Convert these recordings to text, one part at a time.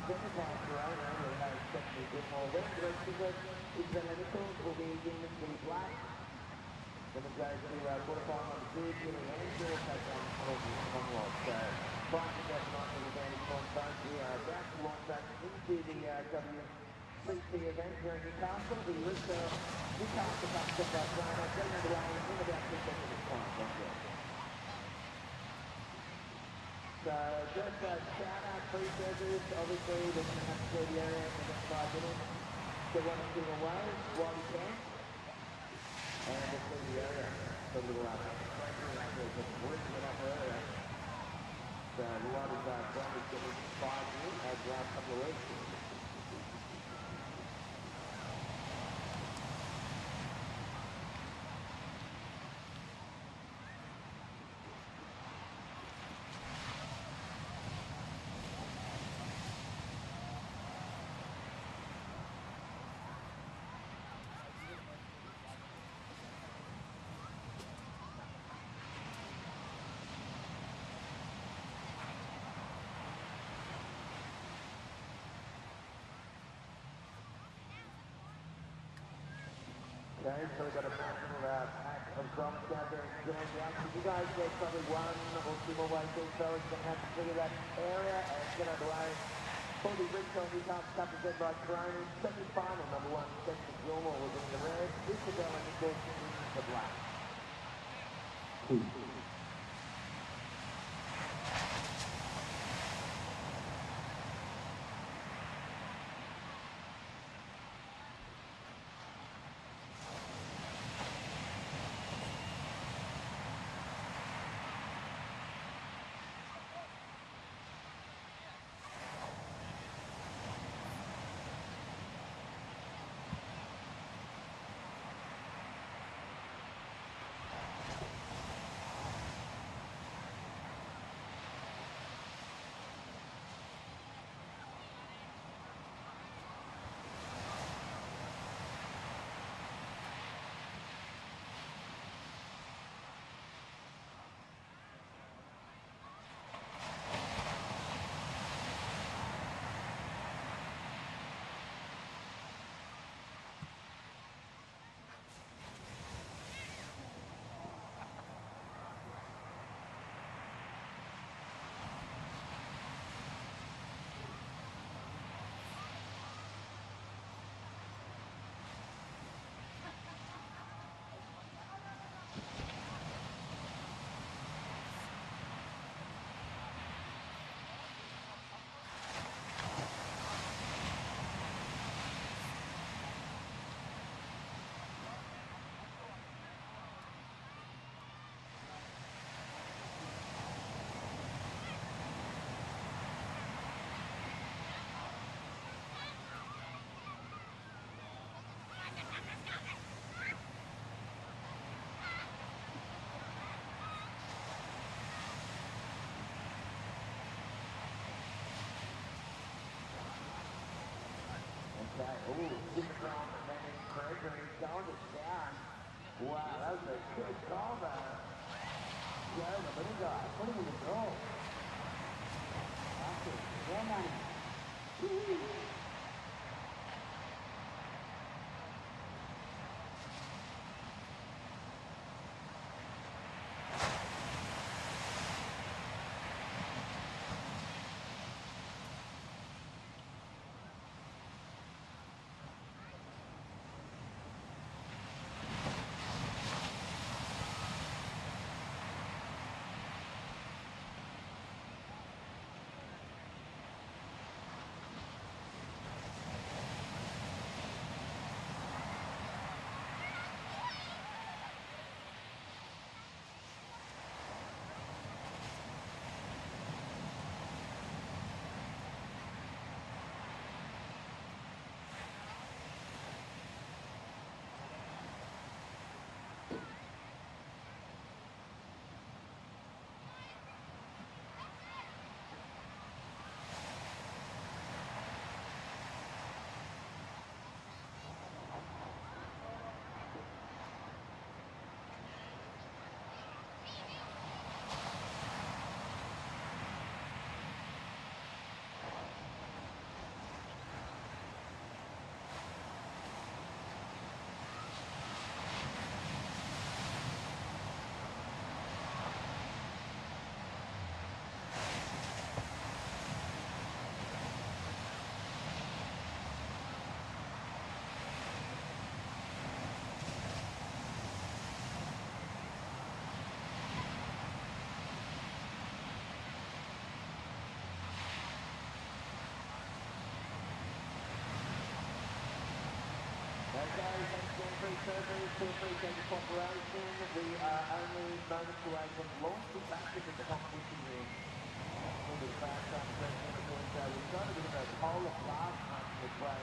Centre Park Corona will have definitely a bit more wind. The rest of it is the Liverpool will be in the black. Then it goes to quarterfinal number 2, Julie Angel will take on Courtney Conrad. So, price of that tonight will advantage points both. We are about to launch back into the WCC event here in Newcastle. The Newcastle Cup Centre Park Corona getting underway in about 15 minutes time. Thank you. So just a shout out pre-service, obviously we're going to have to clear the area in the next 5 minutes. So one or two away while we can. And we'll clear the area for a little breakthrough out there, but ripping it up earlier. So the riders are probably getting 5 minutes over the last couple of weeks. Okay, so we've got a massive pack of drops out there in Grand Junction. You guys get probably one or two more ways in, so it's going to have to clear that area and get underway. For the Bristol Newcastle Cup is led by Corona. Semi-final number 1, Spencer Gilmore was in the red. Isabella Nichols in the black. Okay, super strong defending Gregory going to down. Wow, that was a good call there. Joe, the little guy, put him in the goal. That's it. Yeah, man. drivers to appreciate the cooperation. We are only moments away from launching back into the competition here. Into the fast track session, of course, we've got a bit of a polar blast marching its way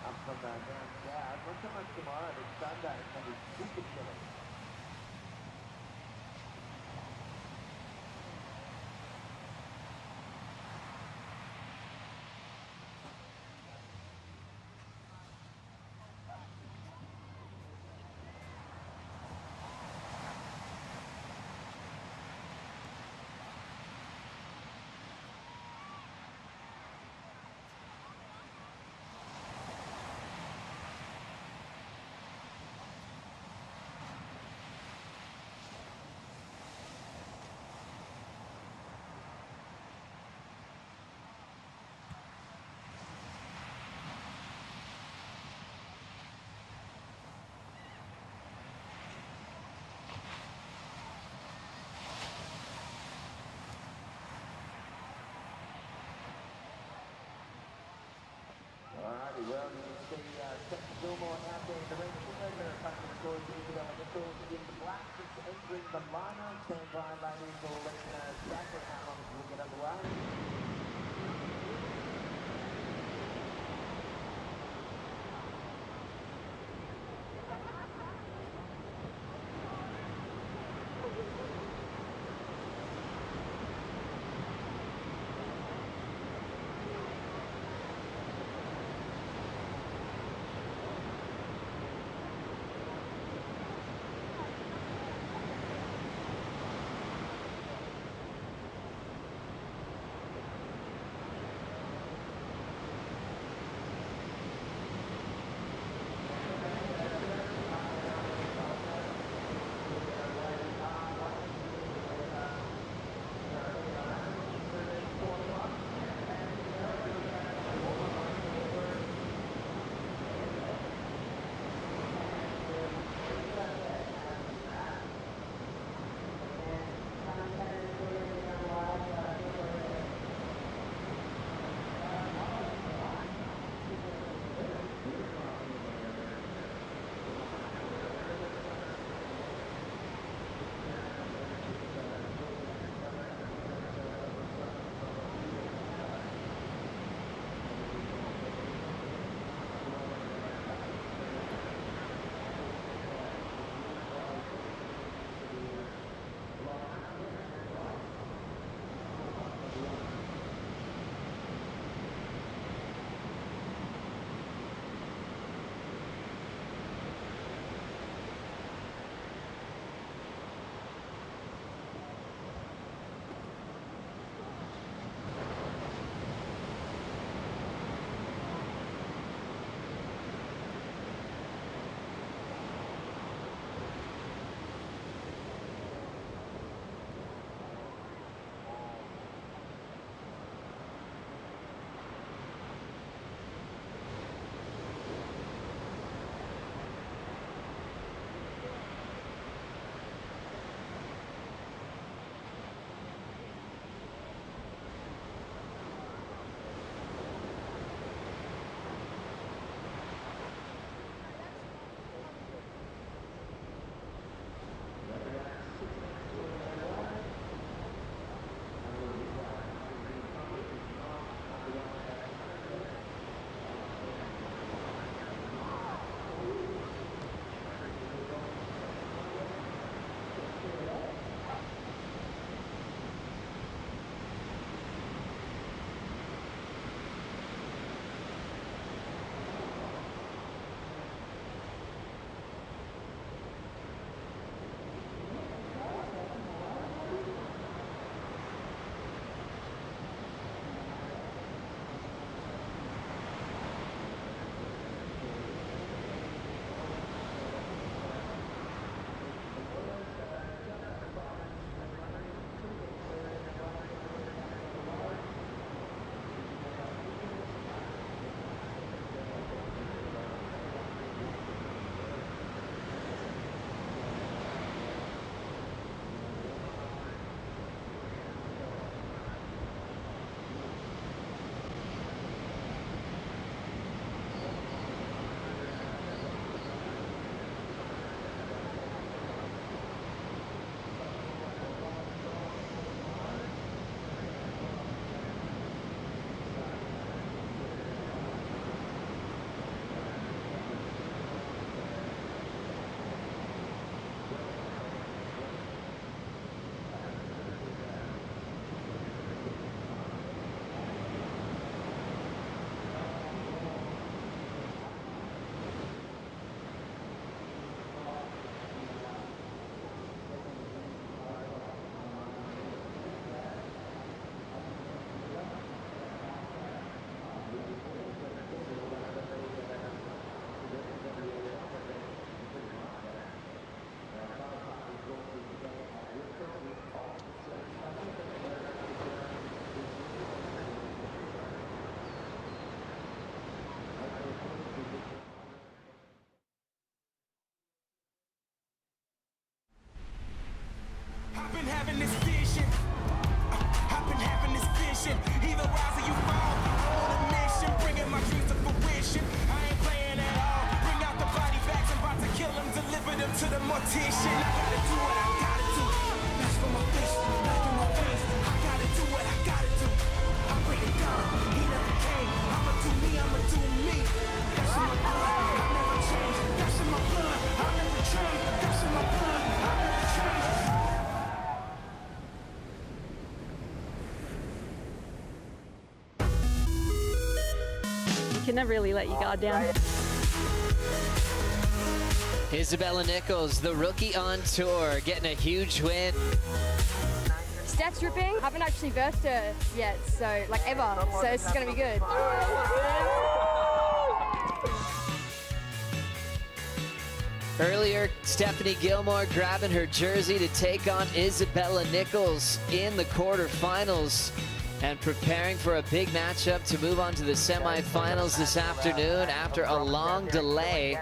up from down south. Not so much tomorrow, but Sunday it's going to be super chilly. Alrighty, well, you can see Captain Gilmore out there in the red corner, punching towards Isabella Nichols in the black, just entering the lineup. Stand by, ladies, or let exactly how long it will get underway. can never really let your guard down. Isabella Nichols, the rookie on tour, getting a huge win. Steph's dripping. Haven't actually versed her yet, so like ever. So this is going to be good. Earlier, Stephanie Gilmore grabbing her jersey to take on Isabella Nichols in the quarterfinals and preparing for a big matchup to move on to the semifinals this afternoon after a long delay.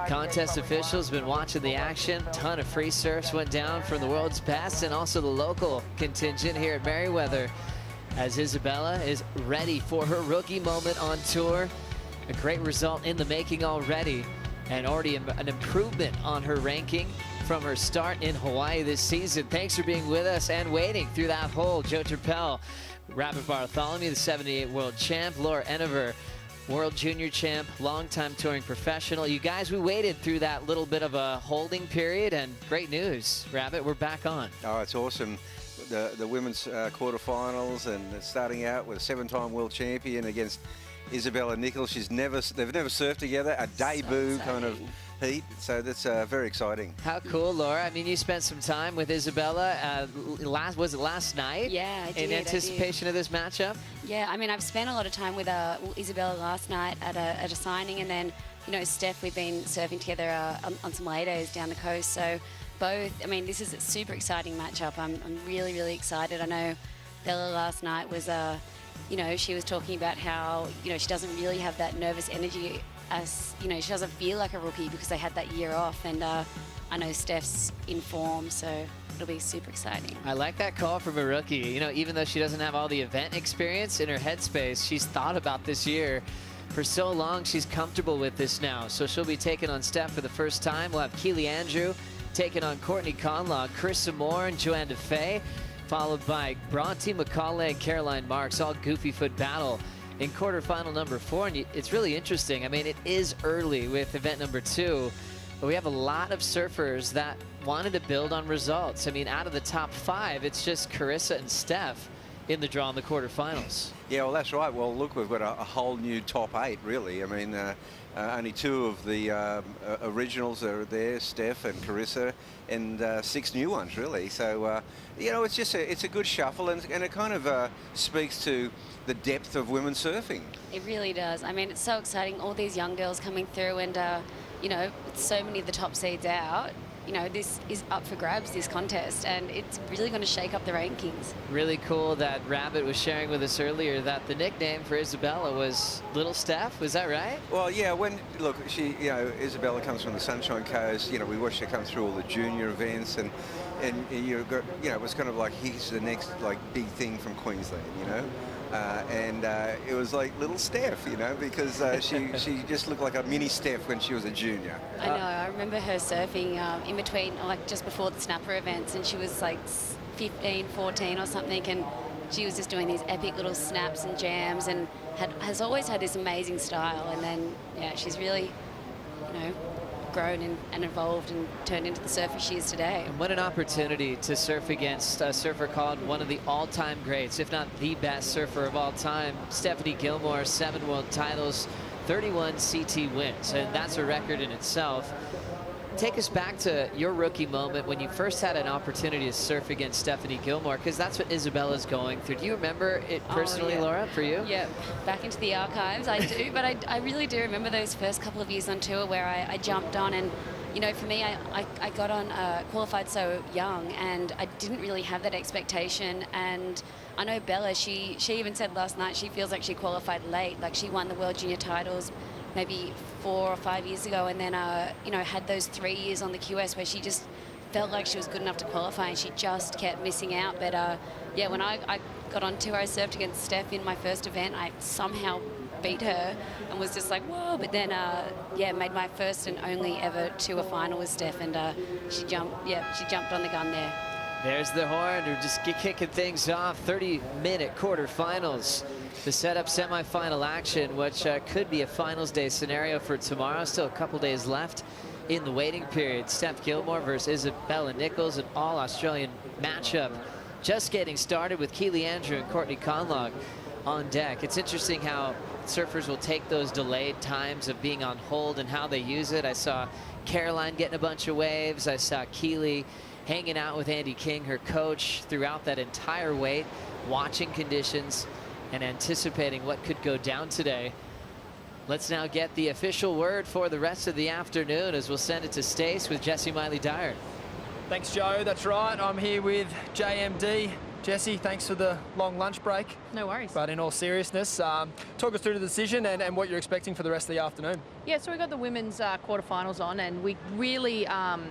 Contest officials been watching the action. Ton of free surfs went down from the world's best and also the local contingent here at Merriweather as Isabella is ready for her rookie moment on tour. A great result in the making already, and already an improvement on her ranking from her start in Hawaii this season. Thanks for being with us and waiting through that hole. Joe Turpel, Rabbit Bartholomew, the 78 world champ, Laura Enever, world junior champ, longtime touring professional. You guys, we waited through that little bit of a holding period, and great news, Rabbit, we're back on. Oh, it's awesome. The women's quarterfinals, and starting out with a 7-time world champion against Isabella Nichols. They've never surfed together, a debut kind of heat, so that's very exciting. How cool, Laura. I mean, you spent some time with Isabella, was it last night? Yeah, I did. In anticipation of this matchup? Yeah, I mean, I've spent a lot of time with Isabella last night at a signing, and then, you know, Steph, we've been surfing together on some lay days down the coast, so both, I mean, this is a super exciting matchup. I'm really, really excited. I know Bella last night was, you know, she was talking about how, you know, she doesn't really have that nervous energy as, you know, she doesn't feel like a rookie because they had that year off, and I know Steph's in form, so it'll be super exciting. I like that call from a rookie. You know, even though she doesn't have all the event experience in her headspace, she's thought about this year for so long. She's comfortable with this now, so she'll be taking on Steph for the first time. We'll have Keely Andrew taking on Courtney Conlogue, Carissa Moore and Joanne DeFay, followed by Bronte McCauley and Caroline Marks, all goofy foot battle in quarterfinal number 4. And it's really interesting. I mean, it is early with event number 2, but we have a lot of surfers that wanted to build on results. I mean, out of the top 5, it's just Carissa and Steph in the draw in the quarterfinals. Yeah, well, that's right. Well, look, we've got a whole new top 8, really. I mean, only 2 of the originals are there, Steph and Carissa, and 6 new ones, really. So, you know, it's a good shuffle, and it kind of speaks to the depth of women's surfing. It really does. I mean, it's so exciting, all these young girls coming through, and, you know, with so many of the top seeds out, you know, this is up for grabs, this contest, and it's really going to shake up the rankings. Really cool that Rabbit was sharing with us earlier that the nickname for Isabella was Little Steph. Was that right? Well, yeah, look, she, you know, Isabella comes from the Sunshine Coast. You know, we watched her come through all the junior events, and you know, it was kind of like, here's the next, like, big thing from Queensland, you know? And it was like Little Steph, you know, because she just looked like a mini Steph when she was a junior. I know. I remember her surfing in between, like just before the Snapper events, and she was like 15, 14 or something, and she was just doing these epic little snaps and jams, and has always had this amazing style. And then, yeah, she's really, you know, grown and evolved and turned into the surfer she is today. And what an opportunity to surf against a surfer called one of the all-time greats, if not the best surfer of all time. Stephanie Gilmore, 7 world titles, 31 CT wins, and that's a record in itself. Take us back to your rookie moment when you first had an opportunity to surf against Stephanie Gilmore, because that's what Isabella's going through. Do you remember it personally, yeah. Laura, for you? Yeah, back into the archives, I do, but I really do remember those first couple of years on tour where I jumped on, and, you know, for me, I got on, qualified so young, and I didn't really have that expectation. And I know Bella, she even said last night she feels like she qualified late, like she won the World Junior titles maybe 4 or 5 years ago, and then, you know, had those 3 years on the QS where she just felt like she was good enough to qualify, and she just kept missing out. But, yeah, when I got on tour, I surfed against Steph in my first event. I somehow beat her and was just like, whoa. But then, yeah, made my first and only ever tour final with Steph, and she jumped on the gun there. There's the horn. We're just kicking things off. 30-minute quarterfinals to set up semifinal action, which could be a finals day scenario for tomorrow. Still a couple days left in the waiting period. Steph Gilmore versus Isabella Nichols, an all-Australian matchup. Just getting started with Keely Andrew and Courtney Conlogue on deck. It's interesting how surfers will take those delayed times of being on hold and how they use it. I saw Caroline getting a bunch of waves. I saw Keely hanging out with Andy King, her coach, throughout that entire wait, watching conditions and anticipating what could go down today. Let's now get the official word for the rest of the afternoon as we'll send it to Stace with Jessie Miley-Dyer. Thanks, Joe. That's right. I'm here with JMD. Jessie, thanks for the long lunch break. No worries. But in all seriousness, talk us through the decision and what you're expecting for the rest of the afternoon. Yeah, so we got the women's quarterfinals on, and we really,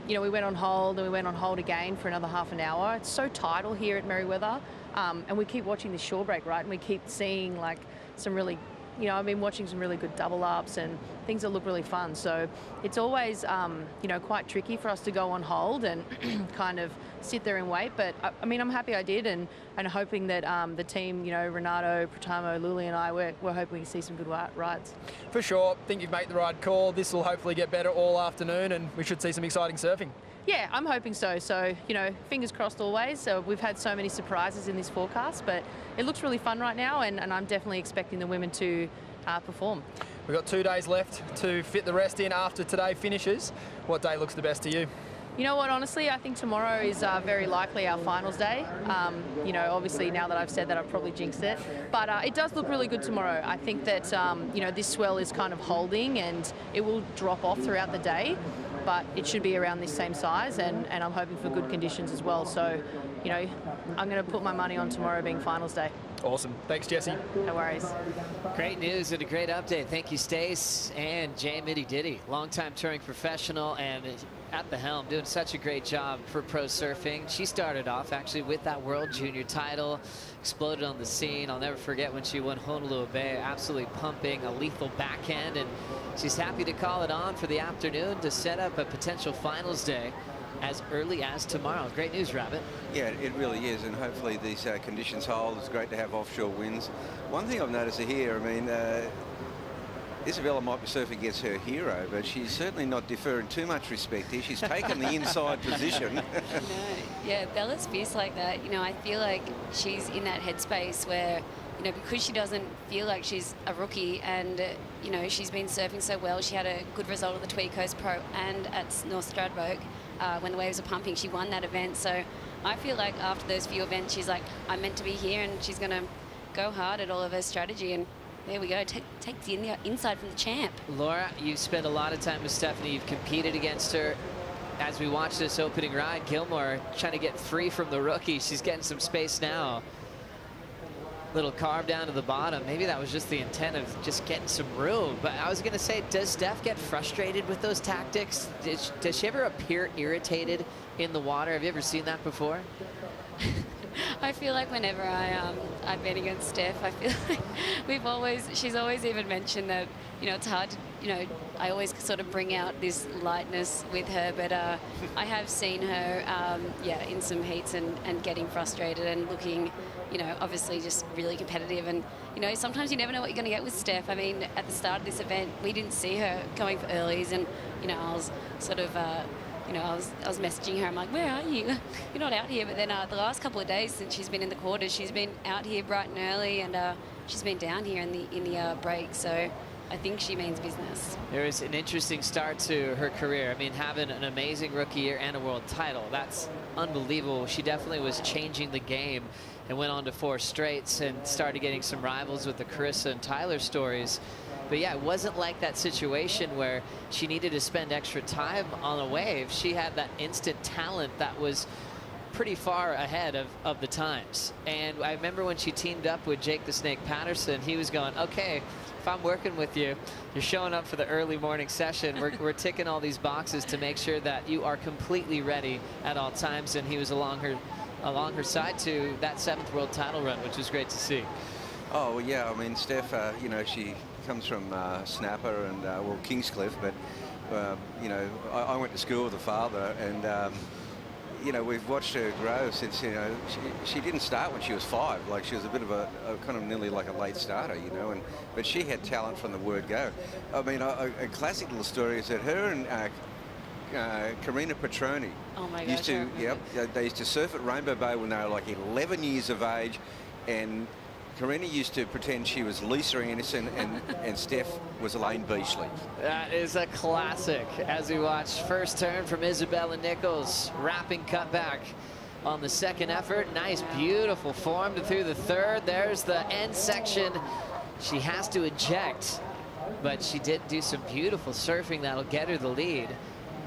we went on hold and we went on hold again for another half an hour. It's so tidal here at Merewether, and we keep watching the shore break, right? And we keep seeing like some really, I've been watching some really good double ups and things that look really fun. So it's always, quite tricky for us to go on hold and kind of sit there and wait. But I mean, I'm happy I did, and hoping that the team, Renato, Pratamo, Luli and I, we're hoping to see some good rides. For sure. Think you've made the right call. This will hopefully get better all afternoon and we should see some exciting surfing. Yeah, I'm hoping so. So, fingers crossed always. So we've had so many surprises in this forecast, but it looks really fun right now, and I'm definitely expecting the women to perform. We've got 2 days left to fit the rest in after today finishes. What day looks the best to you? You know what, honestly, I think tomorrow is very likely our finals day. Obviously now that I've said that, I've probably jinxed it. But it does look really good tomorrow. I think that, this swell is kind of holding and it will drop off throughout the day, but it should be around this same size, and I'm hoping for good conditions as well. So, I'm going to put my money on tomorrow being finals day. Awesome. Thanks, Jessie. No worries. Great news and a great update. Thank you, Stace and Jay Mitty-Diddy, longtime touring professional and at the helm, doing such a great job for pro surfing. She started off actually with that World Junior title, exploded on the scene. I'll never forget when she won Honolulu Bay, absolutely pumping a lethal backhand, and she's happy to call it on for the afternoon to set up a potential finals day as early as tomorrow. Great news, Rabbit. Yeah, it really is, and hopefully these conditions hold. It's great to have offshore winds. One thing I've noticed here, Isabella might be surfing against her hero, but she's certainly not deferring too much respect here. She's taken the inside position. No, yeah, Bella's fierce like that. I feel like she's in that headspace where, because she doesn't feel like she's a rookie and, she's been surfing so well. She had a good result at the Tweed Coast Pro and at North Stradbroke when the waves were pumping. She won that event. So I feel like after those few events, she's like, I'm meant to be here, and she's going to go hard at all of her strategy. And there we go, take the inside from the champ. Laura, you've spent a lot of time with Stephanie. You've competed against her. As we watch this opening ride, Gilmore trying to get free from the rookie. She's getting some space now. Little carve down to the bottom. Maybe that was just the intent of just getting some room. But I was going to say, does Steph get frustrated with those tactics? Does she ever appear irritated in the water? Have you ever seen that before? I feel like whenever I've been against Steph, I feel like she's always even mentioned that, it's hard to, I always sort of bring out this lightness with her, but I have seen her, in some heats and getting frustrated and looking, obviously just really competitive. And, sometimes you never know what you're going to get with Steph. I mean, at the start of this event, we didn't see her going for earlies, and, I was sort of... I was messaging her. I'm like, where are you? You're not out here. But then the last couple of days since she's been in the quarters, she's been out here bright and early, and she's been down here in the break. So I think she means business. There is an interesting start to her career. I mean, having an amazing rookie year and a world title, that's unbelievable. She definitely was changing the game and went on to 4 straights and started getting some rivals with the Carissa and Tyler stories. But yeah, it wasn't like that situation where she needed to spend extra time on a wave. She had that instant talent that was pretty far ahead of the times. And I remember when she teamed up with Jake the Snake Patterson, he was going, okay, if I'm working with you, you're showing up for the early morning session. We're ticking all these boxes to make sure that you are completely ready at all times. And he was along her side to that 7th world title run, which was great to see. Oh, well, yeah, I mean, Steph, she comes from Snapper and, Kingscliff, but, I went to school with her father, and, we've watched her grow since, she didn't start when she was 5. Like, she was a bit of a kind of nearly like a late starter, but she had talent from the word go. I mean, a classic little story is that her and Karina Petroni used to, they used to surf at Rainbow Bay when they were like 11 years of age, and Karina used to pretend she was Lisa Anderson and Steph was Elaine Beachley. That is a classic as we watch first turn from Isabella Nichols. Wrapping cutback on the second effort. Nice, beautiful form through the third. There's the end section. She has to eject, but she did do some beautiful surfing that'll get her the lead.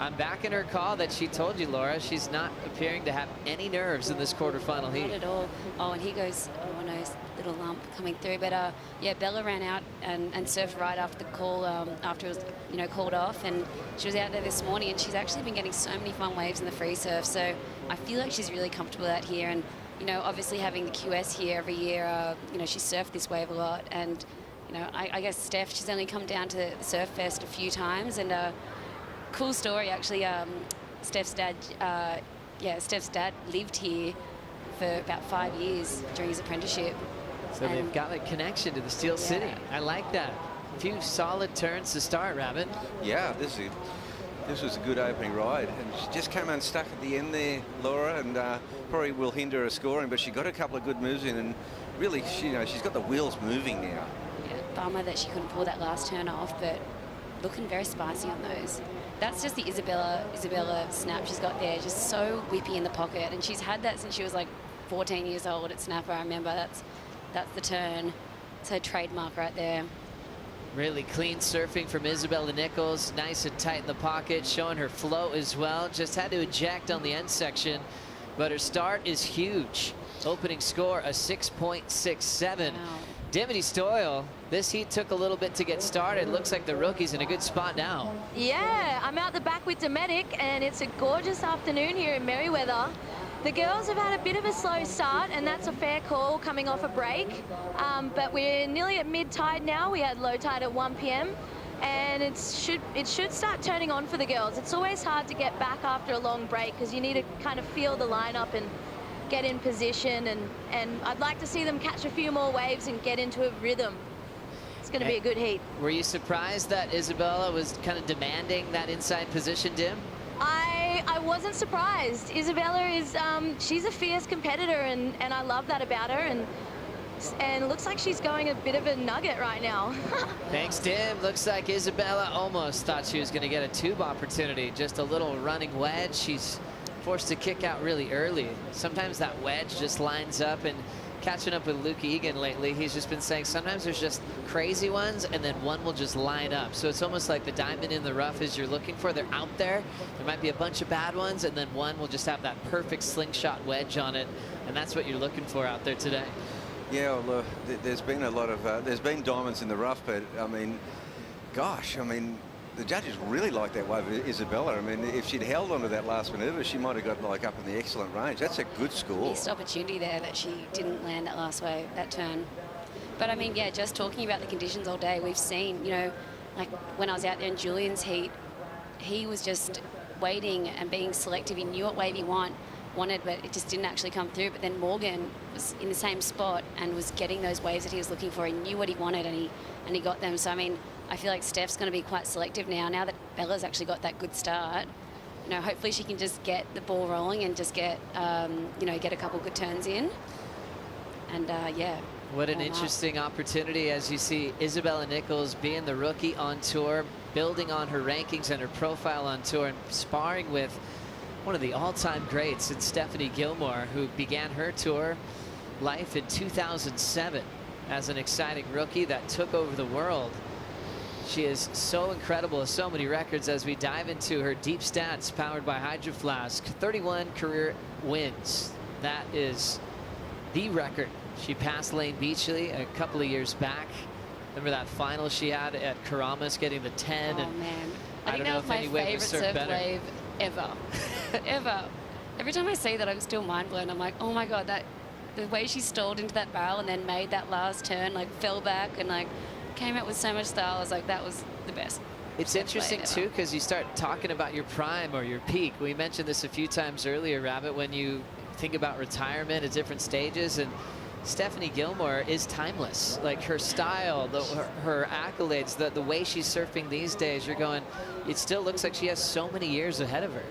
I'm back in her call that she told you, Laura. She's not appearing to have any nerves in this quarterfinal heat. Not at all. Oh, and he goes, oh no, little lump coming through. But yeah, Bella ran out and surfed right after the call, after it was, called off. And she was out there this morning, and she's actually been getting so many fun waves in the free surf. So I feel like she's really comfortable out here. And, obviously having the QS here every year, she's surfed this wave a lot. And, I guess Steph, she's only come down to the Surf Fest a few times. And cool story, actually. Steph's dad lived here for about 5 years during his apprenticeship. So they've got a connection to the Steel City. I like that. A few solid turns to start, Rabbit. Yeah, this was a good opening ride, and she just came unstuck at the end there, Laura, and probably will hinder her scoring, but she got a couple of good moves in, and really, she's got the wheels moving now. Yeah, bummer that she couldn't pull that last turn off, but looking very spicy on those. That's just the Isabella snap she's got there, just so whippy in the pocket, and she's had that since she was like 14 years old at Snapper. I remember that's the turn. It's her trademark right there. Really clean surfing from Isabella Nichols. Nice and tight in the pocket, showing her flow as well. Just had to eject on the end section, but her start is huge. Opening score, a 6.67. Wow. Dimity Stoyle, this heat took a little bit to get started. Looks like the rookie's in a good spot now. Yeah, I'm out the back with Dometic, and it's a gorgeous afternoon here in Merriweather. The girls have had a bit of a slow start, and that's a fair call coming off a break. But we're nearly at mid-tide now. We had low tide at 1 p.m. and it should start turning on for the girls. It's always hard to get back after a long break because you need to kind of feel the lineup and get in position, and I'd like to see them catch a few more waves and get into a rhythm. It's going to be a good heat. Were you surprised that Isabella was kind of demanding that inside position, Dim? I wasn't surprised. Isabella is, she's a fierce competitor, and I love that about her, and it looks like she's going a bit of a nugget right now. Thanks, Dim. Looks like Isabella almost thought she was going to get a tube opportunity. Just a little running wedge. She's forced to kick out really early. Sometimes that wedge just lines up, and catching up with Luke Egan lately, he's just been saying sometimes there's just crazy ones and then one will just line up. So it's almost like the diamond in the rough is you're looking for. They're out there. There might be a bunch of bad ones, and then one will just have that perfect slingshot wedge on it, and that's what you're looking for out there today. Yeah, well, there's been a lot of there's been diamonds in the rough, but I mean, gosh, I mean, the judges really like that wave of Isabella. I mean, if she'd held onto that last maneuver, she might have got like up in the excellent range. That's a good score. Missed opportunity there that she didn't land that last wave, that turn. But I mean, yeah, just talking about the conditions all day, we've seen, you know, like when I was out there in Julian's heat, he was just waiting and being selective. He knew what wave he wanted, but it just didn't actually come through. But then Morgan was in the same spot and was getting those waves that he was looking for. He knew what he wanted, and he got them. So I mean, I feel like Steph's going to be quite selective now that Bella's actually got that good start. You know, hopefully she can just get the ball rolling and just get, you know, get a couple good turns in. And yeah. What an interesting opportunity as you see Isabella Nichols being the rookie on tour, building on her rankings and her profile on tour, and sparring with one of the all-time greats in Stephanie Gilmore, who began her tour life in 2007 as an exciting rookie that took over the world. She is so incredible, so many records as we dive into her deep stats powered by Hydro Flask. 31 career wins. That is the record. She passed Lane Beachley a couple of years back. Remember that final she had at Karamas, getting the 10. Oh, and man. I don't know if any wave was served better. Wave ever. Ever. Every time I say that, I'm still mind blown. I'm like, oh my God, the way she stalled into that barrel and then made that last turn, like fell back and like came out with so much style. I was like, that was the best. It's interesting too, because you start talking about your prime or your peak. We mentioned this a few times earlier, Rabbit, when you think about retirement at different stages, and Stephanie Gilmore is timeless. Like her style, her accolades, the way she's surfing these days, you're going, it still looks like she has so many years ahead of her.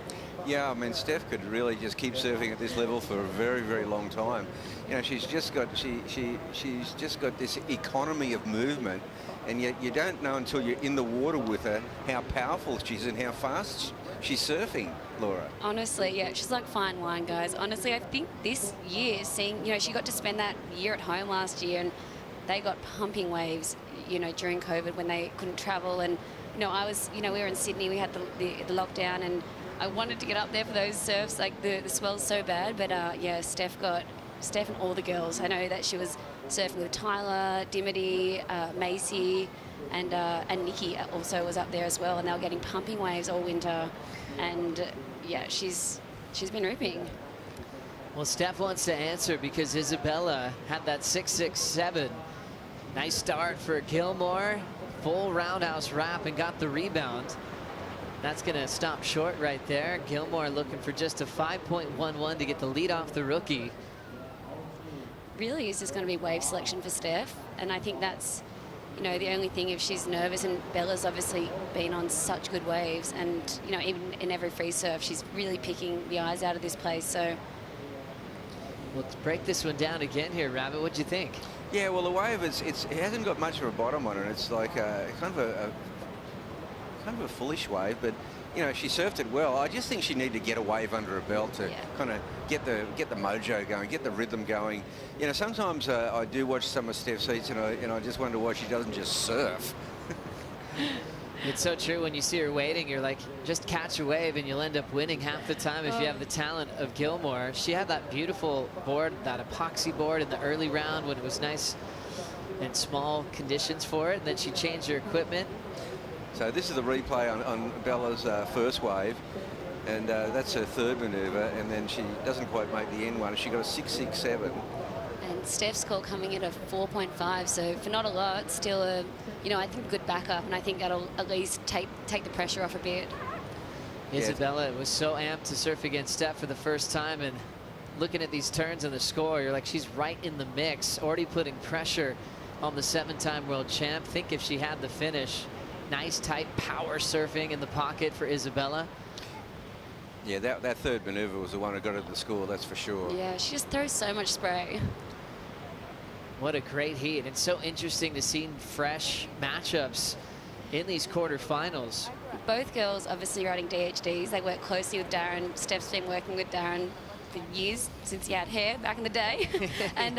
Yeah, I mean, Steph could really just keep surfing at this level for a very, very long time. You know, she's just got she's just got this economy of movement, and yet you don't know until you're in the water with her how powerful she is and how fast she's surfing, Laura. Honestly, yeah, she's like fine wine, guys. Honestly, I think this year, seeing, you know, she got to spend that year at home last year, and they got pumping waves, you know, during COVID when they couldn't travel. And, you know, I was, you know, we were in Sydney, we had the lockdown, and I wanted to get up there for those surfs, like the swell's so bad. But yeah, Steph and all the girls. I know that she was surfing with Tyler, Dimity, Macy, and Nikki also was up there as well, and they were getting pumping waves all winter. And yeah, she's been ripping. Well, Steph wants to answer because Isabella had that 6.67. Nice start for Gilmore. Full roundhouse wrap and got the rebound. That's going to stop short right there. Gilmore looking for just a 5.11 to get the lead off the rookie. Really is just going to be wave selection for Steph, and I think that's, you know, the only thing if she's nervous. And Bella's obviously been on such good waves, and, you know, even in every free surf, she's really picking the eyes out of this place. So let's break this one down again here, Rabbit. What'd you think? Yeah, well, the wave it hasn't got much of a bottom on it. It's like kind of a foolish wave, but you know, she surfed it well. I just think she needed to get a wave under her belt to kind of get the mojo going, get the rhythm going. You know, sometimes I do watch some of Steph's heats, and I just wonder why she doesn't just surf. It's so true. When you see her waiting, you're like, just catch a wave and you'll end up winning half the time if you have the talent of Gilmore. She had that beautiful board, that epoxy board in the early round when it was nice and small conditions for it, and then she changed her equipment. So this is the replay on Bella's first wave, and that's her third maneuver, and then she doesn't quite make the end one. She got a 6.67. And Steph's score coming in at 4.5, so for not a lot, still a, you know, I think good backup, and I think that'll at least take the pressure off a bit. Isabella was so amped to surf against Steph for the first time, and looking at these turns and the score, you're like, she's right in the mix, already putting pressure on the 7-time world champ. Think if she had the finish. Nice tight power surfing in the pocket for Isabella. Yeah, that third maneuver was the one who got her the score, that's for sure. Yeah, she just throws so much spray. What a great heat. It's so interesting to see fresh matchups in these quarterfinals. Both girls obviously riding DHDs. They work closely with Darren. Steph's been working with Darren for years, since he had hair back in the day. And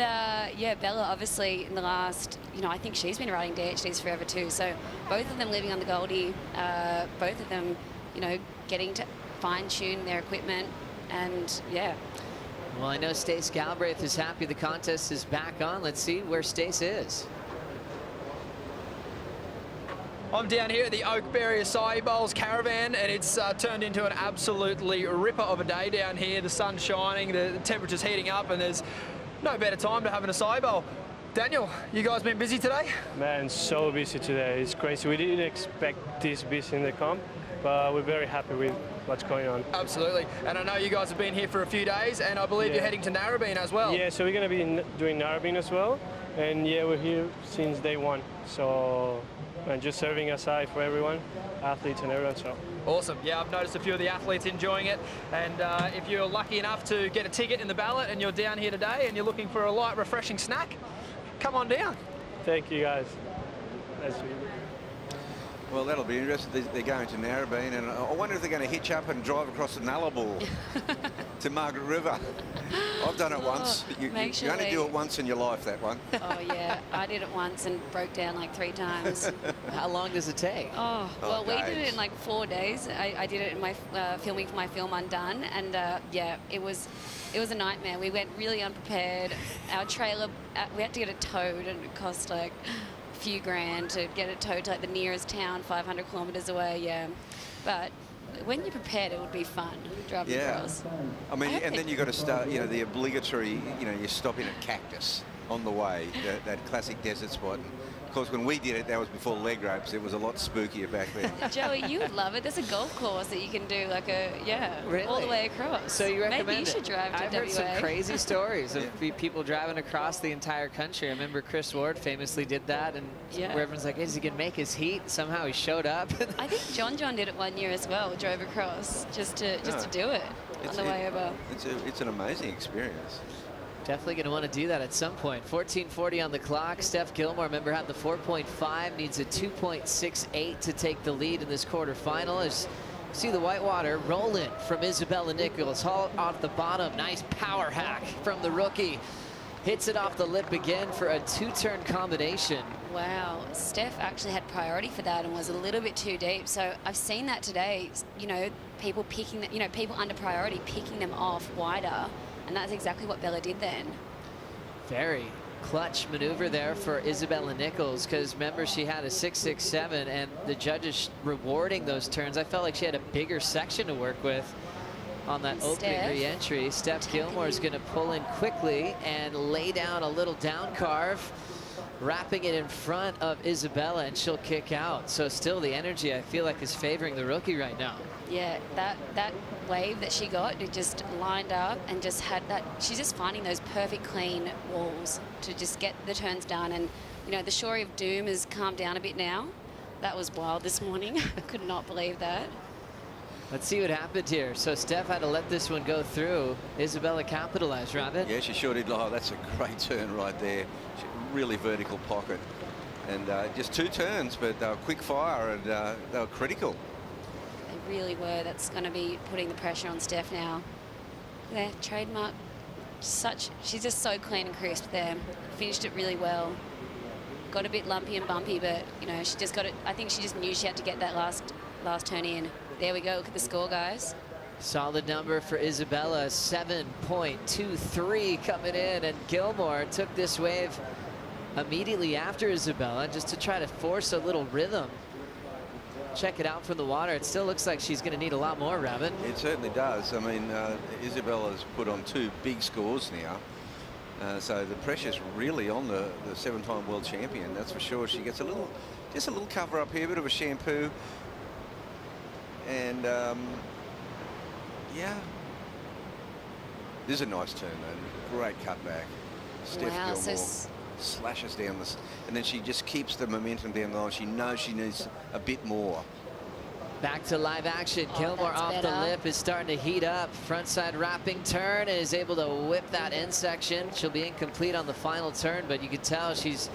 yeah, Bella obviously in the last, you know, I think she's been riding DHDs forever too. So both of them living on the Goldie, both of them, you know, getting to fine tune their equipment, and yeah. Well, I know Stace Galbraith is happy the contest is back on. Let's see where Stace is. I'm down here at the Oakberry Acai Bowls Caravan, and it's turned into an absolutely ripper of a day down here. The sun's shining, the temperature's heating up, and there's no better time to have an acai bowl. Daniel, you guys been busy today? Man, so busy today. It's crazy. We didn't expect this busy in the comp, but we're very happy with what's going on. Absolutely. And I know you guys have been here for a few days, and I believe you're heading to Narrabeen as well. Yeah, so we're going to be doing Narrabeen as well. And yeah, we're here since day one. So, and just serving acai for everyone, athletes and everyone. So awesome. Yeah, I've noticed a few of the athletes enjoying it. And if you're lucky enough to get a ticket in the ballot and you're down here today and you're looking for a light, refreshing snack, come on down. Thank you, guys. That's sweet. Well, that'll be interesting. They're going to Narrabeen, and I wonder if they're going to hitch up and drive across the Nullarbor to Margaret River. I've done it once. You only do it once in your life, that one. Oh, yeah. I did it once and broke down like 3 times. How long does it take? Oh, well, we did it in like 4 days. I did it in my filming for my film Undone, and yeah, it was a nightmare. We went really unprepared. Our trailer, we had to get it towed, and it cost like few grand to get it towed to like the nearest town 500 kilometers away. Yeah, but when you're prepared, it would be fun driving across. I mean, and then you got to start, you know, the obligatory, you know, you're stopping at Cactus on the way, that classic desert spot. Of course, when we did it, that was before leg ropes. It was a lot spookier back then. Joey, you would love it. There's a golf course that you can do like Really? all the way across. So you recommend Maybe you it? should drive to I've WA. heard some crazy stories of people driving across the entire country. I remember Chris Ward famously did that, and Yeah. where everyone's like, is he going to make his heat? Somehow he showed up. I think John did it one year as well, drove across just to do it on the way over. It's an amazing experience. Definitely going to want to do that at some point. 14:40 on the clock. Steph Gilmore, remember, had the 4.5, needs a 2.68 to take the lead in this quarterfinal. As you see the whitewater roll in from Isabella Nichols, haul off the bottom. Nice power hack from the rookie. Hits it off the lip again for a two-turn combination. Wow, Steph actually had priority for that and was a little bit too deep. So I've seen that today. You know, people picking, people under priority picking them off wider. And that's exactly what Bella did then. Very clutch maneuver there for Isabella Nichols, because remember, she had a 6.67 and the judges rewarding those turns. I felt like she had a bigger section to work with on that opening re-entry. Steph Gilmore is going to pull in quickly and lay down a little down carve, wrapping it in front of Isabella, and she'll kick out. So still the energy, I feel like, is favoring the rookie right now. Yeah, that wave that she got, it just lined up and just had that. She's just finding those perfect clean walls to just get the turns done. And, the Shorey of Doom has calmed down a bit now. That was wild this morning. I could not believe that. Let's see what happened here. So Steph had to let this one go through. Isabella capitalized, Robin. Yeah, she sure did. Oh, that's a great turn right there. Really vertical pocket. And just two turns, but they were quick fire, and they were critical. They really were. That's going to be putting the pressure on Steph now. Their trademark, she's just so clean and crisp there. Finished it really well. Got a bit lumpy and bumpy, but she just got it. I think she just knew she had to get that last turn in. There we go. Look at the score, guys. Solid number for Isabella, 7.23 coming in, and Gilmore took this wave immediately after Isabella just to try to force a little rhythm. Check it out from the water. It still looks like she's going to need a lot more, Robin. It certainly does. I mean, Isabella's put on two big scores now. So the pressure's really on the seven-time world champion, that's for sure. She gets just a little cover up here, a bit of a shampoo. And yeah, this is a nice turn, man. Great cutback. Steph Gilmore slashes down this, and then she just keeps the momentum down the line. She knows she needs a bit more. Back to live action. Gilmore off the lip is starting to heat up. Frontside wrapping turn, and is able to whip that end section. She'll be incomplete on the final turn, but you can tell she's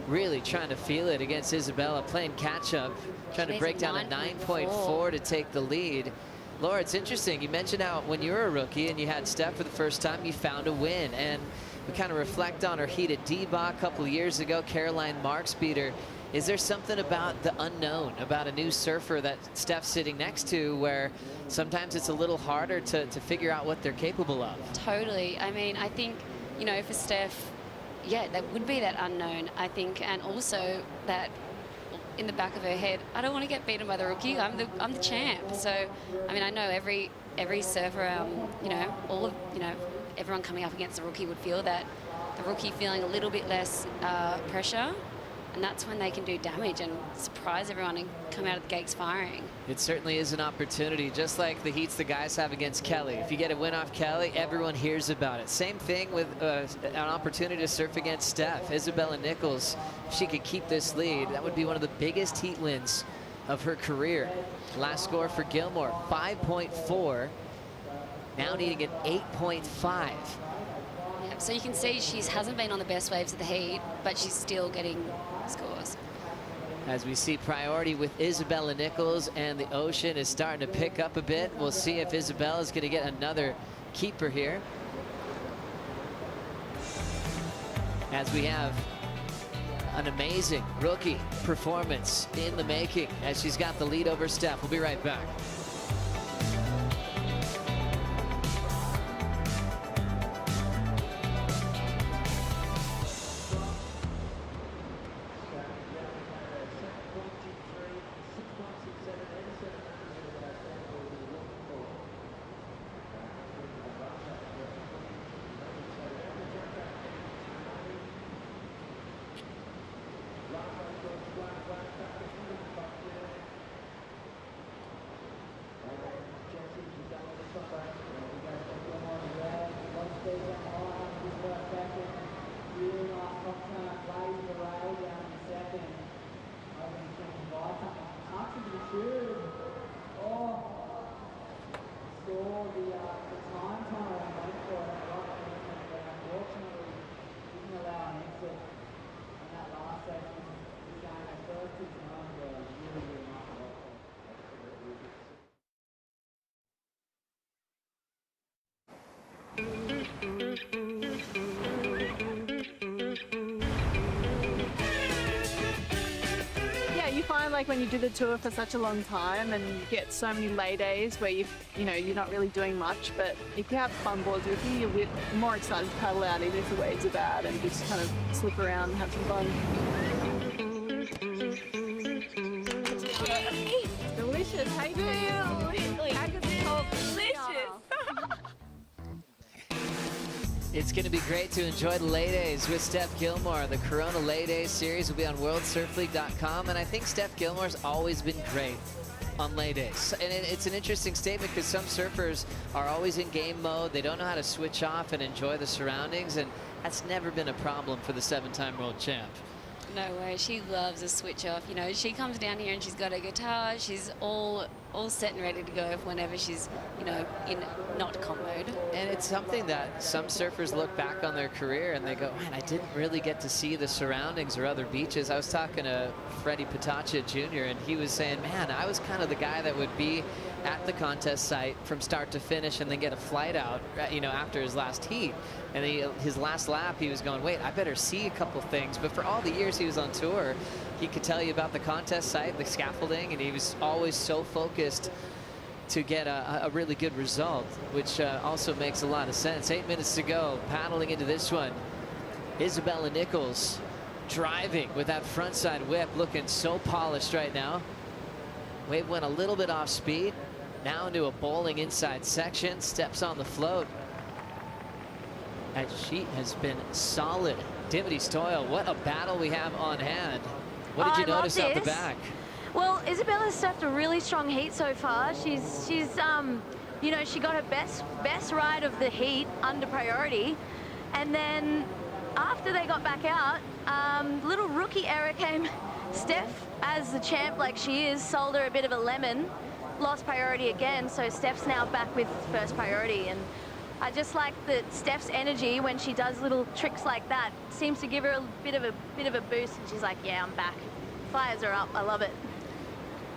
really trying to feel it against Isabella, playing catch up, trying to break down a 9.4 to take the lead. Laura, it's interesting. You mentioned how when you were a rookie and you had Steph for the first time, you found a win. And we kind of reflect on her heat at D-Bach a couple of years ago. Caroline Marks beat her. Is there something about the unknown, about a new surfer that Steph's sitting next to, where sometimes it's a little harder to figure out what they're capable of? Totally. I mean, I think, for Steph, yeah, that would be that unknown, I think, and also that in the back of her head, I don't want to get beaten by the rookie. I'm the champ. So, I mean, I know every surfer, everyone coming up against the rookie would feel that, the rookie feeling a little bit less pressure, and that's when they can do damage and surprise everyone and come out of the gates firing. It certainly is an opportunity, just like the heats the guys have against Kelly. If you get a win off Kelly, everyone hears about it. Same thing with an opportunity to surf against Steph. Isabella Nichols, if she could keep this lead, that would be one of the biggest heat wins of her career. Last score for Gilmore, 5.4. Now needing an 8.5. Yeah, so you can see she hasn't been on the best waves of the heat, but she's still getting scores. As we see priority with Isabella Nichols, and the ocean is starting to pick up a bit. We'll see if Isabella's going to get another keeper here. As we have an amazing rookie performance in the making, as she's got the lead over Steph. We'll be right back. find like when you do the tour for such a long time and you get so many lay days where you're not really doing much, but if you have fun boards with you, you're more excited to paddle out even if the waves are bad and just kind of slip around and have some fun. Delicious. How you doing? I could tell delicious. It's going to be great to enjoy the lay days with Steph Gilmore. The Corona Lay Days series will be on WorldSurfLeague.com, and I think Steph Gilmore's always been great on lay days. And it's an interesting statement because some surfers are always in game mode. They don't know how to switch off and enjoy the surroundings, and that's never been a problem for the 7-time world champ. No way, she loves a switch off. You know, she comes down here and she's got a guitar. She's all set and ready to go whenever she's, you know, in not comp mode. And it's something that some surfers look back on their career and they go, man, I didn't really get to see the surroundings or other beaches. I was talking to Freddie Patacha Jr. and he was saying, man, I was kind of the guy that would be at the contest site from start to finish and then get a flight out, you know, after his last heat. And his last lap, he was going, wait, I better see a couple things. But for all the years he was on tour, he could tell you about the contest site, the scaffolding, and he was always so focused to get a really good result, which also makes a lot of sense. 8 minutes to go, paddling into this one. Isabella Nichols driving with that frontside whip, looking so polished right now. Wave went a little bit off speed. Now into a bowling inside section, steps on the float. And she has been solid. Dimity Stoyle, what a battle we have on hand. What did you notice out the back? Well, Isabella's surfed a really strong heat so far. She's you know, she got her best ride of the heat under priority, and then after they got back out, little rookie error came. Steph, as the champ like she is, sold her a bit of a lemon, lost priority again, so Steph's now back with first priority. And I just like that Steph's energy when she does little tricks like that seems to give her a bit of a boost, and she's like, yeah, I'm back. Fires are up. I love it.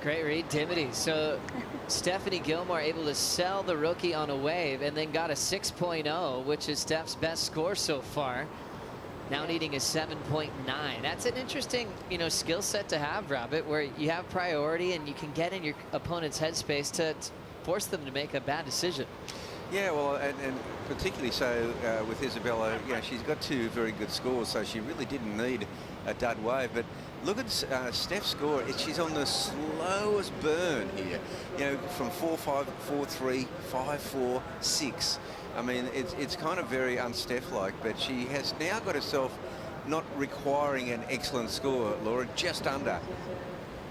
Great read, Dimity. So Stephanie Gilmore able to sell the rookie on a wave and then got a 6.0, which is Steph's best score so far. Now needing a 7.9. That's an interesting, you know, skill set to have, Rabbit, where you have priority and you can get in your opponent's headspace to force them to make a bad decision. Yeah, well, and particularly so with Isabella, you know, she's got 2 very good scores, so she really didn't need a dud wave. But look at Steph's score. She's on the slowest burn here, you know, from 4.5, 4.3, 5.4, 6. I mean, it's kind of very un-Steph-like, but she has now got herself not requiring an excellent score, Laura, just under.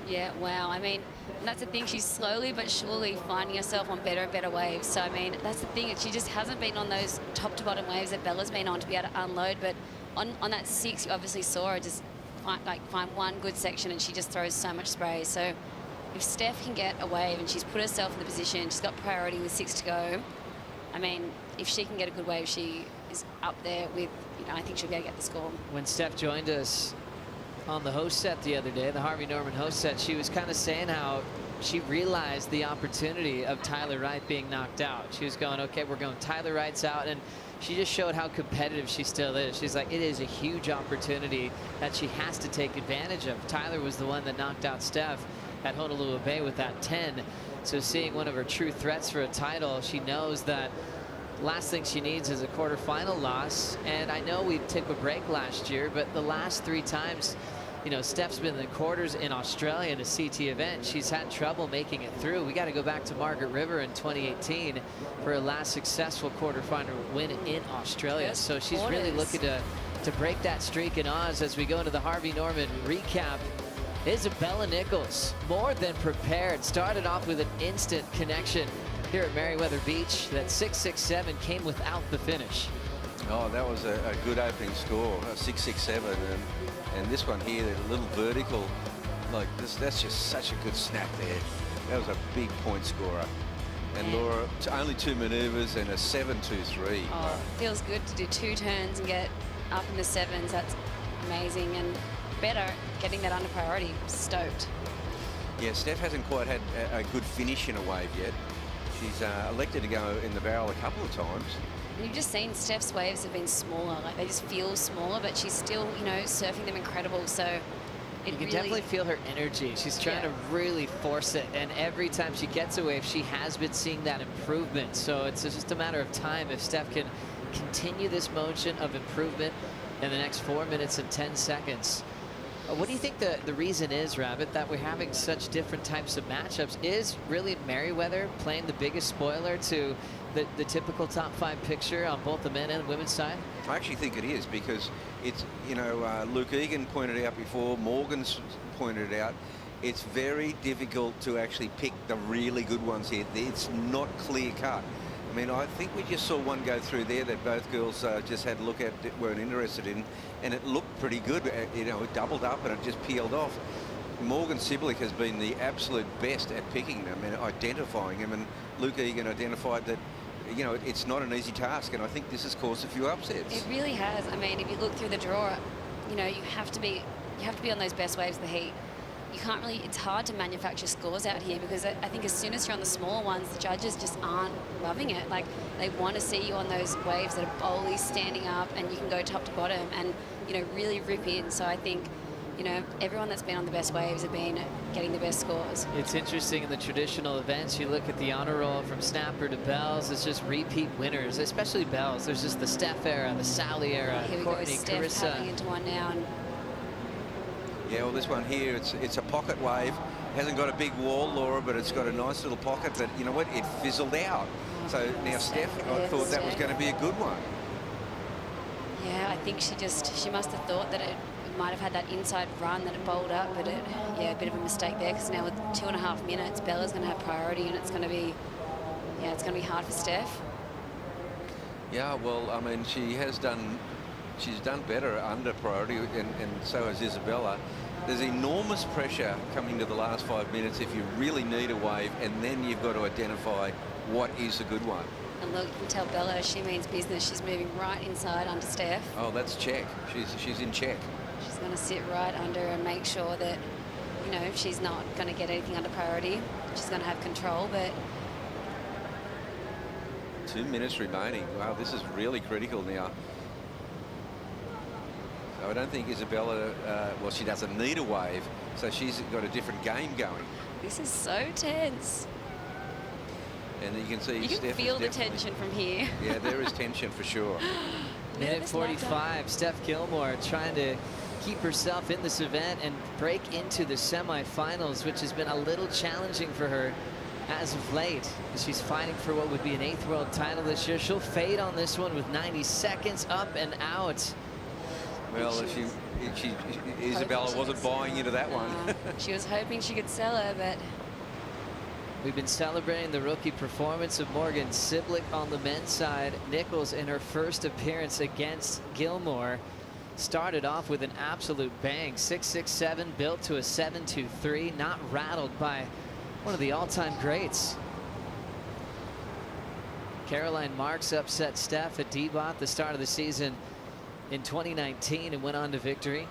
Yeah, wow. I mean, that's the thing. She's slowly but surely finding herself on better and better waves. So, I mean, that's the thing. She just hasn't been on those top to bottom waves that Bella's been on to be able to unload. But on that 6, you obviously saw her just find one good section, and she just throws so much spray. So if Steph can get a wave and she's put herself in the position, she's got priority with 6 to go. I mean, if she can get a good wave, she is up there with, you know, I think she'll be able to get the score. When Steph joined us on the host set the other day, the Harvey Norman host set, she was kind of saying how she realized the opportunity of Tyler Wright being knocked out. She was going, okay, we're going Tyler Wright's out, and she just showed how competitive she still is. She's like, it is a huge opportunity that she has to take advantage of. Tyler was the one that knocked out Steph at Honolulu Bay with that 10. So seeing one of her true threats for a title, she knows that last thing she needs is a quarterfinal loss. And I know we took a break last year, but the last 3 times, you know, Steph's been in the quarters in Australia in a CT event. She's had trouble making it through. We got to go back to Margaret River in 2018 for her last successful quarterfinal win in Australia. So she's really looking to break that streak in Oz as we go into the Harvey Norman recap. Isabella Nichols, more than prepared, started off with an instant connection here at Merriweather Beach. That 6.67 came without the finish. Oh, that was a good opening score, 6.67, and this one here, a little vertical, like this, that's just such a good snap there. That was a big point scorer. And Laura, only 2 maneuvers and a 7.23. Oh, feels good to do 2 turns and get up in the 7s. That's amazing, and better getting that under priority. Stoked. Yeah, Steph hasn't quite had a good finish in a wave yet. She's elected to go in the barrel a couple of times. And you've just seen Steph's waves have been smaller, like they just feel smaller, but she's still, you know, surfing them incredible. So You can definitely feel her energy. She's trying to really force it, and every time she gets a wave, she has been seeing that improvement. So it's just a matter of time if Steph can continue this motion of improvement in the next 4 minutes and 10 seconds. What do you think the reason is, Rabbit, that we're having such different types of matchups? Is really Merriweather playing the biggest spoiler to the typical top 5 picture on both the men and women's side? I actually think it is, because it's, you know, Luke Egan pointed out before, Morgan's pointed out, it's very difficult to actually pick the really good ones here. It's not clear cut. I mean, I think we just saw one go through there that both girls just had a look at, weren't interested in, and it looked pretty good. You know, it doubled up and it just peeled off. Morgan Siblick has been the absolute best at picking them and identifying them, and Luke Egan identified that, you know, it's not an easy task, and I think this has caused a few upsets. It really has. I mean, if you look through the draw, you know, you have to be on those best waves of the heat. You can't really, it's hard to manufacture scores out here, because I think as soon as you're on the smaller ones, the judges just aren't loving it. Like, they want to see you on those waves that are bowlies standing up and you can go top to bottom and, you know, really rip in. So I think, you know, everyone that's been on the best waves have been getting the best scores. It's interesting in the traditional events, you look at the honor roll from Snapper to Bells, it's just repeat winners, especially Bells. There's just the Steph era, the Sally era, Here we Courtney, go, Steph Carissa. having into one now. And Yeah, well, this one here, it's a pocket wave. Hasn't got a big wall, Laura, but it's got a nice little pocket. But you know what? It fizzled out. So now Steph, I thought that was going to be a good one. yeah, I think she must have thought that it might have had that inside run that it bowled up, but a bit of a mistake there, because now with 2.5 minutes, Bella's going to have priority, and it's going to be hard for Steph. Yeah, well, I mean, she's done better under priority, and so has Isabella. There's enormous pressure coming to the last 5 minutes if you really need a wave, and then you've got to identify what is a good one. And look, you can tell Bella, she means business. She's moving right inside under Steph. Oh, that's check. She's in check. She's going to sit right under and make sure that, you know, she's not going to get anything under priority. She's going to have control, but 2 minutes remaining. Wow, this is really critical now. So I don't think Isabella, well, she doesn't need a wave, so she's got a different game going. this is so tense. And you can see You can Steph feel is the definitely- tension from here. Yeah, there is tension for sure. Minute Nervous 45, Steph Gilmore trying to keep herself in this event and break into the semifinals, which has been a little challenging for her as of late. She's fighting for what would be an 8th world title this year. She'll fade on this one with 90 seconds up and out. Well, Isabella wasn't buying into that one. She was hoping she could sell her, but We've been celebrating the rookie performance of Morgan Siblick on the men's side. Nichols, in her first appearance against Gilmore, started off with an absolute bang. 6.67, built to a 7.23, not rattled by one of the all-time greats. Caroline Marks upset Steph at Debot the start of the season in 2019 and went on to victory.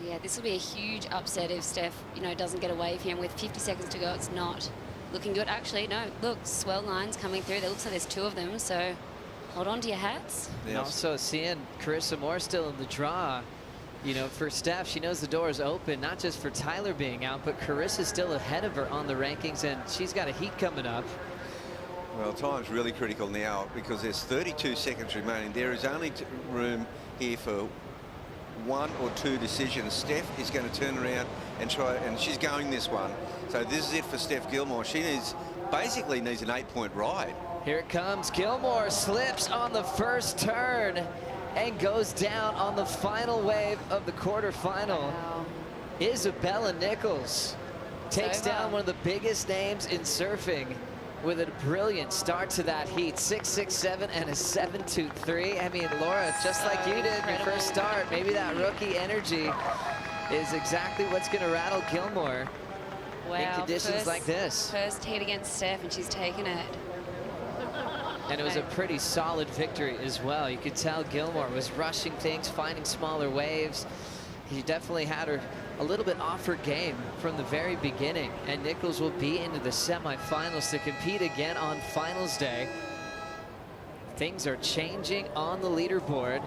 yeah, this will be a huge upset if Steph, you know, doesn't get away from him with 50 seconds to go. It's not looking good. Actually, no, look, swell lines coming through. There looks like there's 2 of them, so hold on to your hats. And also seeing Carissa Moore still in the draw. You know, for Steph, she knows the door is open, not just for Tyler being out, but Carissa's still ahead of her on the rankings, and she's got a heat coming up. Well, time's really critical now because there's 32 seconds remaining. There is only room here for 1 or 2 decisions. Steph is going to turn around and try, and she's going this one. So this is it for Steph Gilmore. She basically needs an 8-point ride. Here it comes. Gilmore slips on the first turn and goes down on the final wave of the quarterfinal. Wow. Isabella Nichols takes over. down one of the biggest names in surfing with a brilliant start to that heat. 6.67 and a 7.23. I mean, Laura, just like you did in your first start, maybe that rookie energy is exactly what's going to rattle Gilmore in conditions like this. First heat against Steph, and she's taken it. And it was a pretty solid victory as well. You could tell Gilmore was rushing things, finding smaller waves. He definitely had her a little bit off her game from the very beginning. And Nichols will be into the semifinals to compete again on finals day. Things are changing on the leaderboard.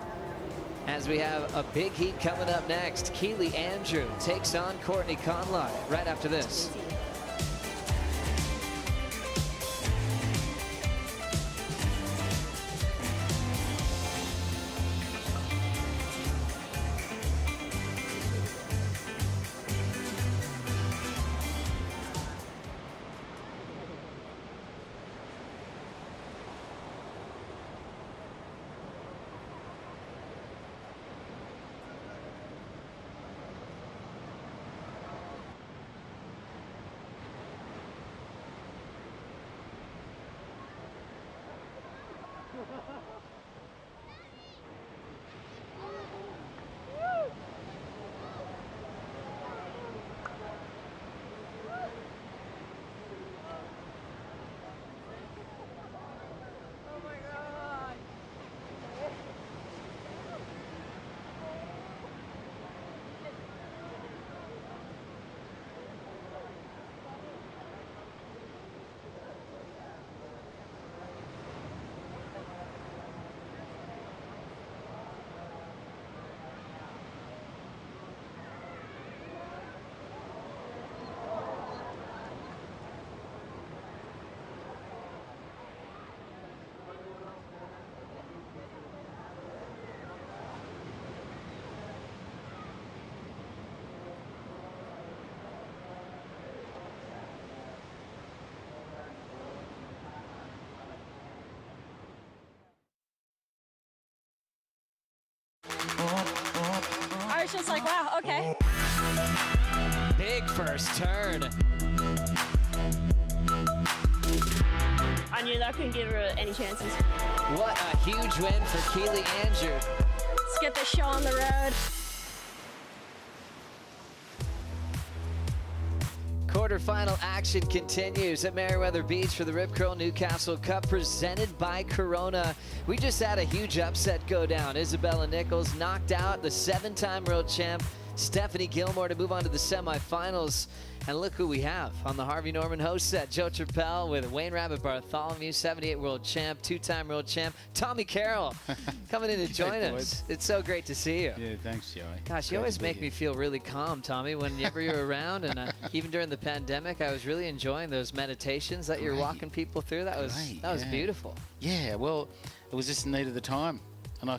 as we have a big heat coming up next. Keely Andrew takes on Courtney Conlogue right after this. I was just like, wow, okay. Big first turn. I knew that I couldn't give her any chances. What a huge win for Keely Andrew. Let's get the show on the road. Quarterfinal action continues at Meriwether Beach for the Rip Curl Newcastle Cup presented by Corona. We just had a huge upset go down. Isabella Nichols knocked out the 7-time world champ Stephanie Gilmore to move on to the semifinals. And look who we have on the Harvey Norman host set. Joe Trappell with Wayne Rabbit Bartholomew, 78 world champ, 2-time world champ. Tommy Carroll coming in to join us. It's so great to see you. Yeah, thanks, Joey. Gosh, you always make me feel really calm, Tommy, whenever you're around. And even during the pandemic, I was really enjoying those meditations that you're walking people through. That was beautiful. Yeah, well, it was just the need of the time, and I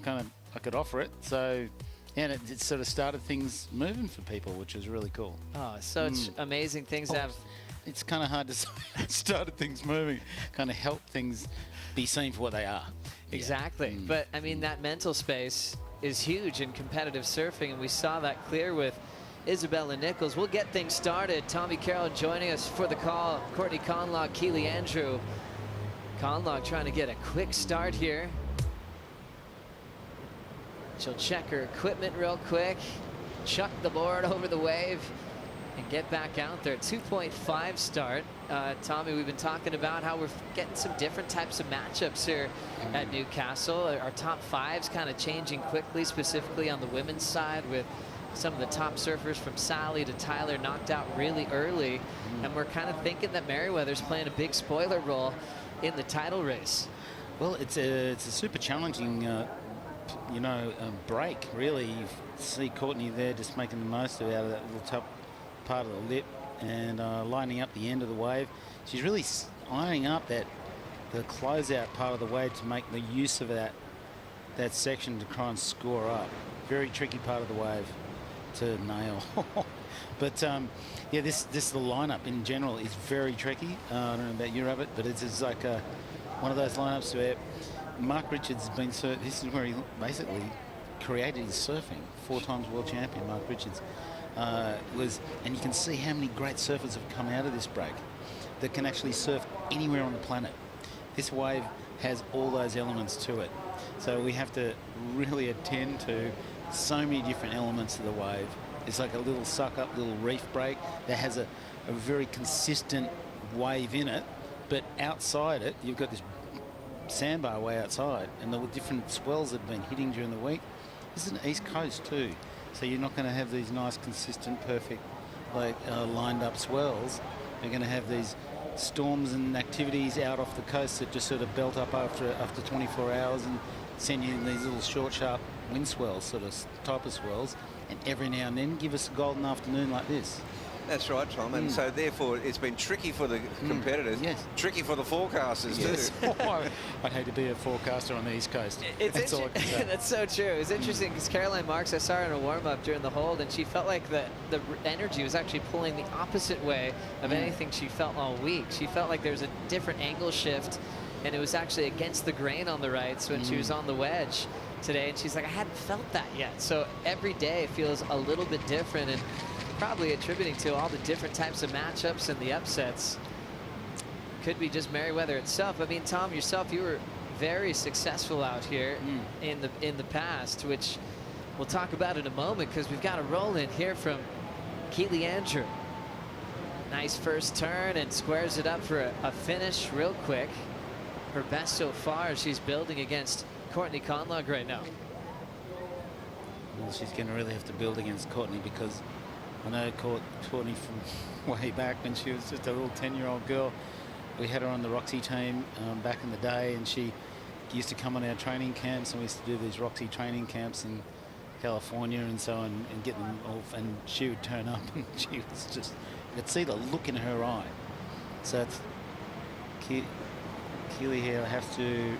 could offer it. So, and it sort of started things moving for people, which was really cool. Oh, such amazing things have. It's kind of hard to say. It started things moving, kind of helped things be seen for what they are. Exactly. But I mean, that mental space is huge in competitive surfing, and we saw that clear with Isabella Nichols. We'll get things started. Tommy Carroll joining us for the call. Courtney Conlogue, Keely Andrew. Conlogue trying to get a quick start here. She'll check her equipment real quick, chuck the board over the wave, and get back out there. 2.5 start. Tommy, we've been talking about how we're getting some different types of matchups here at Newcastle. Our top fives kind of changing quickly, specifically on the women's side, with some of the top surfers from Sally to Tyler knocked out really early. And we're kind of thinking that Meriwether's playing a big spoiler role in the title race. Well, it's a super challenging break, really. You see Courtney there just making the most out of that little top part of the lip and lining up the end of the wave. She's really ironing up the closeout part of the wave to make the use of that section to try and score up. Very tricky part of the wave to nail. But yeah, the lineup in general is very tricky. I don't know about you, Rabbit, but it's like one of those lineups where Mark Richards has been, this is where he basically created his surfing. 4 times world champion, Mark Richards. And you can see how many great surfers have come out of this break that can actually surf anywhere on the planet. This wave has all those elements to it. So we have to really attend to so many different elements of the wave. It's like a little suck-up, little reef break that has a very consistent wave in it, but outside it, you've got this sandbar way outside, and the different swells that have been hitting during the week. This is an east coast too, so you're not going to have these nice, consistent, perfect, lined up swells. You're going to have these storms and activities out off the coast that just sort of belt up after 24 hours and send you in these little short, sharp wind swells, sort of type of swells, and every now and then give us a golden afternoon like this. That's right, Tom. And so therefore it's been tricky for the competitors, tricky for the forecasters too. I'd hate to be a forecaster on the East Coast. That's all I can say. That's so true. It's interesting because Caroline Marks, I saw her in a warm-up during the hold, and she felt like the energy was actually pulling the opposite way of anything she felt all week. She felt like there was a different angle shift, and it was actually against the grain on the rights when she was on the wedge today. And she's like, I hadn't felt that yet. So every day feels a little bit different, and probably attributing to all the different types of matchups and the upsets. Could be just Merriweather itself. I mean, Tom, yourself, you were very successful out here in the past, which we'll talk about in a moment because we've got a roll in here from Keely Andrew. Nice first turn and squares it up for a finish real quick. Her best so far as she's building against Courtney Conlogue right now. Well, she's going to really have to build against Courtney because I know Courtney from way back when she was just a little 10-year-old girl. We had her on the Roxy team back in the day, and she used to come on our training camps, and we used to do these Roxy training camps in California and so on, and get them off, and she would turn up and she was just, you could see the look in her eye. So it's Keely here has to,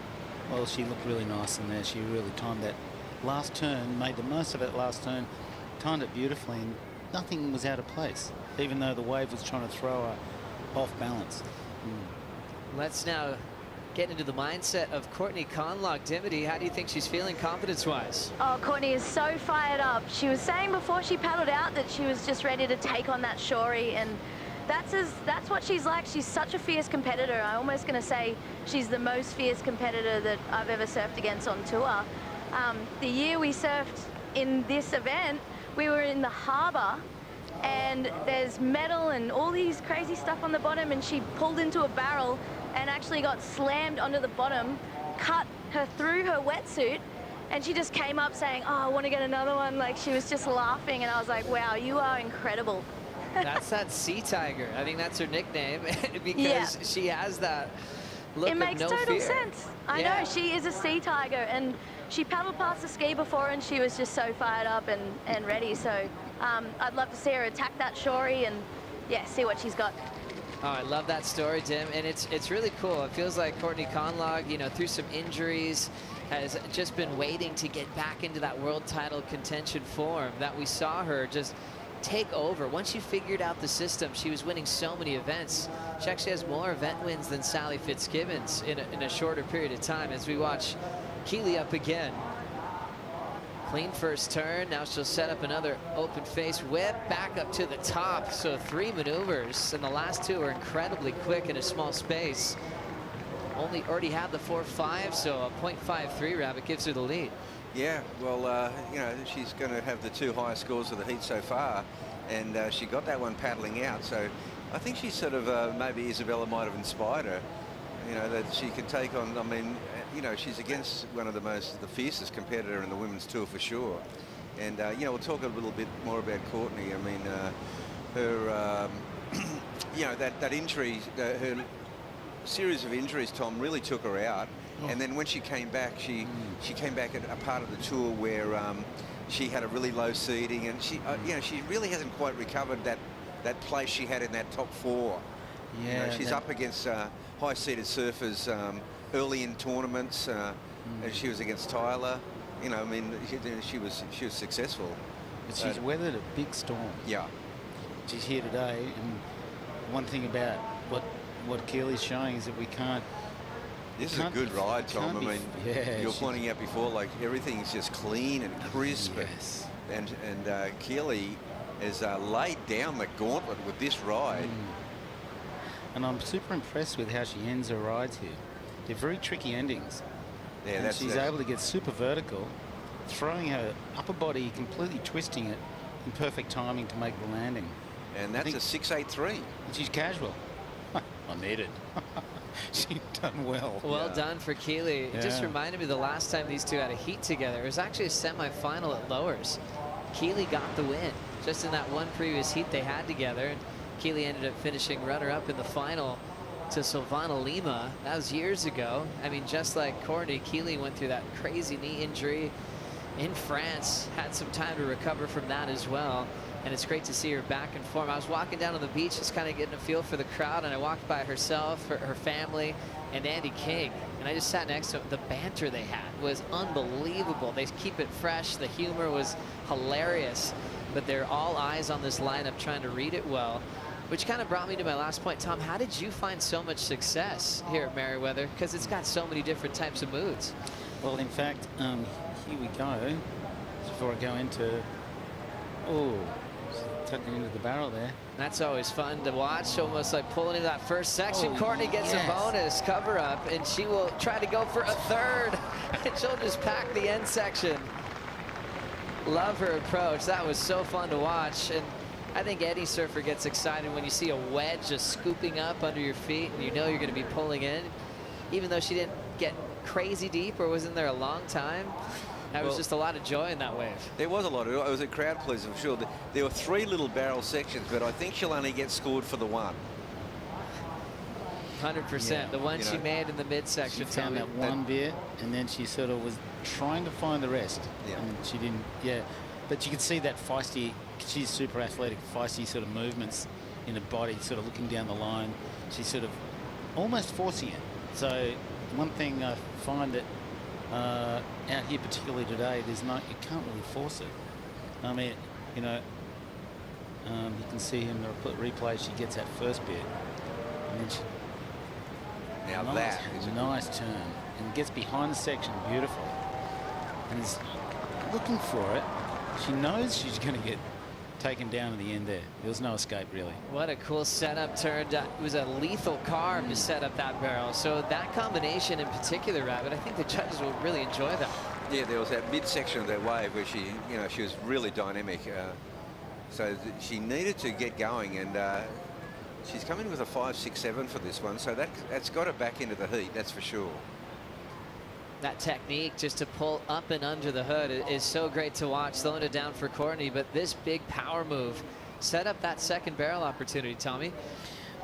well, she looked really nice in there. She really timed that last turn, made the most of it last turn, timed it beautifully, and nothing was out of place, even though the wave was trying to throw her off balance. Let's now get into the mindset of Courtney Conlogue. Dimity, how do you think she's feeling confidence-wise? Oh, Courtney is so fired up. She was saying before she paddled out that she was just ready to take on that Shorey, and that's what she's like. She's such a fierce competitor. I'm almost going to say she's the most fierce competitor that I've ever surfed against on tour. The year we surfed in this event, we were in the harbour, and there's metal and all these crazy stuff on the bottom, and she pulled into a barrel and actually got slammed onto the bottom, cut her through her wetsuit, and she just came up saying, oh, I want to get another one. Like, she was just laughing, and I was like, wow, you are incredible. That's that sea tiger. I think that's her nickname because she has that look of no fear. It makes total sense. I know, she is a sea tiger, and she paddled past the ski before and she was just so fired up and ready. So I'd love to see her attack that Shorey and see what she's got. Oh, I love that story, Tim, and it's really cool. It feels like Courtney Conlogue, you know, through some injuries, has just been waiting to get back into that world title contention form that we saw her just take over. Once she figured out the system, she was winning so many events. She actually has more event wins than Sally Fitzgibbons in a shorter period of time. As we watch Keely up again. Clean first turn. Now she'll set up another open face whip back up to the top. So 3 maneuvers, and the last 2 are incredibly quick in a small space. Already had the 4.5, so a 0.53 Rabbit gives her the lead. Yeah, well, you know, she's going to have the 2 highest scores of the heat so far, and she got that one paddling out. So I think she sort of, maybe Isabella might have inspired her, you know, that she could take on, I mean, you know, she's against one of the fiercest competitor in the women's tour for sure. And, you know, we'll talk a little bit more about Courtney. I mean, her, you know, that injury, her series of injuries, Tom, really took her out. And then when she came back, she came back at a part of the tour where she had a really low seeding, and she, you know, she really hasn't quite recovered that place she had in that top 4. Yeah, you know, she's up against high-seeded surfers early in tournaments, and she was against Tyler. You know, I mean, she was successful. But she's weathered a big storm. Yeah. She's here today, and one thing about what Keely's showing is that we can't. This is a good ride, Tom. I mean, you're pointing out before, like, everything's just clean and crisp. Yes. And Keely has laid down the gauntlet with this ride. And I'm super impressed with how she ends her rides here. They're very tricky endings. Yeah, and she's able to get super vertical, throwing her upper body, completely twisting it in perfect timing to make the landing. And that's a 6.83. And she's casual. I need it. She's done well. Well done for Keely. It just reminded me the last time these two had a heat together. It was actually a semi-final at Lowers. Keely got the win just in that one previous heat they had together. And Keely ended up finishing runner-up in the final to Silvana Lima. That was years ago. I mean, just like Courtney, Keely went through that crazy knee injury in France. Had some time to recover from that as well. And it's great to see her back in form. I was walking down on the beach just kind of getting a feel for the crowd, and I walked by herself, her family, and Andy King. And I just sat next to them. The banter they had was unbelievable. They keep it fresh. The humor was hilarious. But they're all eyes on this lineup trying to read it well. Which kind of brought me to my last point. Tom, how did you find so much success here at Merriweather? Because it's got so many different types of moods. Well, in fact, here we go. Before I go into... Oh, tucking into the barrel there. That's always fun to watch, almost like pulling into that first section. Courtney gets a bonus cover up, and she will try to go for a third, and she'll just pack the end section. Love her approach. That was so fun to watch, and I think any surfer gets excited when you see a wedge just scooping up under your feet, and you know you're going to be pulling in, even though she didn't get crazy deep or was in there a long time. That was just a lot of joy in that wave. There was a lot. It was a crowd pleaser for sure. There were 3 little barrel sections, but I think she'll only get scored for the one. 100%. Yeah. The one she made in the midsection. She found that one bit, and then she sort of was trying to find the rest. Yeah. And she didn't, But you could see that feisty, she's super athletic, feisty sort of movements in her body, sort of looking down the line. She's sort of almost forcing it. So one thing I find that out here, particularly today, you can't really force it. I mean, you know, you can see in the replay, she gets that first bit, and then now that is a nice turn, and gets behind the section, beautiful, and is looking for it. She knows she's going to get taken down at the end there. There was no escape, really. What a cool setup turn. It was a lethal carve to set up that barrel. So that combination in particular, Rabbit, I think the judges will really enjoy that. Yeah, there was that midsection of that wave where she, you know, she was really dynamic. So she needed to get going, and she's coming with a 5.67 for this one. So that's got her back into the heat, that's for sure. That technique just to pull up and under the hood is so great to watch, slowing it down for Courtney. But this big power move set up that second barrel opportunity, Tommy.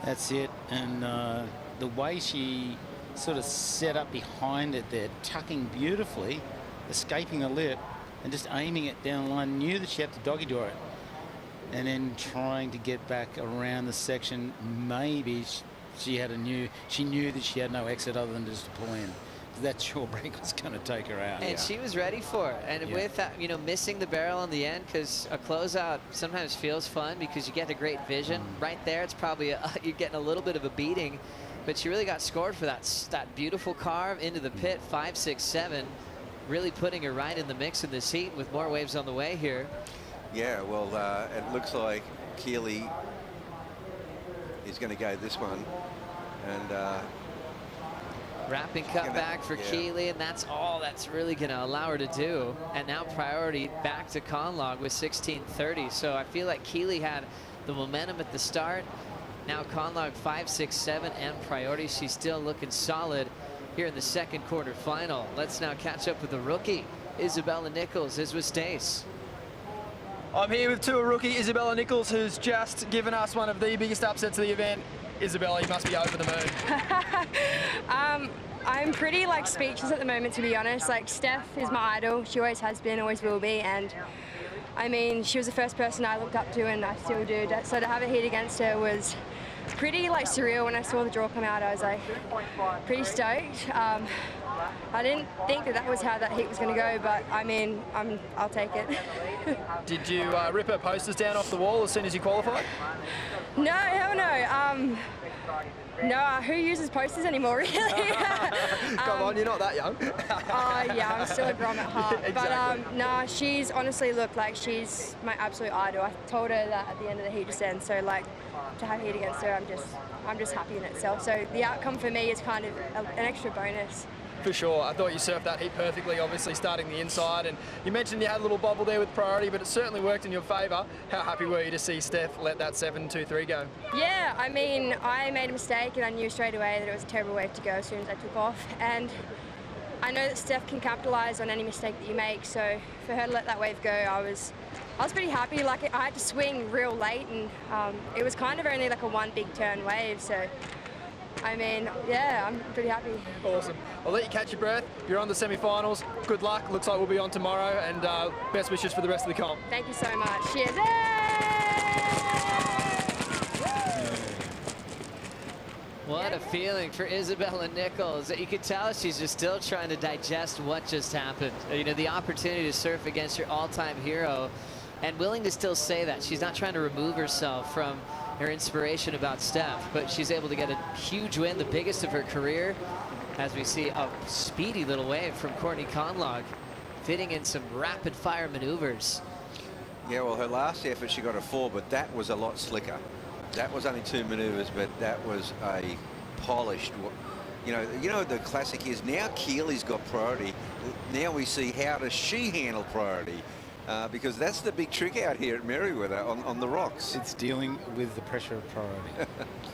That's it. And the way she sort of set up behind it there, tucking beautifully, escaping the lip, and just aiming it down the line, knew that she had to doggy door it. And then trying to get back around the section. Maybe she knew that she had no exit other than just to pull in. That shore break was going to take her out. And she was ready for it. And with that, you know, missing the barrel on the end, because a closeout sometimes feels fun because you get a great vision. Right there, it's probably you're getting a little bit of a beating, but she really got scored for that beautiful carve into the pit, 5.67, really putting her right in the mix in this heat with more waves on the way here. Yeah, well, it looks like Keely is going to go this one, and wrapping cut back for Keely, and that's all that's really going to allow her to do. And now priority back to Conlog with 16.30. So I feel like Keely had the momentum at the start. Now Conlog 5.67 and priority. She's still looking solid here in the second quarter final. Let's now catch up with the rookie, Isabella Nichols, is with Stace. I'm here with tour rookie Isabella Nichols, who's just given us one of the biggest upsets of the event. Isabella, you must be over the moon. I'm pretty speechless at the moment, to be honest. Steph is my idol. She always has been, always will be, and I mean, she was the first person I looked up to, and I still do. So to have a heat against her was pretty surreal. When I saw the draw come out, I was pretty stoked. I didn't think that was how that heat was going to go, but I mean, I'll take it. Did you rip her posters down off the wall as soon as you qualified? No, hell no. No, who uses posters anymore, really? Come on, you're not that young. Oh, yeah, I'm still a grom at heart. Exactly. But no, she's honestly looked like she's my absolute idol. I told her that at the end of the heat just then. So to have heat against her, I'm just happy in itself. So the outcome for me is kind of an extra bonus. For sure. I thought you surfed that heat perfectly, obviously starting the inside. And you mentioned you had a little bobble there with priority, but it certainly worked in your favour. How happy were you to see Steph let that 7.23 go? Yeah, I mean, I made a mistake and I knew straight away that it was a terrible wave to go as soon as I took off. And I know that Steph can capitalise on any mistake that you make. So for her to let that wave go, I was pretty happy. I had to swing real late, and it was kind of only a one big turn wave. So I mean, yeah, I'm pretty happy. Awesome. I'll let you catch your breath. You're on the semi-finals. Good luck. Looks like we'll be on tomorrow, and best wishes for the rest of the comp. Thank you so much. Cheers. What a feeling for Isabella Nichols. You could tell she's just still trying to digest what just happened. You know, the opportunity to surf against your all-time hero, and willing to still say that. She's not trying to remove herself from her inspiration about Steph, but she's able to get a huge win, the biggest of her career, as we see a speedy little wave from Courtney Conlogue, fitting in some rapid-fire maneuvers. Yeah, well, her last effort, she got a 4, but that was a lot slicker. That was only 2 maneuvers, but that was a polished. You know, the classic is now Keely's got priority. Now we see how does she handle priority, because that's the big trick out here at Merriweather on the rocks. It's dealing with the pressure of priority.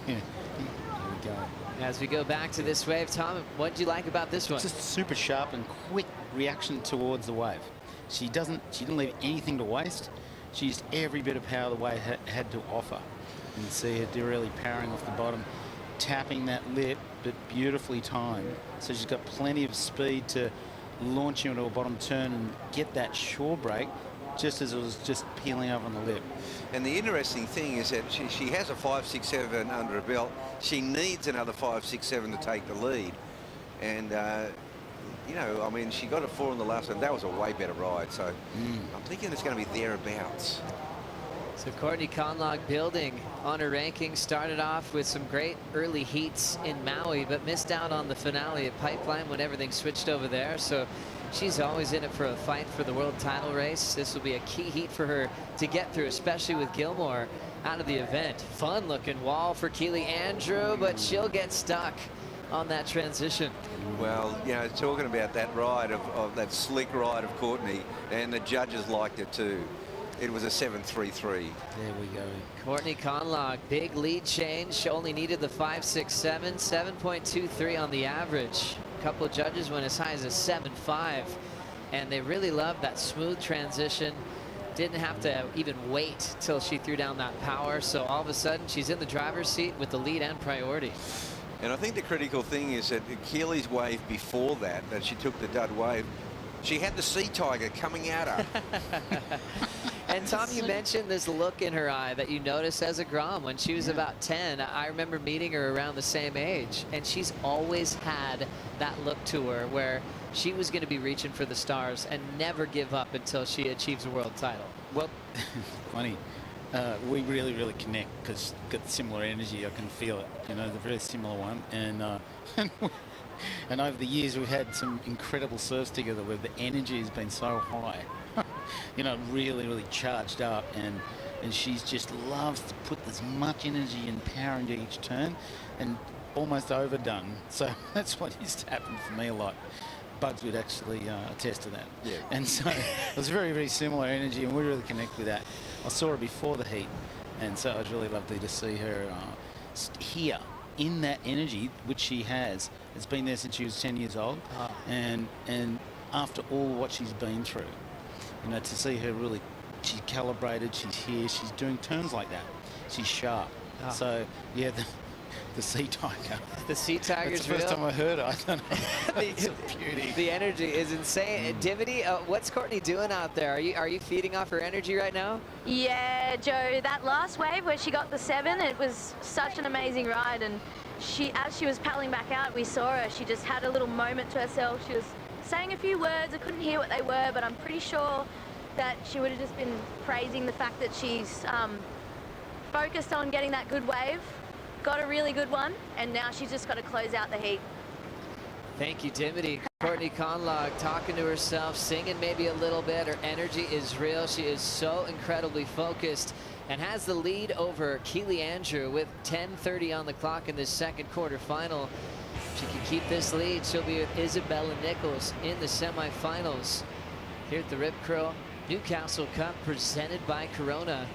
Here we go. As we go back to this wave, Tom, what do you like about this one? Just super sharp and quick reaction towards the wave. She didn't leave anything to waste. She used every bit of power the wave had to offer. You can see her really powering off the bottom, tapping that lip, but beautifully timed. So she's got plenty of speed to launch into a bottom turn and get that shore break just as it was just peeling over on the lip. And the interesting thing is that she has a 5, 6, 7 under her belt. She needs another 5, 6, 7 to take the lead. And, you know, I mean, she got a 4 in the last one. That was a way better ride. So I'm thinking it's going to be thereabouts. So Courtney Conlogue building on her ranking, started off with some great early heats in Maui, but missed out on the finale at Pipeline when everything switched over there. So she's always in it for a fight for the world title race. This will be a key heat for her to get through, especially with Gilmore out of the event. Fun looking wall for Keely Andrew, but she'll get stuck on that transition. Well, you know, talking about that ride of that slick ride of Courtney, and the judges liked it too. It was a 7.33. There we go. Courtney Conlogue, big lead change. She only needed the 5.67, 7.23 on the average. A couple of judges went as high as a 7.5, and they really loved that smooth transition. Didn't have to even wait till she threw down that power. So all of a sudden, she's in the driver's seat with the lead and priority. And I think the critical thing is that Keely's wave before that she took the dud wave, she had the sea tiger coming at her. And Tom, you mentioned this look in her eye that you noticed as a Grom when she was about 10. I remember meeting her around the same age, and she's always had that look to her where she was going to be reaching for the stars and never give up until she achieves a world title. Well, funny. We really, really connect because we've got similar energy. I can feel it. You know, the very similar one. And and over the years, we've had some incredible surfs together where the energy has been so high. You know, really, really charged up, and she's just loves to put as much energy and power into each turn, and almost overdone. So that's what used to happen for me a lot. Bugs would actually attest to that. Yeah. And so it was very, very similar energy, and we really connect with that. I saw her before the heat, and so it was really lovely to see her here in that energy, which she has. It's been there since she was 10 years old, and after all what she's been through, you know, to see her really, she's calibrated, she's here, she's doing turns like that. She's sharp. So, yeah, the sea tiger. The sea tiger's That's the first real. time I heard it. I don't know. It's a beauty. The energy is insane. Dimity, what's Courtney doing out there? Are you feeding off her energy right now? Yeah, Joe, that last wave where she got the 7, it was such an amazing ride, and as she was paddling back out, we saw her. She just had a little moment to herself. She was saying a few words. I couldn't hear what they were, but I'm pretty sure that she would have just been praising the fact that she's focused on getting that good wave, got a really good one, and now she's just got to close out the heat. Thank you, Dimity. Courtney Conlogue talking to herself, singing maybe a little bit. Her energy is real. She is so incredibly focused and has the lead over Keely Andrew with 10:30 on the clock in this second quarterfinal. If she can keep this lead, she'll be with Isabella Nichols in the semifinals here at the Rip Curl Newcastle Cup presented by Corona.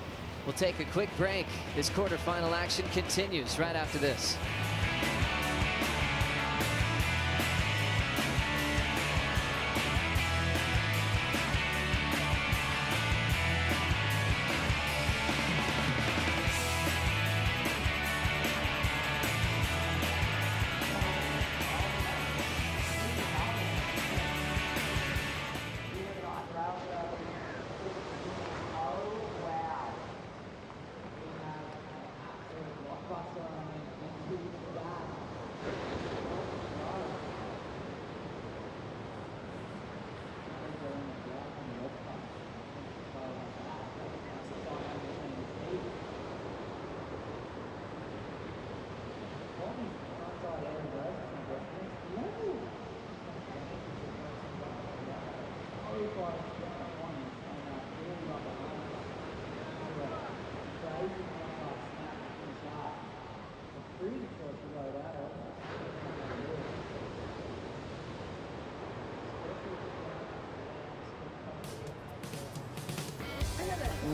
We'll take a quick break. This quarterfinal action continues right after this.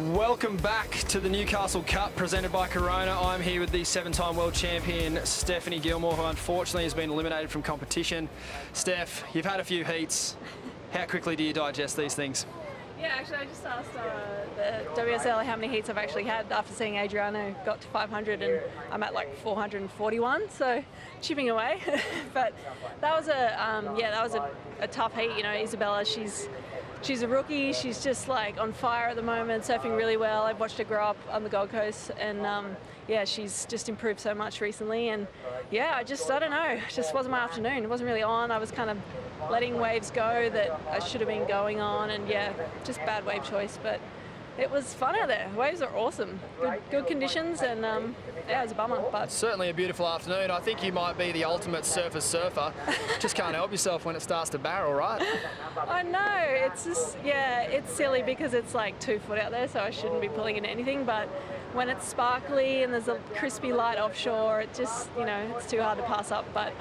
Welcome back to the Newcastle Cup presented by Corona. I'm here with the 7-time world champion Stephanie Gilmore, who unfortunately has been eliminated from competition. Steph, you've had a few heats. How quickly do you digest these things? Yeah, actually, I just asked the WSL how many heats I've actually had after seeing Adriano got to 500, and I'm at like 441, so chipping away. But that was a tough heat. You know, Isabella, she's a rookie. She's just like on fire at the moment, surfing really well. I've watched her grow up on the Gold Coast, and yeah, she's just improved so much recently. And yeah, I don't know, it just wasn't my afternoon. It wasn't really on. I was kind of letting waves go that I should have been going on, and yeah, just bad wave choice. But it was fun out there. Waves are awesome. Good conditions, and yeah, it was a bummer. But certainly a beautiful afternoon. I think you might be the ultimate surfer. Just can't help yourself when it starts to barrel, right? I know, it's just, yeah, it's silly because it's like 2 foot out there, so I shouldn't be pulling into anything. But when it's sparkly and there's a crispy light offshore, it just, you know, it's too hard to pass up. But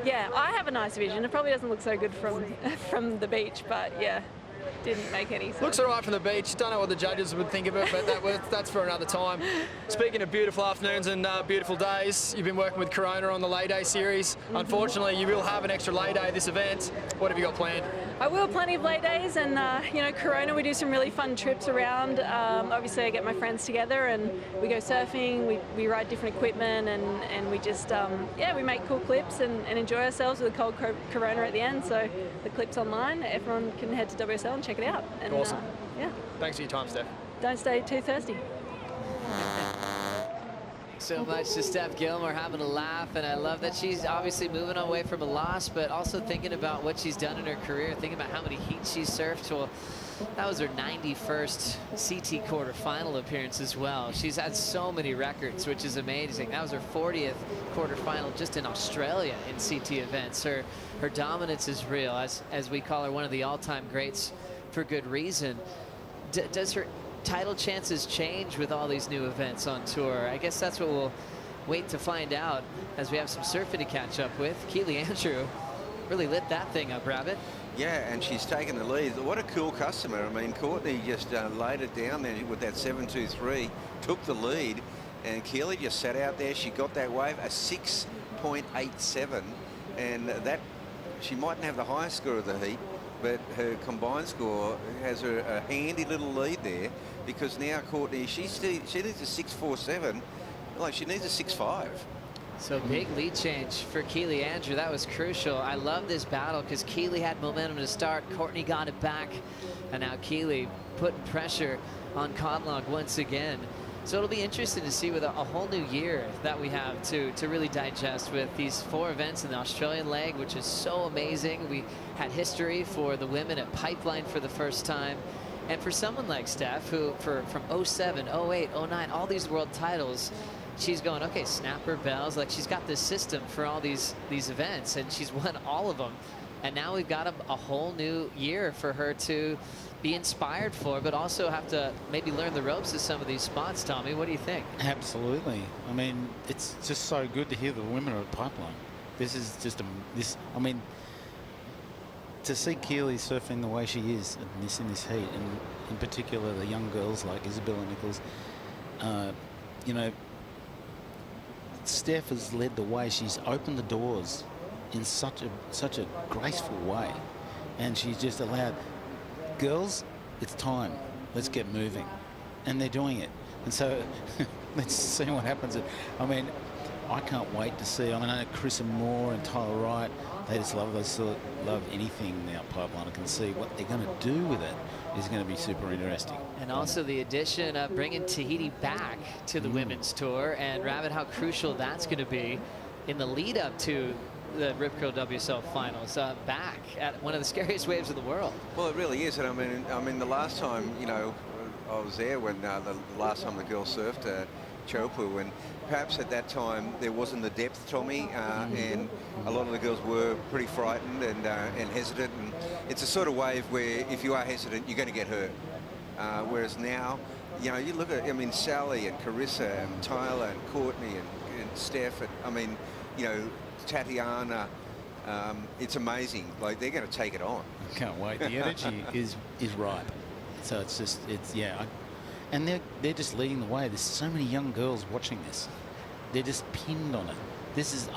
yeah, I have a nice vision. It probably doesn't look so good from the beach, but yeah, didn't make any sense. Looks all right from the beach. Don't know what the judges would think of it, but that's for another time. Speaking of beautiful afternoons and beautiful days, you've been working with Corona on the lay day series. Unfortunately, you will have an extra lay day this event. What have you got planned? I will, plenty of lay days, and you know, Corona, we do some really fun trips around. Obviously, I get my friends together and we go surfing, we ride different equipment, and we just, yeah, we make cool clips and enjoy ourselves with a cold Corona at the end. So the clip's online, everyone can head to WSL and check it out. And, awesome. Yeah. Thanks for your time, Steph. Don't stay too thirsty. So much to Steph Gilmore, having a laugh, and I love that she's obviously moving away from a loss, but also thinking about what she's done in her career, thinking about how many heats she's surfed. Well, that was her 91st CT quarterfinal appearance as well. She's had so many records, which is amazing. That was her 40th quarterfinal just in Australia in CT events. Her dominance is real, as we call her one of the all-time greats for good reason. Does her title chances change with all these new events on tour? I guess that's what we'll wait to find out as we have some surfing to catch up with. Keely Andrew really lit that thing up, Rabbit. Yeah, and she's taken the lead. What a cool customer. I mean, Courtney just laid it down there with that 7.23, took the lead, and Keely just sat out there. She got that wave, a 6.87, and that, she mightn't have the highest score of the heat, but her combined score has her a handy little lead there, because now Courtney, she needs a 6.47, like she needs a 6.5. So big lead change for Keely Andrew. That was crucial. I love this battle because Keely had momentum to start. Courtney got it back, and now Keely putting pressure on Conlog once again. So it'll be interesting to see with a whole new year that we have to really digest with these 4 events in the Australian leg, which is so amazing. We had history for the women at Pipeline for the first time. And for someone like Steph, who from 07, 08, 09, all these world titles, she's going, okay, snapper bells, like she's got this system for all these events, and she's won all of them. And now we've got a whole new year for her to be inspired for, but also have to maybe learn the ropes of some of these spots. Tommy, what do you think? Absolutely. I mean, it's just so good to hear the women are at Pipeline. This is just I mean, to see Keely surfing the way she is in this heat, and in particular the young girls like Isabella Nichols, you know, Steph has led the way. She's opened the doors in such a graceful way, and she's just allowed, girls, it's time, let's get moving, and they're doing it. And so let's see what happens. I mean, I can't wait to see. I mean, I know Chris and Moore and Tyler Wright, they just love anything now Pipeline. I can see what they're going to do with it is going to be super interesting. And also the addition of bringing Tahiti back to the women's tour, and Rabbit, how crucial that's going to be in the lead up to the Rip Curl WSL finals, back at one of the scariest waves of the world. Well, it really is. And I mean, the last time, you know, I was there when the last time the girls surfed Chopu, and perhaps at that time there wasn't the depth, Tommy, and a lot of the girls were pretty frightened and hesitant. And it's a sort of wave where if you are hesitant, you're going to get hurt. Whereas now, you know, you look at, I mean, Sally and Carissa and Tyler and Courtney and Steph, and I mean, you know, Tatiana, it's amazing. Like, they're going to take it on. I can't wait. The energy is ripe. So it's just, yeah, and they're just leading the way. There's so many young girls watching this. They're just pinned on it. This is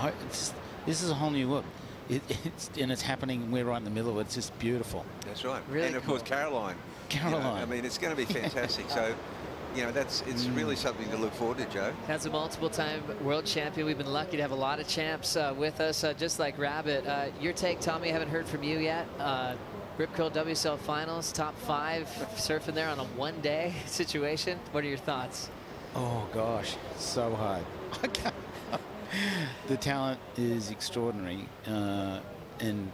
a whole new look. It's happening. We're right in the middle of it. It's just beautiful. That's right. Really and of course, Caroline. Caroline. I mean, it's going to be fantastic. So, it's really something to look forward to, Joe. As a multiple-time world champion, we've been lucky to have a lot of champs with us, just like Rabbit. Your take, Tommy, I haven't heard from you yet. Rip Curl WSL Finals, top 5, surfing there on a one-day situation. What are your thoughts? Oh, gosh, so hard. The talent is extraordinary. And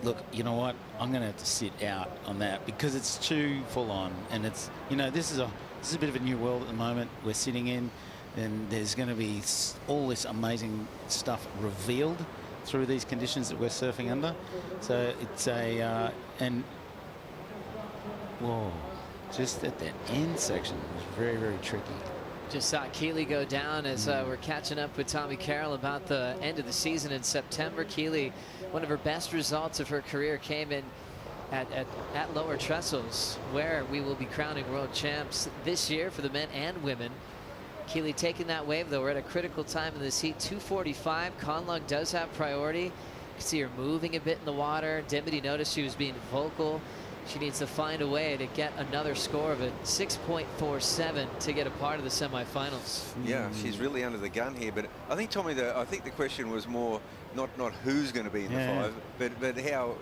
look, you know what? I'm going to have to sit out on that because it's too full on. And it's, this is a bit of a new world at the moment we're sitting in. And there's going to be all this amazing stuff revealed through these conditions that we're surfing under. So it's whoa, just at that end section was very, very tricky. Just saw Keely go down as we're catching up with Tommy Carroll about the end of the season in September. Keely, one of her best results of her career came in at Lower Trestles, where we will be crowning world champs this year for the men and women. Keely taking that wave, though. We're at a critical time in this heat. 2:45. Conlog does have priority. You can see her moving a bit in the water. Dimity noticed she was being vocal. She needs to find a way to get another score of a 6.47 to get a part of the semifinals. Yeah, she's really under the gun here. But I think, Tommy, I think the question was more not who's going to be in the 5, but how,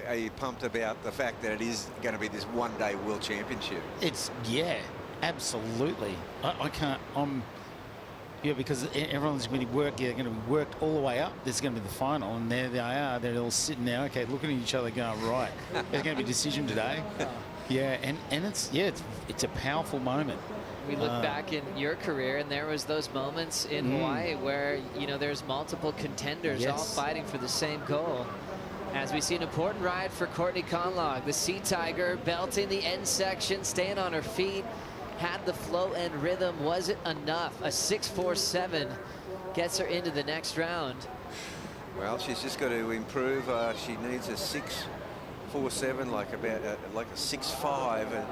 are you pumped about the fact that it is going to be this one-day world championship? Absolutely. I can't. Because everyone's going to be they're going to be worked all the way up. This is going to be the final, and there they are. They're all sitting there, okay, looking at each other, going, right. There's going to be a decision today. And it's a powerful moment. We look back in your career, and there was those moments in Hawaii where there's multiple contenders all fighting for the same goal. As we see an important ride for Courtney Conlog, the Sea Tiger belting the end section, staying on her feet. Had the flow and rhythm. Was it enough? A 6.47 gets her into the next round. Well, she's just got to improve. She needs a 6.47, like a 6.5, and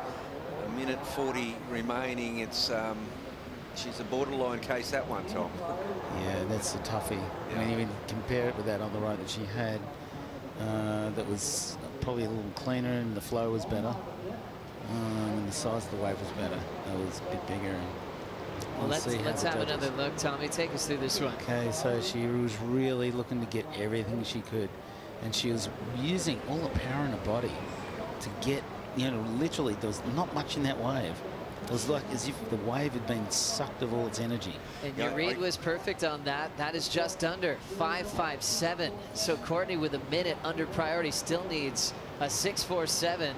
a minute 40 remaining. It's she's a borderline case, that one, Tom. Yeah, that's a toughie. I mean, even compare it with that other ride that she had. That was probably a little cleaner and the flow was better. And the size of the wave was better. It was a bit bigger. Well, let's have another look. Tommy, take us through this one. Okay, so she was really looking to get everything she could. And she was using all the power in her body to get, literally, there was not much in that wave. It was like as if the wave had been sucked of all its energy. And your read was perfect on that. That is just under 5.57. So Courtney, with a minute under priority, still needs a 6.47.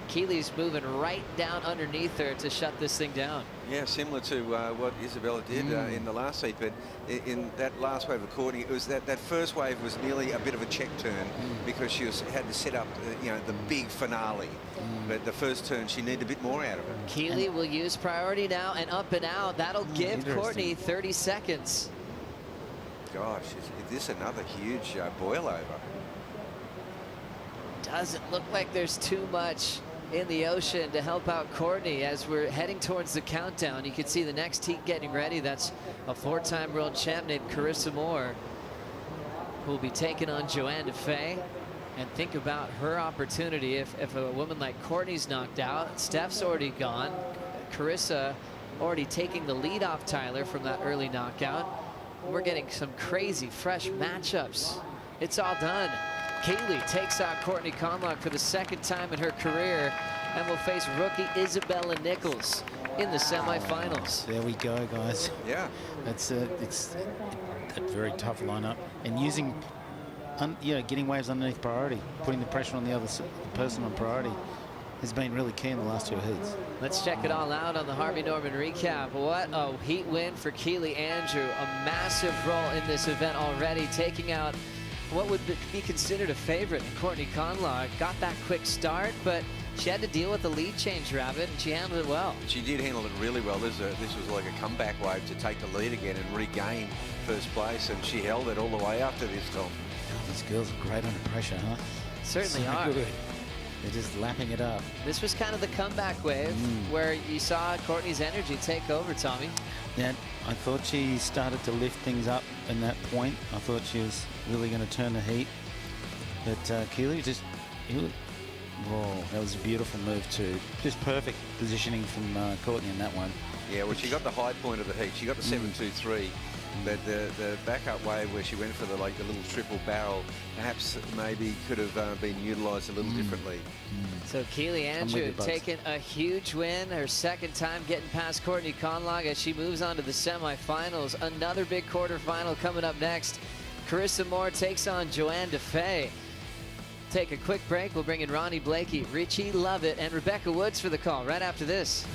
Keely's moving right down underneath her to shut this thing down. Yeah, similar to what Isabella did in the last heat, but in that last wave of Courtney, it was that first wave was nearly a bit of a check turn because she had to set up the big finale. But the first turn, she needed a bit more out of it. Keely will use priority now and up and out. That'll give Courtney 30 seconds. Gosh, is this another huge boil over? Doesn't look like there's too much in the ocean to help out Courtney as we're heading towards the countdown. You can see the next heat getting ready. That's a 4-time world champ named Carissa Moore, who will be taking on Joanne Defay. And think about her opportunity if a woman like Courtney's knocked out. Steph's already gone. Carissa already taking the lead off Tyler from that early knockout. We're getting some crazy fresh matchups. It's all done. Keely takes out Courtney Conlog for the 2nd time in her career and will face rookie Isabella Nichols in the semifinals. There we go, guys. Yeah. It's a very tough lineup. And using, getting waves underneath priority, putting the pressure on the other person on priority has been really key in the last 2 heats. Let's check it all out on the Harvey Norman recap. What a heat win for Keely Andrew. A massive role in this event already, taking out what would be considered a favorite. Courtney Conlog got that quick start, but she had to deal with the lead change, Rabbit, and she handled it well. She did handle it really well. This was like a comeback wave to take the lead again and regain first place, and she held it all the way up to this time. These girls are great under pressure, huh? Certainly so are. Good. They're just lapping it up. This was kind of the comeback wave where you saw Courtney's energy take over, Tommy. Yeah, I thought she started to lift things up in that point. I thought she was really going to turn the heat. But Keely just... Whoa, that was a beautiful move too. Just perfect positioning from Courtney in that one. Yeah, well, she got the high point of the heat. She got the 7.23. But the backup wave where she went for the little triple barrel, perhaps maybe could have been utilised a little differently. So Keely Andrew taking a huge win, her second time getting past Courtney Conlogue as she moves on to the semifinals. Another big quarterfinal coming up next. Carissa Moore takes on Joanne Defay. Take a quick break. We'll bring in Ronnie Blakey, Richie Lovett, and Rebecca Woods for the call right after this.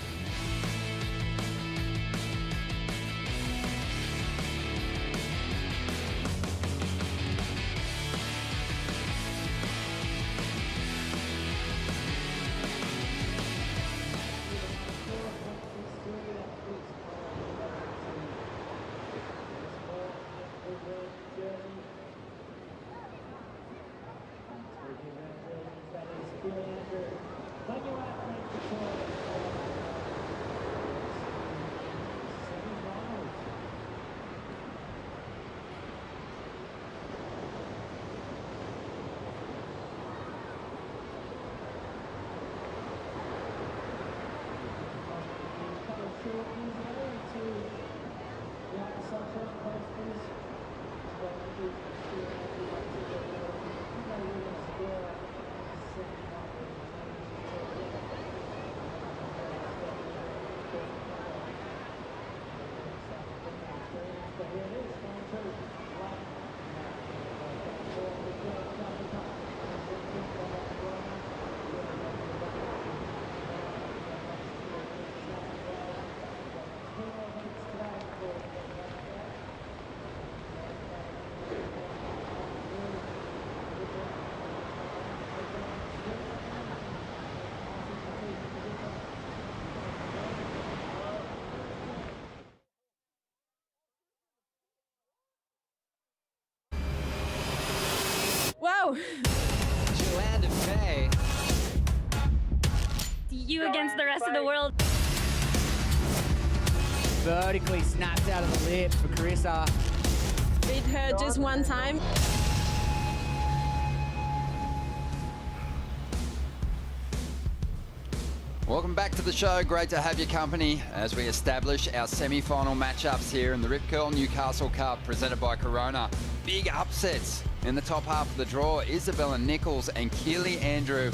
Wow. Joanne Defay. You against the rest of the world. Vertically snapped out of the lip for Carissa. Beat her just one time. Welcome back to the show. Great to have your company as we establish our semi-final matchups here in the Rip Curl Newcastle Cup presented by Corona. Big upsets in the top half of the draw. Isabella Nichols and Keely Andrew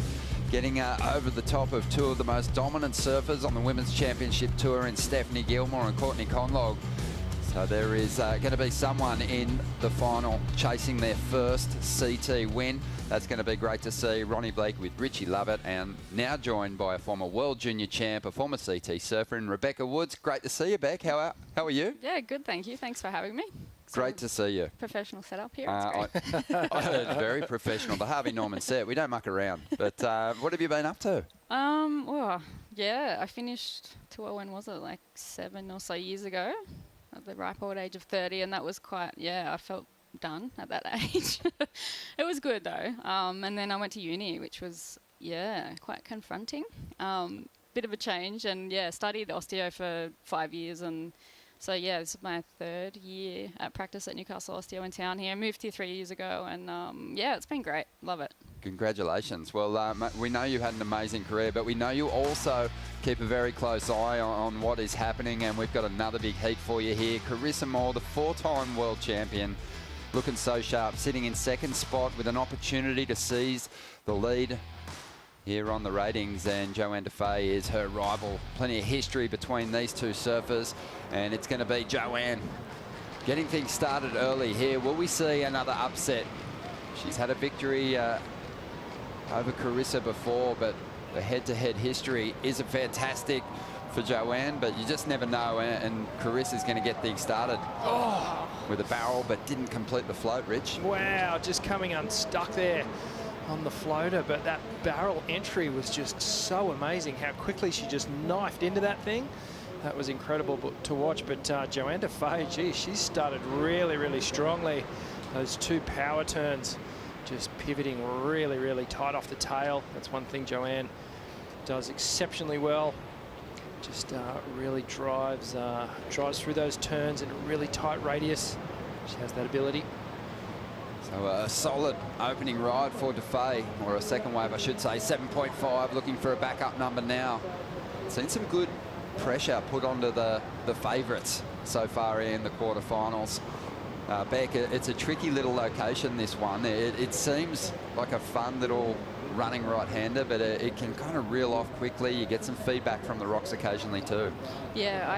getting over the top of two of the most dominant surfers on the Women's Championship Tour in Stephanie Gilmore and Courtney Conlogue. So there is going to be someone in the final chasing their first CT win. That's going to be great to see. Ronnie Blake with Richie Lovett, and now joined by a former World Junior Champ, a former CT surfer, and Rebecca Woods. Great to see you, Beck. How are you? Yeah, good, thank you. Thanks for having me. Great to see you. Professional setup here. It's great. I heard very professional. The Harvey Norman set. We don't muck around. But what have you been up to? Well, yeah, I finished tour, when was it, like 7 or so years ago, at the ripe old age of 30, and that was quite, I felt done at that age. It was good though. And then I went to uni, which was, quite confronting. Bit of a change, and studied osteo for 5 years, and so this is my 3rd year at practice at Newcastle Osteo in town here. Moved here 3 years ago, and it's been great. Love it. Congratulations. Well, we know you had an amazing career, but we know you also keep a very close eye on what is happening, and we've got another big heat for you here. Carissa Moore, the 4-time world champion, looking so sharp, sitting in 2nd spot with an opportunity to seize the lead here on the ratings, and Joanne Defay is her rival. Plenty of history between these two surfers, and it's going to be Joanne getting things started early here. Will we see another upset? She's had a victory over Carissa before, but the head-to-head history isn't fantastic for Joanne, but you just never know, and Carissa's going to get things started with a barrel, but didn't complete the float, Rich. Wow, just coming unstuck there on the floater, but that barrel entry was just so amazing, how quickly she just knifed into that thing. That was incredible to watch. But Joanne Defay, she started really, really strongly. Those 2 power turns just pivoting really, really tight off the tail. That's one thing Joanne does exceptionally well. Just really drives through those turns in a really tight radius. She has that ability. So a solid opening ride for Defay, or a second wave, I should say. 7.5, looking for a backup number now. Seen some good pressure put onto the favourites so far in the quarterfinals. Beck, it's a tricky little location, this one. It seems like a fun little running right-hander, but it can kind of reel off quickly. You get some feedback from the rocks occasionally too. Yeah,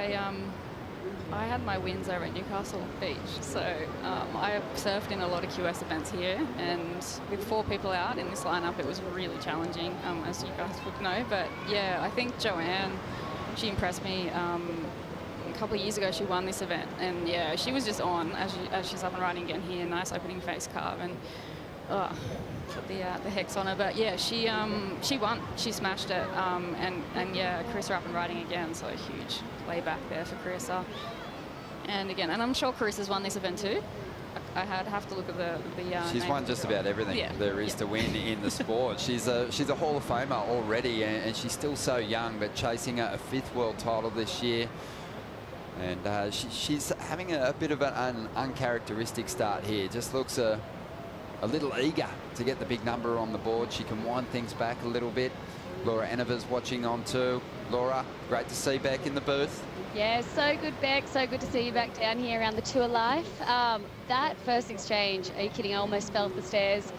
I had my wins over at Newcastle Beach, so I surfed in a lot of QS events here, and with 4 people out in this lineup, it was really challenging, as you guys would know. But yeah, I think Joanne, she impressed me. A couple of years ago, she won this event, and yeah, she was just on as she's up and running again here. Nice opening face carve, and put the hex on her. But yeah, she won. She smashed it, and yeah, Carissa up and riding again. So a huge layback there for Carissa. And again, and I'm sure Carissa's won this event too. I have to look at the She's won just about everything there is to win in the sport. She's a Hall of Famer already, and she's still so young, but chasing a 5th world title this year. And she's having a bit of an uncharacteristic start here. Just looks a little eager to get the big number on the board. She can wind things back a little bit. Laura Enever's watching on too. Laura, great to see Beck in the booth. Yeah, so good, Beck. So good to see you back down here around the Tour Life. That first exchange, are you kidding? I almost fell off the stairs.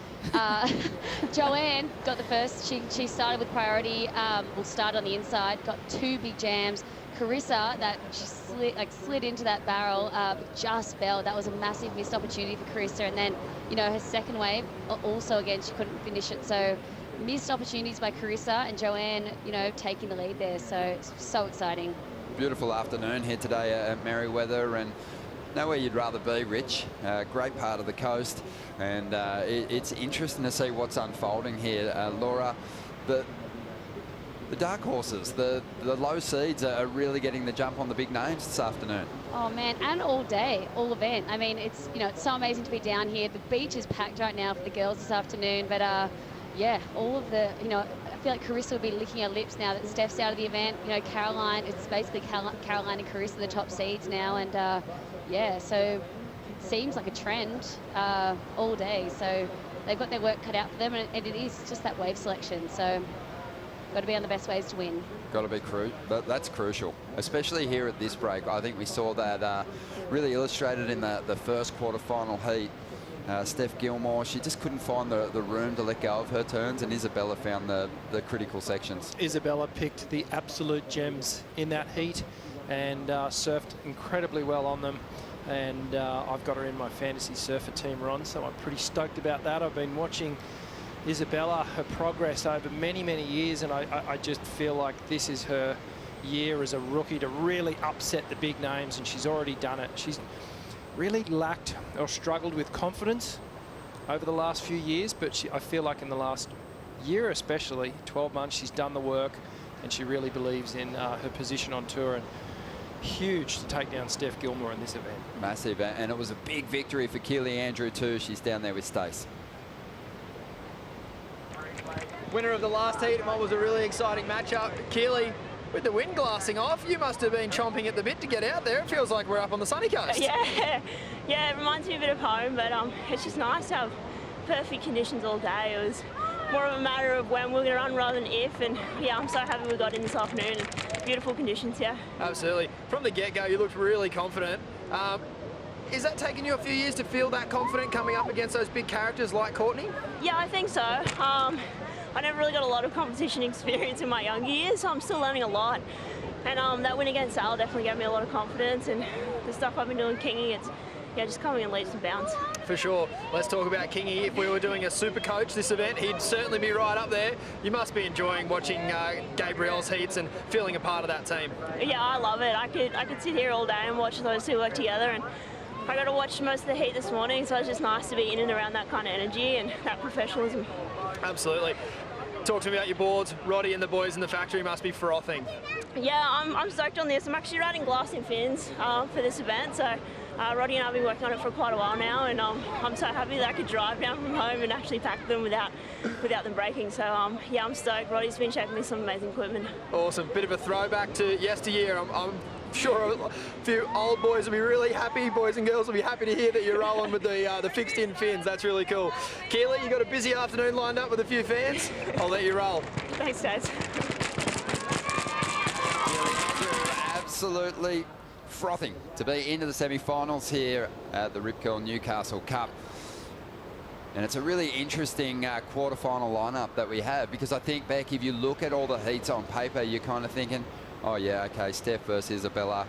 Joanne got the first. She started with priority. Will start on the inside. Got 2 big jams. Carissa, that she slid into that barrel, just fell. That was a massive missed opportunity for Carissa. And then, you know, her second wave, also again, she couldn't finish it. So missed opportunities by Carissa, and Joanne, you know, taking the lead there. So it's so exciting. Beautiful afternoon here today at Merewether, and nowhere you'd rather be, Rich. Great part of the coast, and it's interesting to see what's unfolding here. Laura, the dark horses, the low seeds are really getting the jump on the big names this afternoon. Oh man, and all day, all event. I mean, it's, you know, it's so amazing to be down here. The beach is packed right now for the girls this afternoon, but yeah, all of the, you know, I feel like Carissa will be licking her lips now that Steph's out of the event. You know, Caroline, it's basically Caroline and Carissa the top seeds now, and yeah, so it seems like a trend all day. So they've got their work cut out for them, and it is just that wave selection. So got to be on the best waves to win. Got to be that's crucial, especially here at this break. I think we saw that really illustrated in the first quarterfinal heat. Steph Gilmore, she just couldn't find the room to let go of her turns, and Isabella found the critical sections. Isabella picked the absolute gems in that heat and surfed incredibly well on them. And I've got her in my fantasy surfer team, Ron, so I'm pretty stoked about that. I've been watching Isabella, her progress over many, many years, and I just feel like this is her year as a rookie to really upset the big names, and she's already done it. She's really lacked or struggled with confidence over the last few years, but I feel like in the last year especially, 12 months, she's done the work, and she really believes in her position on tour, and huge to take down Steph Gilmore in this event. Massive, and it was a big victory for Keely Andrew too. She's down there with Stace. Winner of the last heat, and what was a really exciting matchup. Keely, with the wind glassing off, you must have been chomping at the bit to get out there. It feels like we're up on the sunny coast. Yeah, it reminds me a bit of home, but it's just nice to have perfect conditions all day. It was more of a matter of when we're going to run rather than if, and yeah, I'm so happy we got in this afternoon. Beautiful conditions, yeah. Absolutely. From the get-go, you looked really confident. Is that taking you a few years to feel that confident coming up against those big characters like Courtney? Yeah, I think so. I never really got a lot of competition experience in my younger years, so I'm still learning a lot. And that win against Sal definitely gave me a lot of confidence, and the stuff I've been doing Kingy, it's just coming in leaps and bounds. For sure. Let's talk about Kingy. If we were doing a super coach this event, he'd certainly be right up there. You must be enjoying watching Gabrielle's heats and feeling a part of that team. Yeah, I love it. I could sit here all day and watch those two work together, and I got to watch most of the heat this morning, so it's just nice to be in and around that kind of energy and that professionalism. Absolutely. Talk to me about your boards. Roddy and the boys in the factory must be frothing. Yeah, I'm stoked on this. I'm actually riding glassing fins for this event, so Roddy and I have been working on it for quite a while now, and I'm so happy that I could drive down from home and actually pack them without them breaking. So yeah, I'm stoked. Roddy's been checking me some amazing equipment. Awesome. Bit of a throwback to yesteryear. I'm sure a few old boys will be really happy, boys and girls will be happy to hear that you're rolling with the fixed-in fins. That's really cool. Keely, you got a busy afternoon lined up with a few fans. I'll let you roll. Thanks, guys. Absolutely frothing to be into the semi-finals here at the Rip Curl Newcastle Cup. And it's a really interesting quarter-final lineup that we have, because I think, Beck, if you look at all the heats on paper, you're kind of thinking, oh yeah, okay, Steph versus Isabella,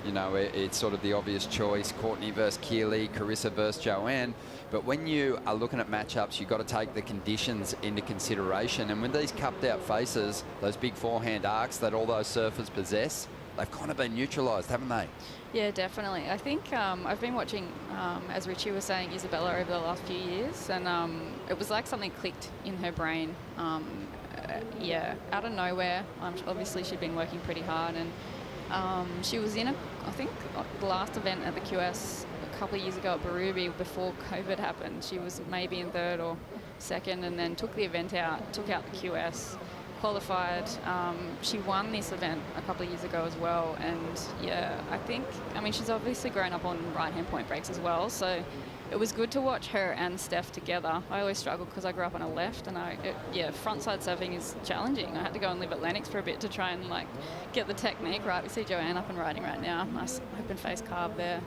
you know, it's sort of the obvious choice. Courtney versus Keely, Carissa versus Joanne. But when you are looking at matchups, you've got to take the conditions into consideration. And with these cupped-out faces, those big forehand arcs that all those surfers possess, they've kind of been neutralised, haven't they? Yeah, definitely. I think I've been watching, as Richie was saying, Isabella over the last few years, and it was like something clicked in her brain. Yeah, out of nowhere. Obviously, she'd been working pretty hard, and she was in, I think, the last event at the QS a couple of years ago at Berube before COVID happened. She was maybe in third or second, and then took the event out, took out the QS. Qualified. She won this event a couple of years ago as well, and yeah, I mean, she's obviously grown up on right-hand point breaks as well, so it was good to watch her and Steph together. I always struggled because I grew up on a left, and yeah, frontside surfing is challenging. I had to go and live at Lennox for a bit to try and like get the technique right. We see Joanne up and riding right now. Nice open face carve there.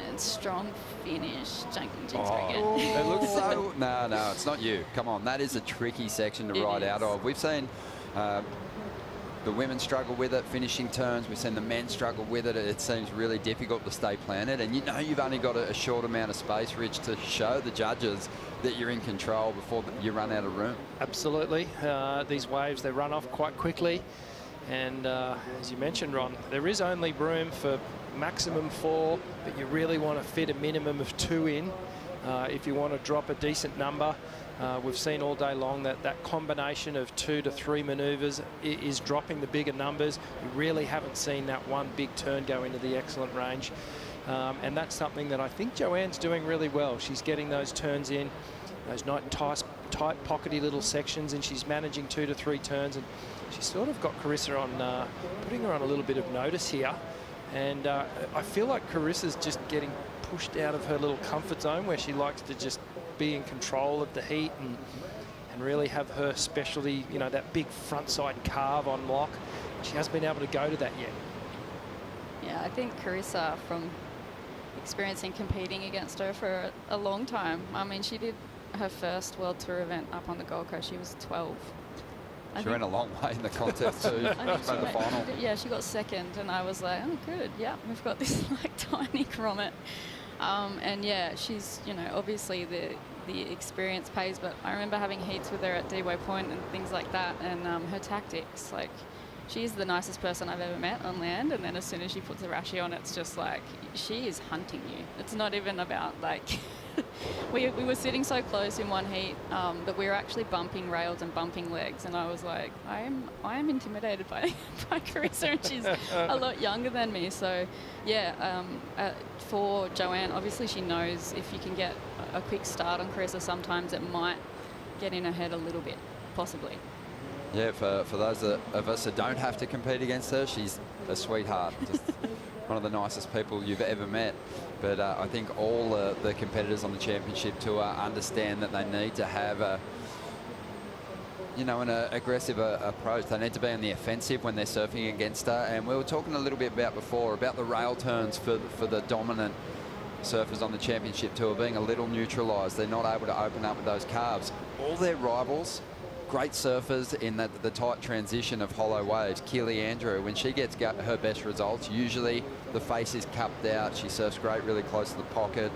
And strong finish. Jinx again. It looks so... No, it's not you. Come on, that is a tricky section to ride out of. We've seen the women struggle with it, finishing turns. We've seen the men struggle with it. It seems really difficult to stay planted. And you know you've only got a short amount of space, Rich, to show the judges that you're in control before you run out of room. Absolutely. These waves, they run off quite quickly. And as you mentioned, Ron, there is only room for maximum 4, but you really want to fit a minimum of 2 in if you want to drop a decent number. We've seen all day long that combination of 2 to 3 manoeuvres is dropping the bigger numbers. You really haven't seen that one big turn go into the excellent range. And that's something that I think Joanne's doing really well. She's getting those turns in, those tight pockety little sections, and she's managing 2 to 3 turns. And she's sort of got Carissa on, putting her on a little bit of notice here. And I feel like Carissa's just getting pushed out of her little comfort zone where she likes to just be in control of the heat and really have her specialty, you know, that big front side carve on lock. She hasn't been able to go to that yet. Yeah, I think Carissa, from experiencing competing against her for a long time, I mean, she did her first World Tour event up on the Gold Coast. She was 12. She ran a long way in the contest too. She made the final. Yeah, she got second, and I was like, oh, good. Yeah, we've got this like tiny grommet. And yeah, she's, you know, obviously the experience pays, but I remember having heats with her at Dewey Point and things like that, and her tactics, like, she's the nicest person I've ever met on land, and then as soon as she puts a rashi on, it's just like, she is hunting you. It's not even about, like... we were sitting so close in one heat that we were actually bumping rails and bumping legs, and I was like, I am intimidated by Carissa, and she's a lot younger than me. So yeah, for Joanne, obviously she knows if you can get a quick start on Carissa, sometimes it might get in her head a little bit, possibly. Yeah, for those of us that don't have to compete against her, she's a sweetheart. Just one of the nicest people you've ever met. But I think all the competitors on the championship tour understand that they need to have an aggressive approach. They need to be on the offensive when they're surfing against her. And we were talking a little bit about before about the rail turns for the dominant surfers on the championship tour being a little neutralised. They're not able to open up with those carves. All their rivals, great surfers in the tight transition of hollow waves. Keely Andrew, when she gets her best results, usually the face is cupped out. She surfs great, really close to the pocket.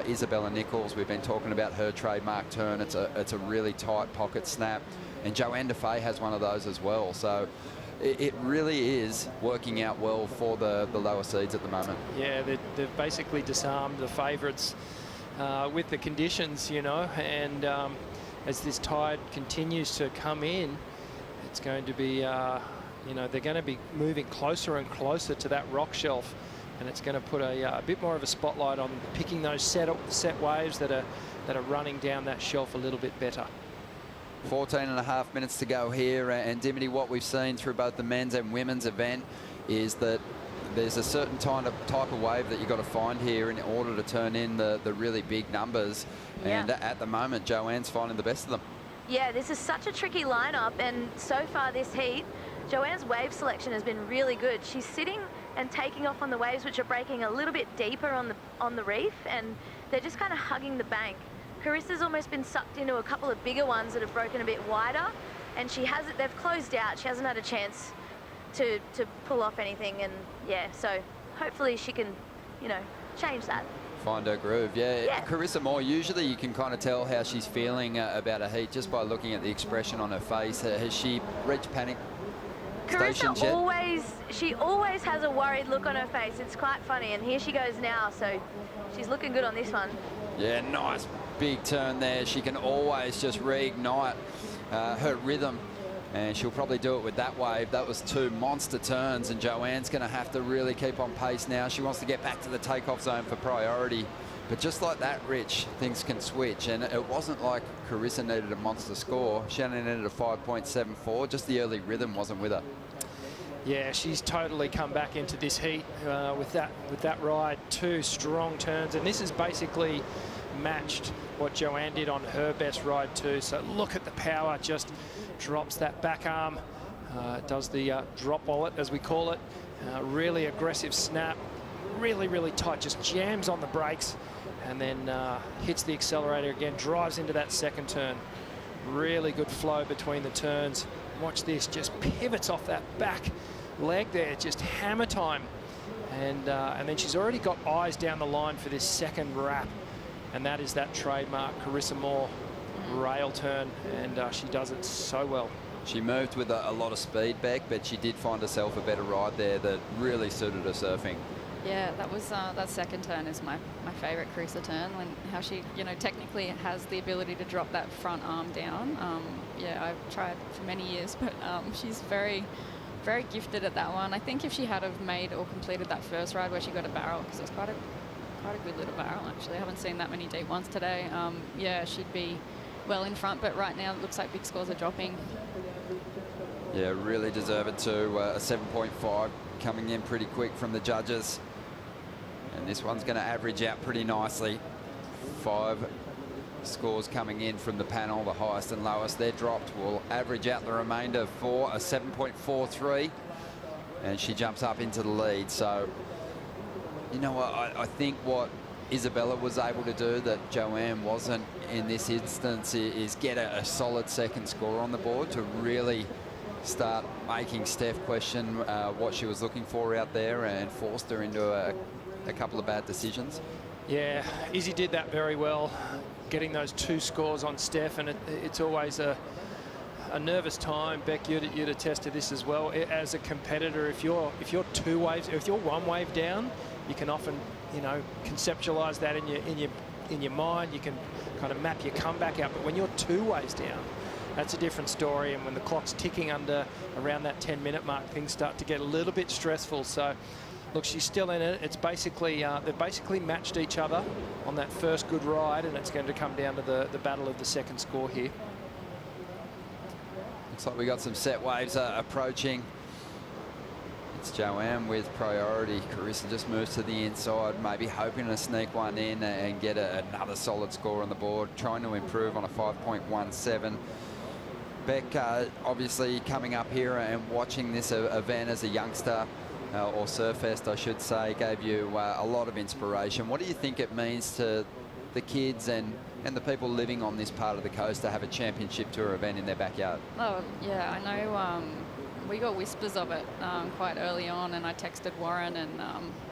Isabella Nichols, we've been talking about her trademark turn. It's a really tight pocket snap. And Joanne Defay has one of those as well. So it really is working out well for the lower seeds at the moment. Yeah, they've basically disarmed the favourites with the conditions, you know, and as this tide continues to come in, it's going to be, they're going to be moving closer and closer to that rock shelf and it's going to put a bit more of a spotlight on picking those set waves that are running down that shelf a little bit better. 14.5 minutes to go here, and Dimity, what we've seen through both the men's and women's event is that there's a certain type of wave that you've got to find here in order to turn in the really big numbers. Yeah. And at the moment, Joanne's finding the best of them. Yeah, this is such a tricky lineup, and so far this heat, Joanne's wave selection has been really good. She's sitting and taking off on the waves which are breaking a little bit deeper on the reef, and they're just kind of hugging the bank. Carissa's almost been sucked into a couple of bigger ones that have broken a bit wider, and they've closed out. She hasn't had a chance to pull off anything, and yeah, so hopefully she can, you know, change that. Find her groove, yeah. Carissa Moore, usually you can kind of tell how she's feeling about a heat just by looking at the expression on her face. Has she reached panic station yet? She always has a worried look on her face. It's quite funny, and here she goes now, so she's looking good on this one. Yeah, nice big turn there. She can always just reignite her rhythm, and she'll probably do it with that wave. That was 2 monster turns, and Joanne's going to have to really keep on pace now. She wants to get back to the takeoff zone for priority. But just like that, Rich, things can switch. And it wasn't like Carissa needed a monster score. She only needed a 5.74. Just the early rhythm wasn't with her. Yeah, she's totally come back into this heat with that ride. 2 strong turns, and this is basically matched what Joanne did on her best ride too. So look at the power, just drops that back arm, does the drop wallet as we call it. Really aggressive snap, really tight, just jams on the brakes, and then hits the accelerator again, drives into that second turn. Really good flow between the turns. Watch this, just pivots off that back leg there, just hammer time. And then she's already got eyes down the line for this second wrap, and that is that trademark Carissa Moore rail turn, and she does it so well. She moved with a lot of speed, Beck, but she did find herself a better ride there that really suited her surfing. Yeah, that was that second turn is my favourite Carissa turn, when how she, you know, technically has the ability to drop that front arm down. Yeah, I've tried for many years, but she's very gifted at that one. I think if she had have made or completed that first ride where she got a barrel, because it was quite a good little barrel actually. I haven't seen that many deep ones today. Yeah, she'd be well in front, but right now it looks like big scores are dropping. Yeah, really deserved to a 7.5 coming in pretty quick from the judges. And this one's going to average out pretty nicely. 5 scores coming in from the panel, the highest and lowest. They're dropped. Will average out the remainder for a 7.43. And she jumps up into the lead. So, you know what, I think what Isabella was able to do that Joanne wasn't in this instance is get a solid second score on the board to really start making Steph question what she was looking for out there, and forced her into a couple of bad decisions. Yeah, Izzy did that very well, getting those 2 scores on Steph, and it's always a nervous time. Beck, you'd attest to this as well. As a competitor, if you're 2 waves, if you're 1 wave down, you can often, you know, conceptualize that in your mind. You can kind of map your comeback out. But when you're 2 waves down, that's a different story. And when the clock's ticking around that 10-minute mark, things start to get a little bit stressful. So, look, she's still in it. It's basically they've basically matched each other on that first good ride, and it's going to come down to the battle of the second score here. Looks like we got some set waves approaching. It's Joanne with priority. Carissa just moves to the inside, maybe hoping to sneak one in and get another solid score on the board, trying to improve on a 5.17. Beck, obviously coming up here and watching this event as a youngster, or Surfest, I should say, gave you a lot of inspiration. What do you think it means to the kids and the people living on this part of the coast to have a championship tour event in their backyard? Oh, yeah, I know we got whispers of it quite early on, and I texted Warren, and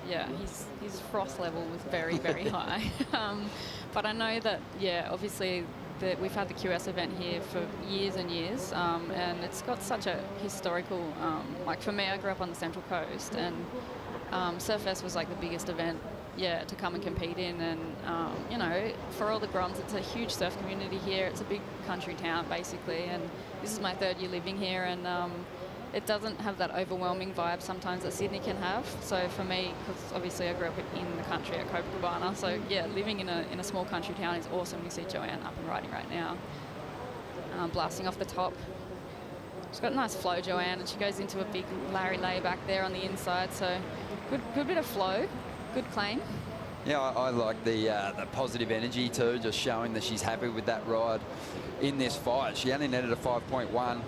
yeah, his froth level was very high. But I know that, yeah, obviously we've had the QS event here for years and years, and it's got such a historical, like for me, I grew up on the Central Coast, and Surfest was like the biggest event, yeah, to come and compete in. And you know, for all the Groms, it's a huge surf community here. It's a big country town basically, and this is my 3rd year living here, and it doesn't have that overwhelming vibe sometimes that Sydney can have. So for me, because obviously I grew up in the country at Copacabana, so yeah, living in a small country town is awesome. You see Joanne up and riding right now, blasting off the top. She's got a nice flow, Joanne, and she goes into a big Larry lay back there on the inside. So good bit of flow, good claim. Yeah, I like the positive energy too, just showing that she's happy with that ride in this fight. She only netted a 5.1.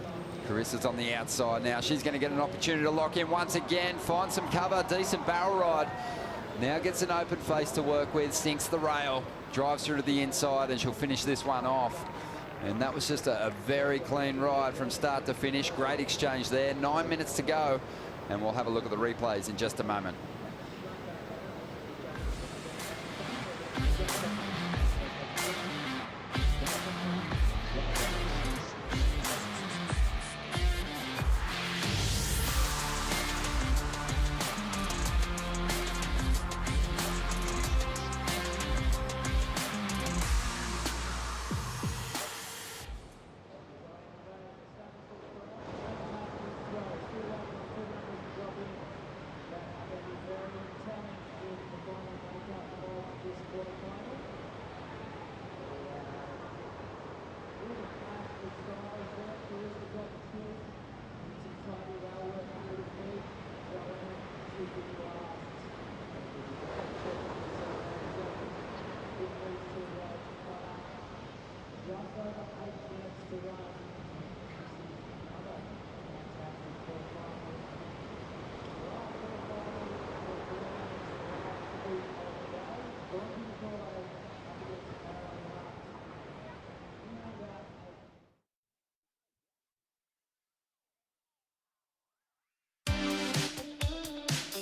Carissa's on the outside now. She's going to get an opportunity to lock in once again, find some cover, decent barrel ride. Now gets an open face to work with, sinks the rail, drives through to the inside, and she'll finish this one off. And that was just a very clean ride from start to finish. Great exchange there. 9 minutes to go, and we'll have a look at the replays in just a moment.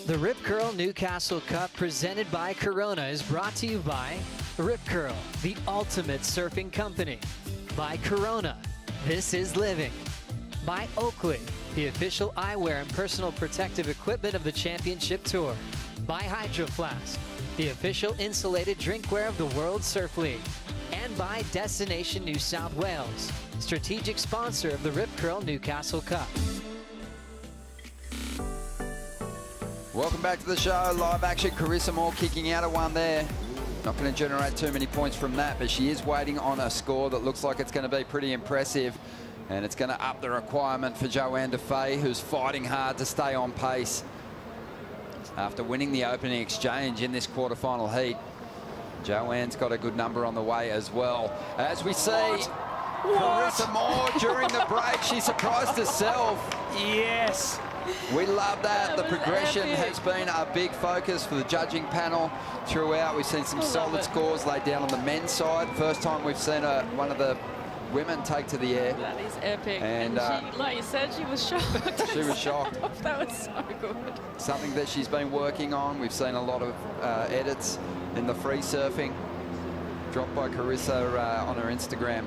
The Rip Curl Newcastle Cup presented by Corona is brought to you by Rip Curl, the ultimate surfing company. By Corona, this is living. By Oakley, the official eyewear and personal protective equipment of the Championship Tour. By Hydro Flask, the official insulated drinkware of the World Surf League. And by Destination New South Wales, strategic sponsor of the Rip Curl Newcastle Cup. Welcome back to the show. Live action. Carissa Moore kicking out of one there. Not going to generate too many points from that, but she is waiting on a score that looks like it's going to be pretty impressive. And it's going to up the requirement for Joanne Defay, who's fighting hard to stay on pace. After winning the opening exchange in this quarterfinal heat, Joanne's got a good number on the way as well. As we see, Carissa Moore during the break, she surprised herself. Yes. We love that. The progression has been a big focus for the judging panel throughout. We've seen some solid scores laid down on the men's side. First time we've seen one of the women take to the air. That is epic. And she, like you said, she was shocked. She was shocked. That was so good. Something that she's been working on. We've seen a lot of edits in the free surfing dropped by Carissa on her Instagram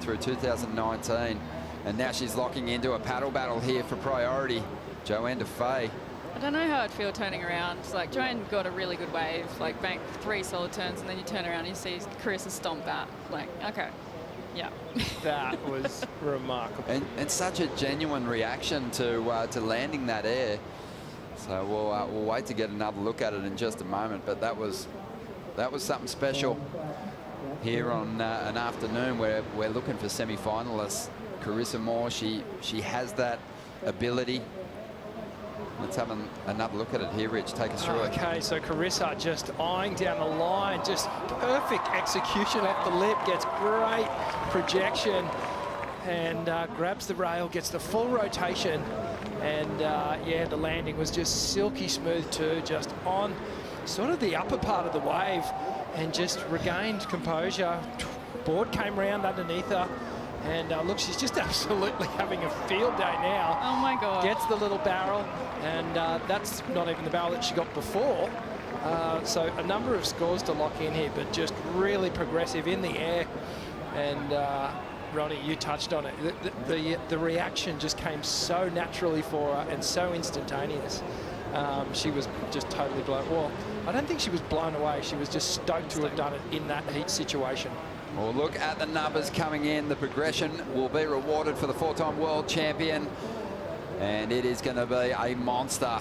through 2019. And now she's locking into a paddle battle here for priority. Joanne Defay. I don't know how I'd feel turning around. It's like Joanne got a really good wave, like banked 3 solid turns, and then you turn around and you see Carissa stomp that. Like, okay, yeah. That was remarkable. And such a genuine reaction to landing that air. So we'll wait to get another look at it in just a moment. But that was something special here on an afternoon where we're looking for semi-finalists. Carissa Moore, she has that ability. Let's have another look at it here, Rich. Take us through it. Okay, so Carissa just eyeing down the line, just perfect execution off the lip, gets great projection and grabs the rail, gets the full rotation. And yeah, the landing was just silky smooth too, just on sort of the upper part of the wave and just regained composure. Board came round underneath her. And look, she's just absolutely having a field day now. Oh my God. Gets the little barrel, and that's not even the barrel that she got before. So a number of scores to lock in here, but just really progressive in the air. And Ronnie, you touched on it. The reaction just came so naturally for her and so instantaneous. She was just totally blown. Well, I don't think she was blown away. She was just stoked to have done it in that heat situation. Well, look at the numbers coming in. The progression will be rewarded for the 4-time world champion. And it is going to be a monster.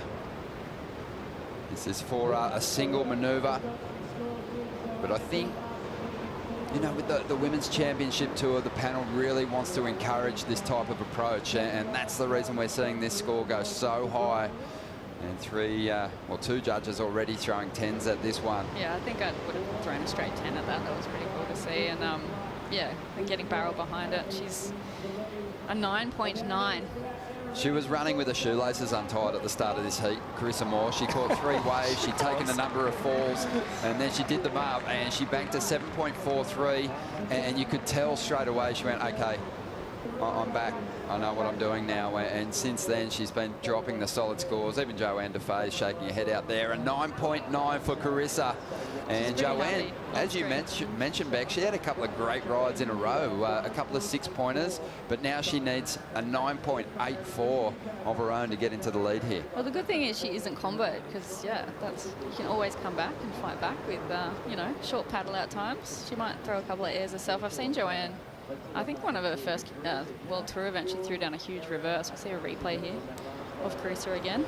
This is for a single maneuver. But I think, you know, with the Women's Championship Tour, the panel really wants to encourage this type of approach. And that's the reason we're seeing this score go so high. And two judges already throwing 10s at this one. Yeah, I think I would have thrown a straight 10 at that. That was pretty cool to see. And yeah, and getting Barrel behind it. She's a 9.9. She was running with her shoelaces untied at the start of this heat, Carissa Moore. She caught 3 waves, she'd taken a number of falls, and then she did them up, and she banked a 7.43, and you could tell straight away she went, okay, I'm back. I know what I'm doing now. And since then, she's been dropping the solid scores. Even Joanne Defay shaking her head out there. A 9.9 for Carissa. And Joanne, as you mentioned, Beck, she had a couple of great rides in a row, a couple of 6-pointers, but now she needs a 9.84 of her own to get into the lead here. Well, the good thing is she isn't comboed, because, yeah, you can always come back and fight back with, you know, short paddle out times. She might throw a couple of airs herself. I've seen Joanne, I think one of her first World Tour events, she threw down a huge reverse. We'll see a replay here of Carissa again.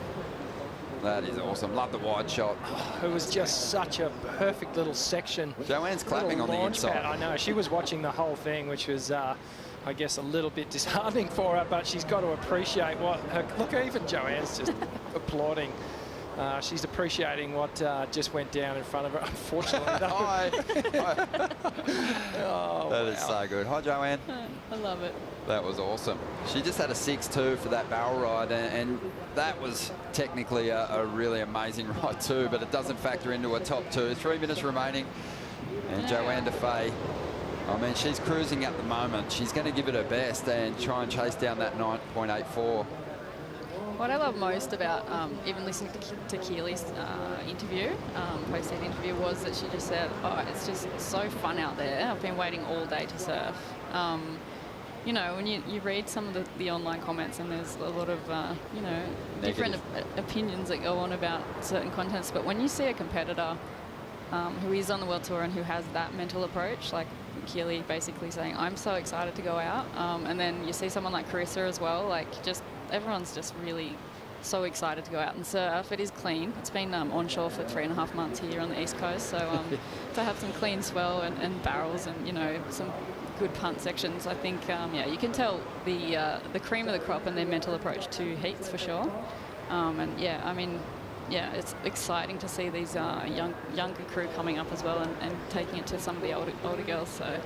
That is awesome. Love the wide shot. It was just such a perfect little section. Joanne's clapping on the inside. I know. She was watching the whole thing, which was, I guess, a little bit disheartening for her, but she's got to appreciate what her... Look, even Joanne's just applauding. She's appreciating what just went down in front of her, unfortunately. Hi. Oh, that is so good. Hi, Joanne. I love it. That was awesome. She just had a 6.2 for that barrel ride, and that was technically a really amazing ride too, but it doesn't factor into a top 2. 3 minutes remaining, and Joanne Defay, I mean, she's cruising at the moment. She's going to give it her best and try and chase down that 9.84. What I love most about even listening to Keely's interview, post-heat interview, was that she just said, oh, it's just so fun out there. I've been waiting all day to surf. You know, when you read some of the online comments, and there's a lot of, you know, different opinions that go on about certain contents, but when you see a competitor who is on the World Tour and who has that mental approach, like Keely basically saying, I'm so excited to go out, and then you see someone like Carissa as well, like just everyone's just really so excited to go out and surf. It is clean. It's been onshore for 3.5 months here on the East Coast, so to have some clean swell and barrels and, you know, some good punt sections, I think, yeah, you can tell the cream of the crop and their mental approach to heats for sure. And yeah, I mean, yeah, it's exciting to see these younger crew coming up as well and taking it to some of the older girls. So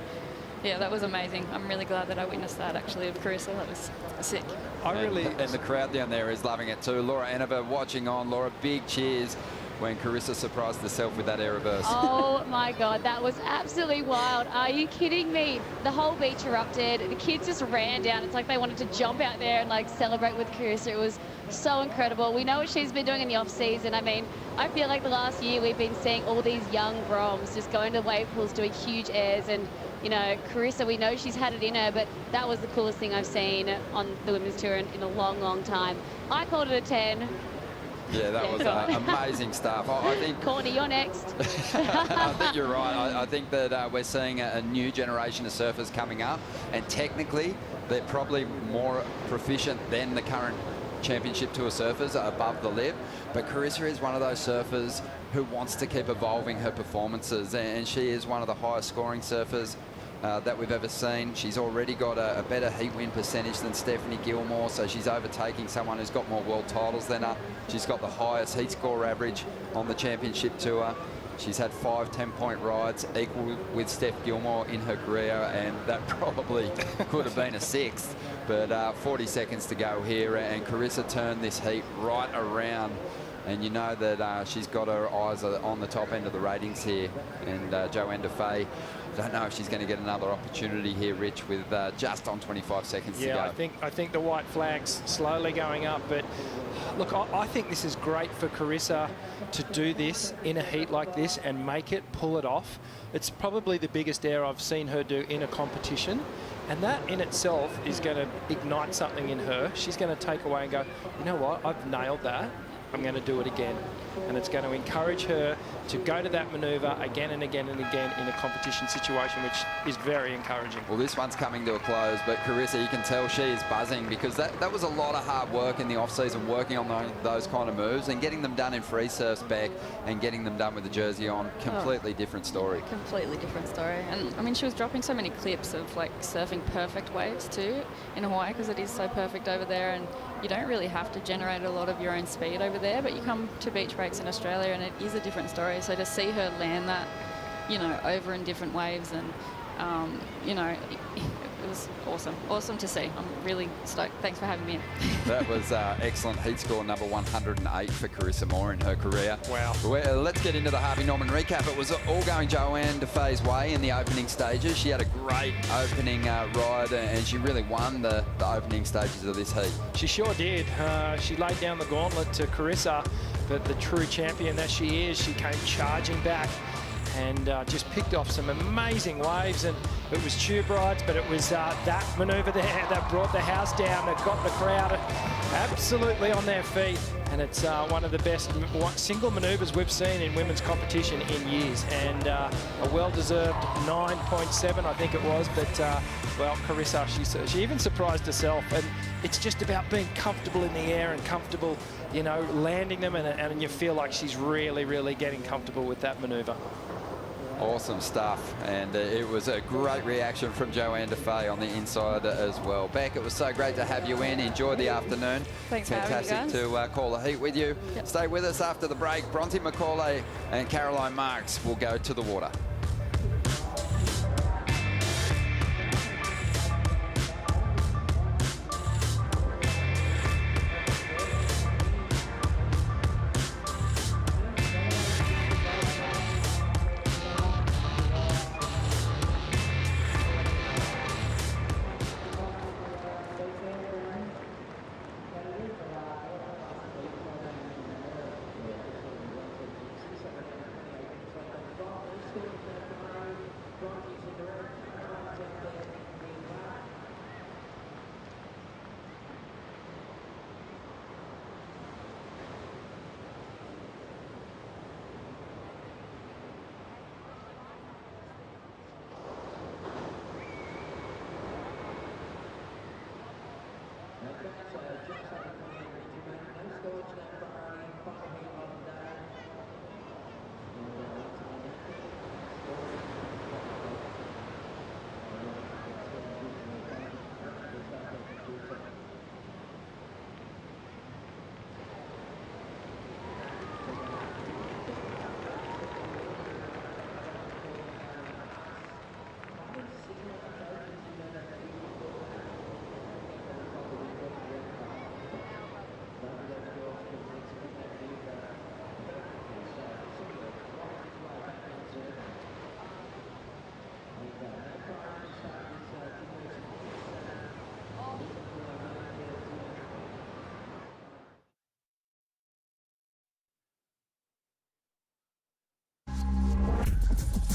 yeah, that was amazing. I'm really glad that I witnessed that, actually, of Carissa. That was sick. And the crowd down there is loving it too. Laura Enever watching on. Laura, big cheers when Carissa surprised herself with that air reverse. Oh my God, that was absolutely wild. Are you kidding me? The whole beach erupted. The kids just ran down. It's like they wanted to jump out there and like celebrate with Carissa. It was so incredible. We know what she's been doing in the off season. I mean, I feel like the last year we've been seeing all these young Broms just going to wave pools, doing huge airs, and you know, Carissa, we know she's had it in her, but that was the coolest thing I've seen on the Women's Tour in a long, long time. I called it a 10. Yeah, that was amazing stuff. I think, Courtney, you're next. I think you're right. I think that we're seeing a new generation of surfers coming up, and technically they're probably more proficient than the current Championship Tour surfers above the lip. But Carissa is one of those surfers who wants to keep evolving her performances, and she is one of the highest scoring surfers that we've ever seen. She's already got a better heat win percentage than Stephanie Gilmore, so she's overtaking someone who's got more world titles than her. She's got the highest heat score average on the Championship Tour. She's had 5 10-point rides, equal with Steph Gilmore in her career, and that probably could have been a 6th. But 40 seconds to go here, and Carissa turned this heat right around. And you know that she's got her eyes on the top end of the ratings here. And Joanne Defay, I don't know if she's going to get another opportunity here, Rich, with just on 25 seconds to go. Yeah, I think the white flag's slowly going up. But look, I think this is great for Carissa to do this in a heat like this and make it, pull it off. It's probably the biggest air I've seen her do in a competition. And that in itself is going to ignite something in her. She's going to take away and go, you know what, I've nailed that. I'm going to do it again. And it's going to encourage her to go to that manoeuvre again and again and again in a competition situation, which is very encouraging. Well, this one's coming to a close, but Carissa, you can tell she is buzzing because that was a lot of hard work in the off-season, working on those kind of moves and getting them done in free surfs, Beck, and getting them done with the jersey on. Completely different story. Completely different story. And I mean, she was dropping so many clips of like surfing perfect waves too in Hawaii because it is so perfect over there, and you don't really have to generate a lot of your own speed over there, but you come to beach breaks in Australia and it is a different story. So to see her land that, you know, over in different waves and, you know, it was awesome. Awesome to see. I'm really stoked. Thanks for having me in. That was excellent heat score number 108 for Carissa Moore in her career. Wow. Let's get into the Harvey Norman recap. It was all going Joanne Defay's way in the opening stages. She had a great opening ride and she really won the opening stages of this heat. She sure did. She laid down the gauntlet to Carissa, but the true champion that she is, she came charging back and just picked off some amazing waves. And it was tube rides, but it was that manoeuvre there that brought the house down, that got the crowd absolutely on their feet. And it's one of the best single manoeuvres we've seen in women's competition in years. And a well-deserved 9.7, I think it was. But, well, Carissa, she even surprised herself. And it's just about being comfortable in the air and comfortable, you know, landing them. And you feel like she's really, really getting comfortable with that manoeuvre. Awesome stuff, and it was a great reaction from Joanne Defay on the inside as well. Beck, it was so great to have you in. Enjoy the afternoon. Thanks for having me, Fantastic to call the heat with you. Yep. Stay with us after the break. Bronte McCauley and Caroline Marks will go to the water.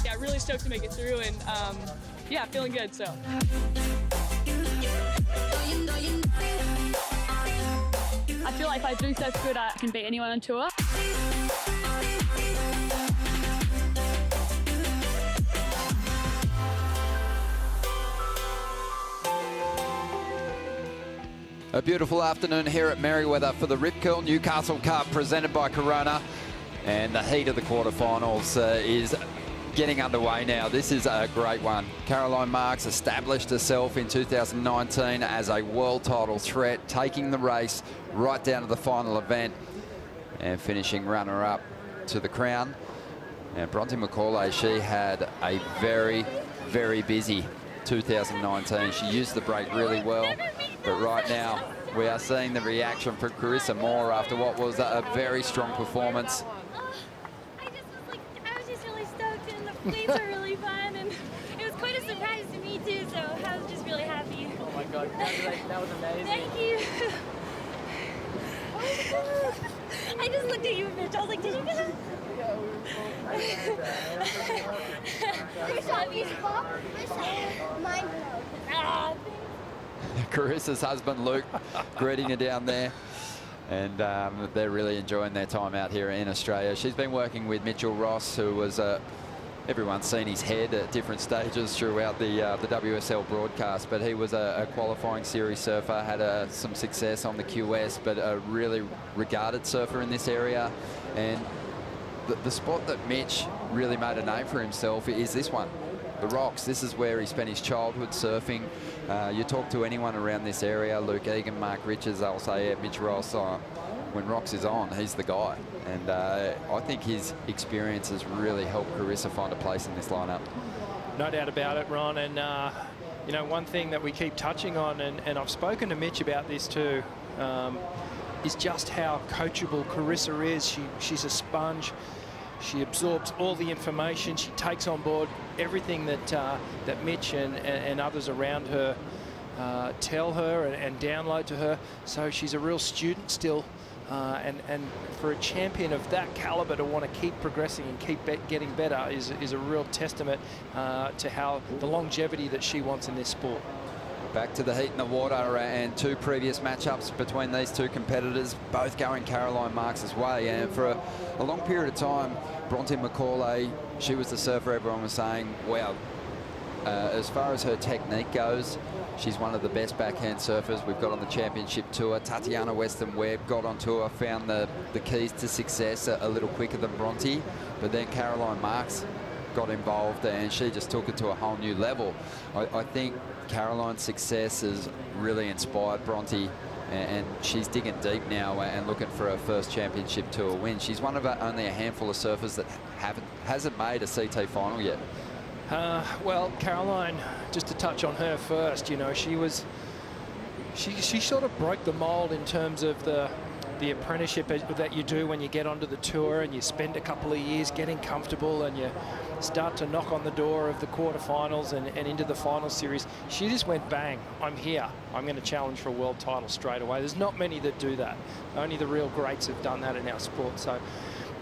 Yeah, really stoked to make it through, and yeah, feeling good. So. I feel like if I do surf good, I can beat anyone on tour. A beautiful afternoon here at Merewether for the Rip Curl Newcastle Cup presented by Corona. And the heat of the quarterfinals is getting underway now. This is a great one. Caroline Marks established herself in 2019 as a world title threat, taking the race right down to the final event and finishing runner-up to the crown. And Bronte McCauley, she had a very, very busy 2019. She used the break really well, but right now we are seeing the reaction from Carissa Moore after what was a very strong performance. I was just really stoked, and the waves are really fun, and it was quite a surprise to me too, so I was just really happy. Oh my God, that was amazing. Thank you. I just looked at you, Mitch. I was like, did you get it? Carissa's husband Luke greeting her down there. And they're really enjoying their time out here in Australia. She's been working with Mitchell Ross, who was everyone's seen his head at different stages throughout the WSL broadcast, but he was a qualifying series surfer, had some success on the QS, but a really regarded surfer in this area. And the spot that Mitch really made a name for himself is this one, the Rocks. This is where he spent his childhood surfing. You talk to anyone around this area, Luke Egan, Mark Richards, they'll say, yeah, Mitch Ross, when Rocks is on, he's the guy. And I think his experience has really helped Carissa find a place in this lineup. No doubt about it, Ron. And, you know, one thing that we keep touching on, and I've spoken to Mitch about this too, is just how coachable Carissa is. She's a sponge. She absorbs all the information. She takes on board everything that that Mitch and others around her tell her and download to her. So she's a real student still. And for a champion of that caliber to want to keep progressing and keep getting better is a real testament to how the longevity that she wants in this sport. Back to the heat and the water, and two previous matchups between these two competitors, both going Caroline Marks' way. And for a long period of time, Bronte McCauley, she was the surfer everyone was saying, wow, as far as her technique goes, she's one of the best backhand surfers we've got on the championship tour. Tatiana Weston-Webb got on tour, found the keys to success a little quicker than Bronte, but then Caroline Marks got involved and she just took it to a whole new level. I think Caroline's success has really inspired Bronte, and she's digging deep now and looking for her first championship tour win. She's one of only a handful of surfers that hasn't made a CT final yet. Well, Caroline, just to touch on her first, you know, she sort of broke the mold in terms of the apprenticeship that you do when you get onto the tour and you spend a couple of years getting comfortable and you start to knock on the door of the quarterfinals and into the final series. She just went bang, I'm here. I'm going to challenge for a world title straight away. There's not many that do that. Only the real greats have done that in our sport. So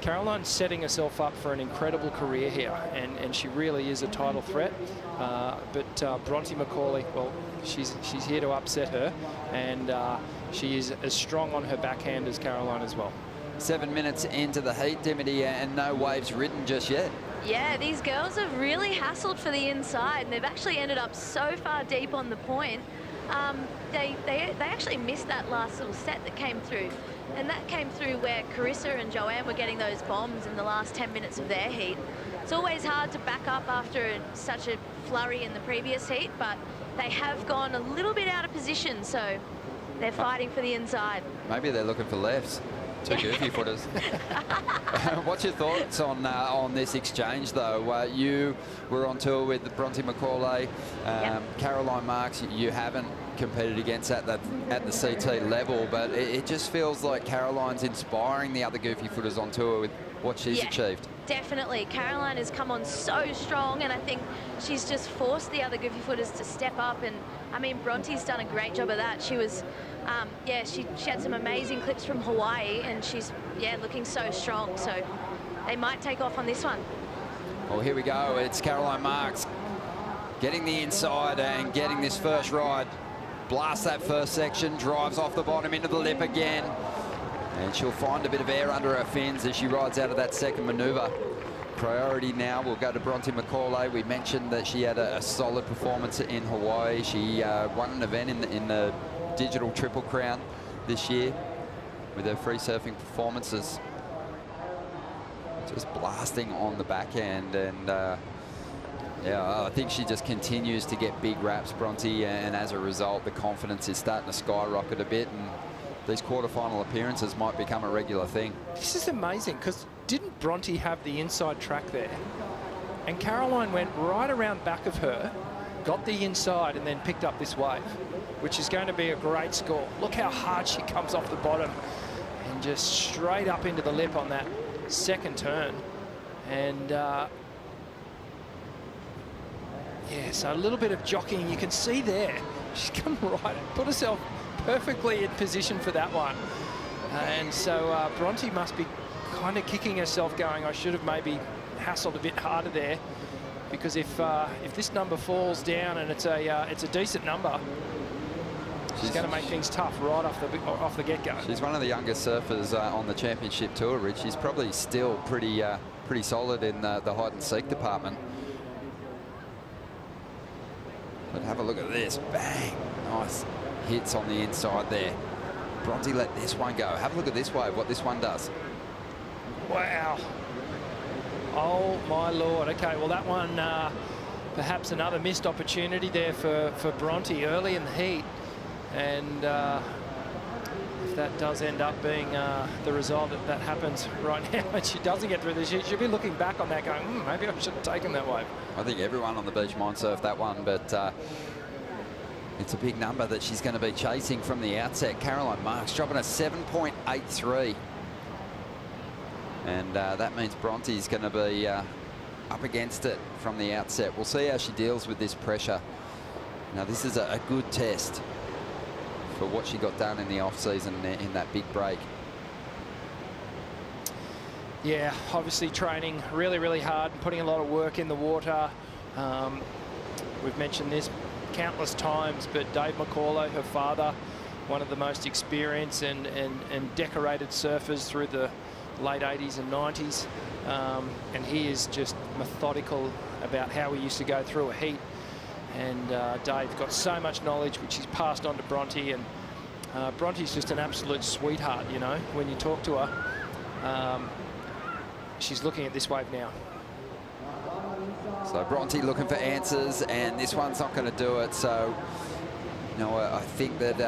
Caroline's setting herself up for an incredible career here, and she really is a title threat. But Bronte McCauley, well, she's here to upset her, and she is as strong on her backhand as Caroline as well. 7 minutes into the heat, Dimity, and no waves ridden just yet. Yeah, these girls have really hassled for the inside, and they've actually ended up so far deep on the point. They actually missed that last little set that came through. And that came through where Carissa and Joanne were getting those bombs in the last 10 minutes of their heat. It's always hard to back up after such a flurry in the previous heat, but they have gone a little bit out of position, so they're fighting for the inside. Maybe they're looking for lefts. Two goofy footers. What's your thoughts on this exchange, though? You were on tour with Bronte McCauley, Caroline Marks. You haven't competed against at the CT level, but it just feels like Caroline's inspiring the other goofy footers on tour with what she's achieved. Definitely. Caroline has come on so strong, and I think she's just forced the other goofy footers to step up. And I mean, Bronte's done a great job of that. She was, she had some amazing clips from Hawaii, and she's, looking so strong. So they might take off on this one. Well, here we go. It's Caroline Marks getting the inside and getting this first ride. Blasts that first section, drives off the bottom into the lip again. And she'll find a bit of air under her fins as she rides out of that second manoeuvre. Priority now will go to Bronte McCauley. We mentioned that she had a solid performance in Hawaii. She won an event in the Digital Triple Crown this year with her free surfing performances. Just blasting on the backhand, and I think she just continues to get big raps, Bronte, and as a result, the confidence is starting to skyrocket a bit, and these quarterfinal appearances might become a regular thing. This is amazing, because didn't Bronte have the inside track there? And Caroline went right around back of her, got the inside, and then picked up this wave, which is going to be a great score. Look how hard she comes off the bottom and just straight up into the lip on that second turn. And so a little bit of jockeying. You can see there, she's come right, put herself perfectly in position for that one. And so Bronte must be kind of kicking herself, going, I should have maybe hassled a bit harder there, because if this number falls down, and it's a decent number, She's going to make things tough right off the get-go. She's one of the youngest surfers on the championship tour, Rich. She's probably still pretty solid in the hide and seek department. But have a look at this. Bang! Nice hits on the inside there. Bronte let this one go. Have a look at this wave, what this one does. Wow. Oh, my Lord. Okay, well, that one, perhaps another missed opportunity there for Bronte early in the heat. And if that does end up being the result that happens right now and she doesn't get through this, she should be looking back on that going, maybe I should have taken that wave. I think everyone on the beach might surf that one, but it's a big number that she's going to be chasing from the outset. Caroline Marks dropping a 7.83. And that means Bronte's going to be up against it from the outset. We'll see how she deals with this pressure. Now, this is a good test for what she got done in the off-season in that big break. Yeah, obviously training really, really hard, putting a lot of work in the water. We've mentioned this countless times, but Dave McCauley, her father, one of the most experienced and decorated surfers through the late 80s and 90s. And he is just methodical about how he used to go through a heat. And Dave's got so much knowledge, which he's passed on to Bronte. And Bronte's just an absolute sweetheart, you know, when you talk to her. She's looking at this wave now. So Bronte looking for answers, and this one's not going to do it. So, you know, I think that,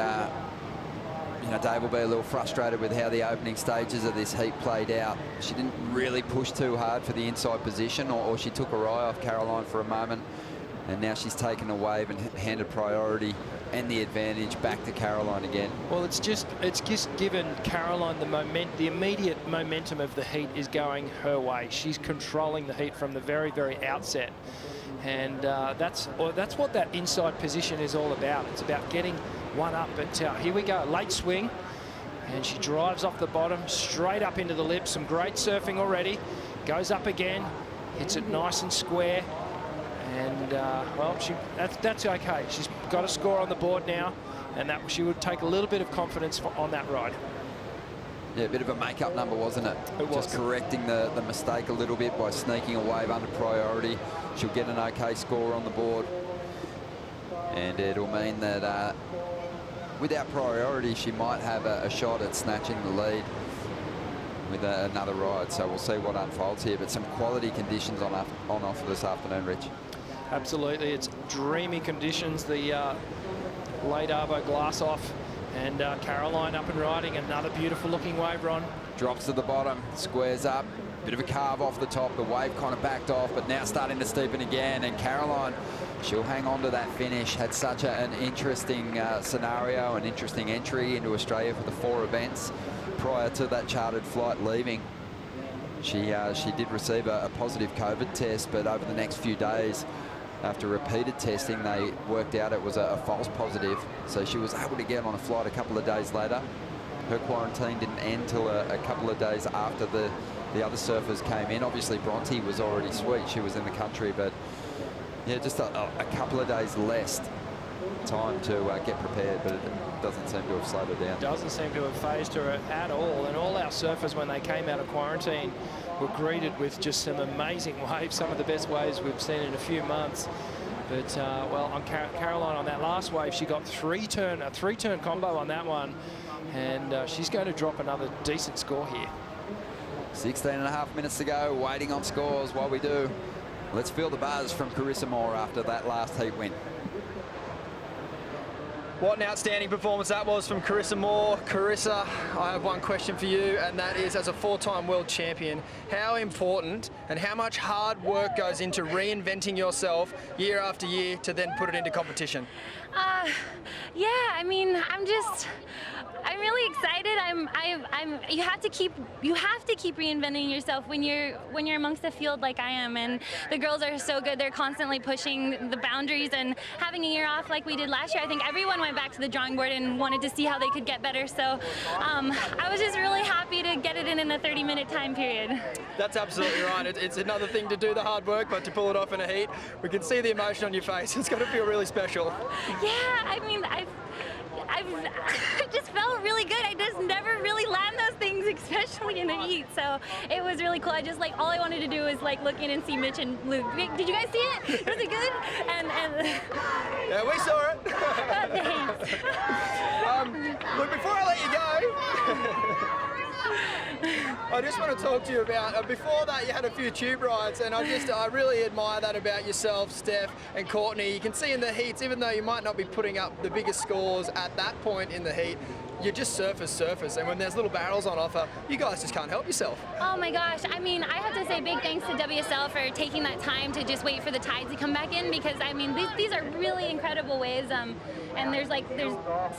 you know, Dave will be a little frustrated with how the opening stages of this heat played out. She didn't really push too hard for the inside position, or she took her eye off Caroline for a moment. And now she's taken a wave and handed priority and the advantage back to Caroline again. Well, it's just given Caroline the immediate momentum of the heat is going her way. She's controlling the heat from the very, very outset. And that's what that inside position is all about. It's about getting one up. But here we go, late swing. And she drives off the bottom, straight up into the lip. Some great surfing already. Goes up again, hits it nice and square. And, well, that's okay. She's got a score on the board now, and that she would take a little bit of confidence on that ride. Yeah, a bit of a make-up number, wasn't it? It was. Just correcting the mistake a little bit by sneaking a wave under priority. She'll get an okay score on the board. And it'll mean that without priority, she might have a shot at snatching the lead with another ride. So we'll see what unfolds here. But some quality conditions on offer this afternoon, Rich. Absolutely, it's dreamy conditions. The late Arvo glass off, and Caroline up and riding. Another beautiful looking wave, Ron. Drops to the bottom, squares up, bit of a carve off the top. The wave kind of backed off, but now starting to steepen again. And Caroline, she'll hang on to that finish. Had such an interesting scenario, an interesting entry into Australia for the 4 events prior to that chartered flight leaving. She did receive a positive COVID test, but over the next few days, after repeated testing, they worked out it was a false positive. So she was able to get on a flight a couple of days later. Her quarantine didn't end till a couple of days after the other surfers came in. Obviously, Bronte was already sweet. She was in the country, but yeah, just a couple of days less time to get prepared, but it doesn't seem to have slowed her down. Doesn't seem to have phased her at all. And all our surfers, when they came out of quarantine, were greeted with just some amazing waves, some of the best waves we've seen in a few months. But, well, on Caroline on that last wave, she got a three-turn combo on that one. And she's going to drop another decent score here. 16.5 minutes to go, waiting on scores while we do. Let's feel the buzz from Carissa Moore after that last heat win. What an outstanding performance that was from Carissa Moore. Carissa, I have one question for you, and that is, as a 4-time world champion, how important and how much hard work goes into reinventing yourself year after year to then put it into competition? Yeah, I mean, I'm really excited. You have to keep reinventing yourself when you're amongst a field like I am, and the girls are so good. They're constantly pushing the boundaries, and having a year off like we did last year, I think everyone went back to the drawing board and wanted to see how they could get better. So I was just really happy to get it in a 30-minute time period. That's absolutely right. It's another thing to do the hard work, but to pull it off in a heat, we can see the emotion on your face. It's got to feel really special. Yeah, I mean, I just felt really good. I just never really land those things, especially in the heat. So it was really cool. I just all I wanted to do was look in and see Mitch and Luke. Did you guys see it? Was it good? And yeah, we saw it. Thanks. Look, before I let you go, I just want to talk to you about, before that you had a few tube rides, and I really admire that about yourself, Steph and Courtney. You can see in the heats, even though you might not be putting up the biggest scores at that point in the heat, you're just surface, and when there's little barrels on offer, you guys just can't help yourself. Oh my gosh, I mean, I have to say big thanks to WSL for taking that time to just wait for the tides to come back in, because I mean, these are really incredible waves, and there's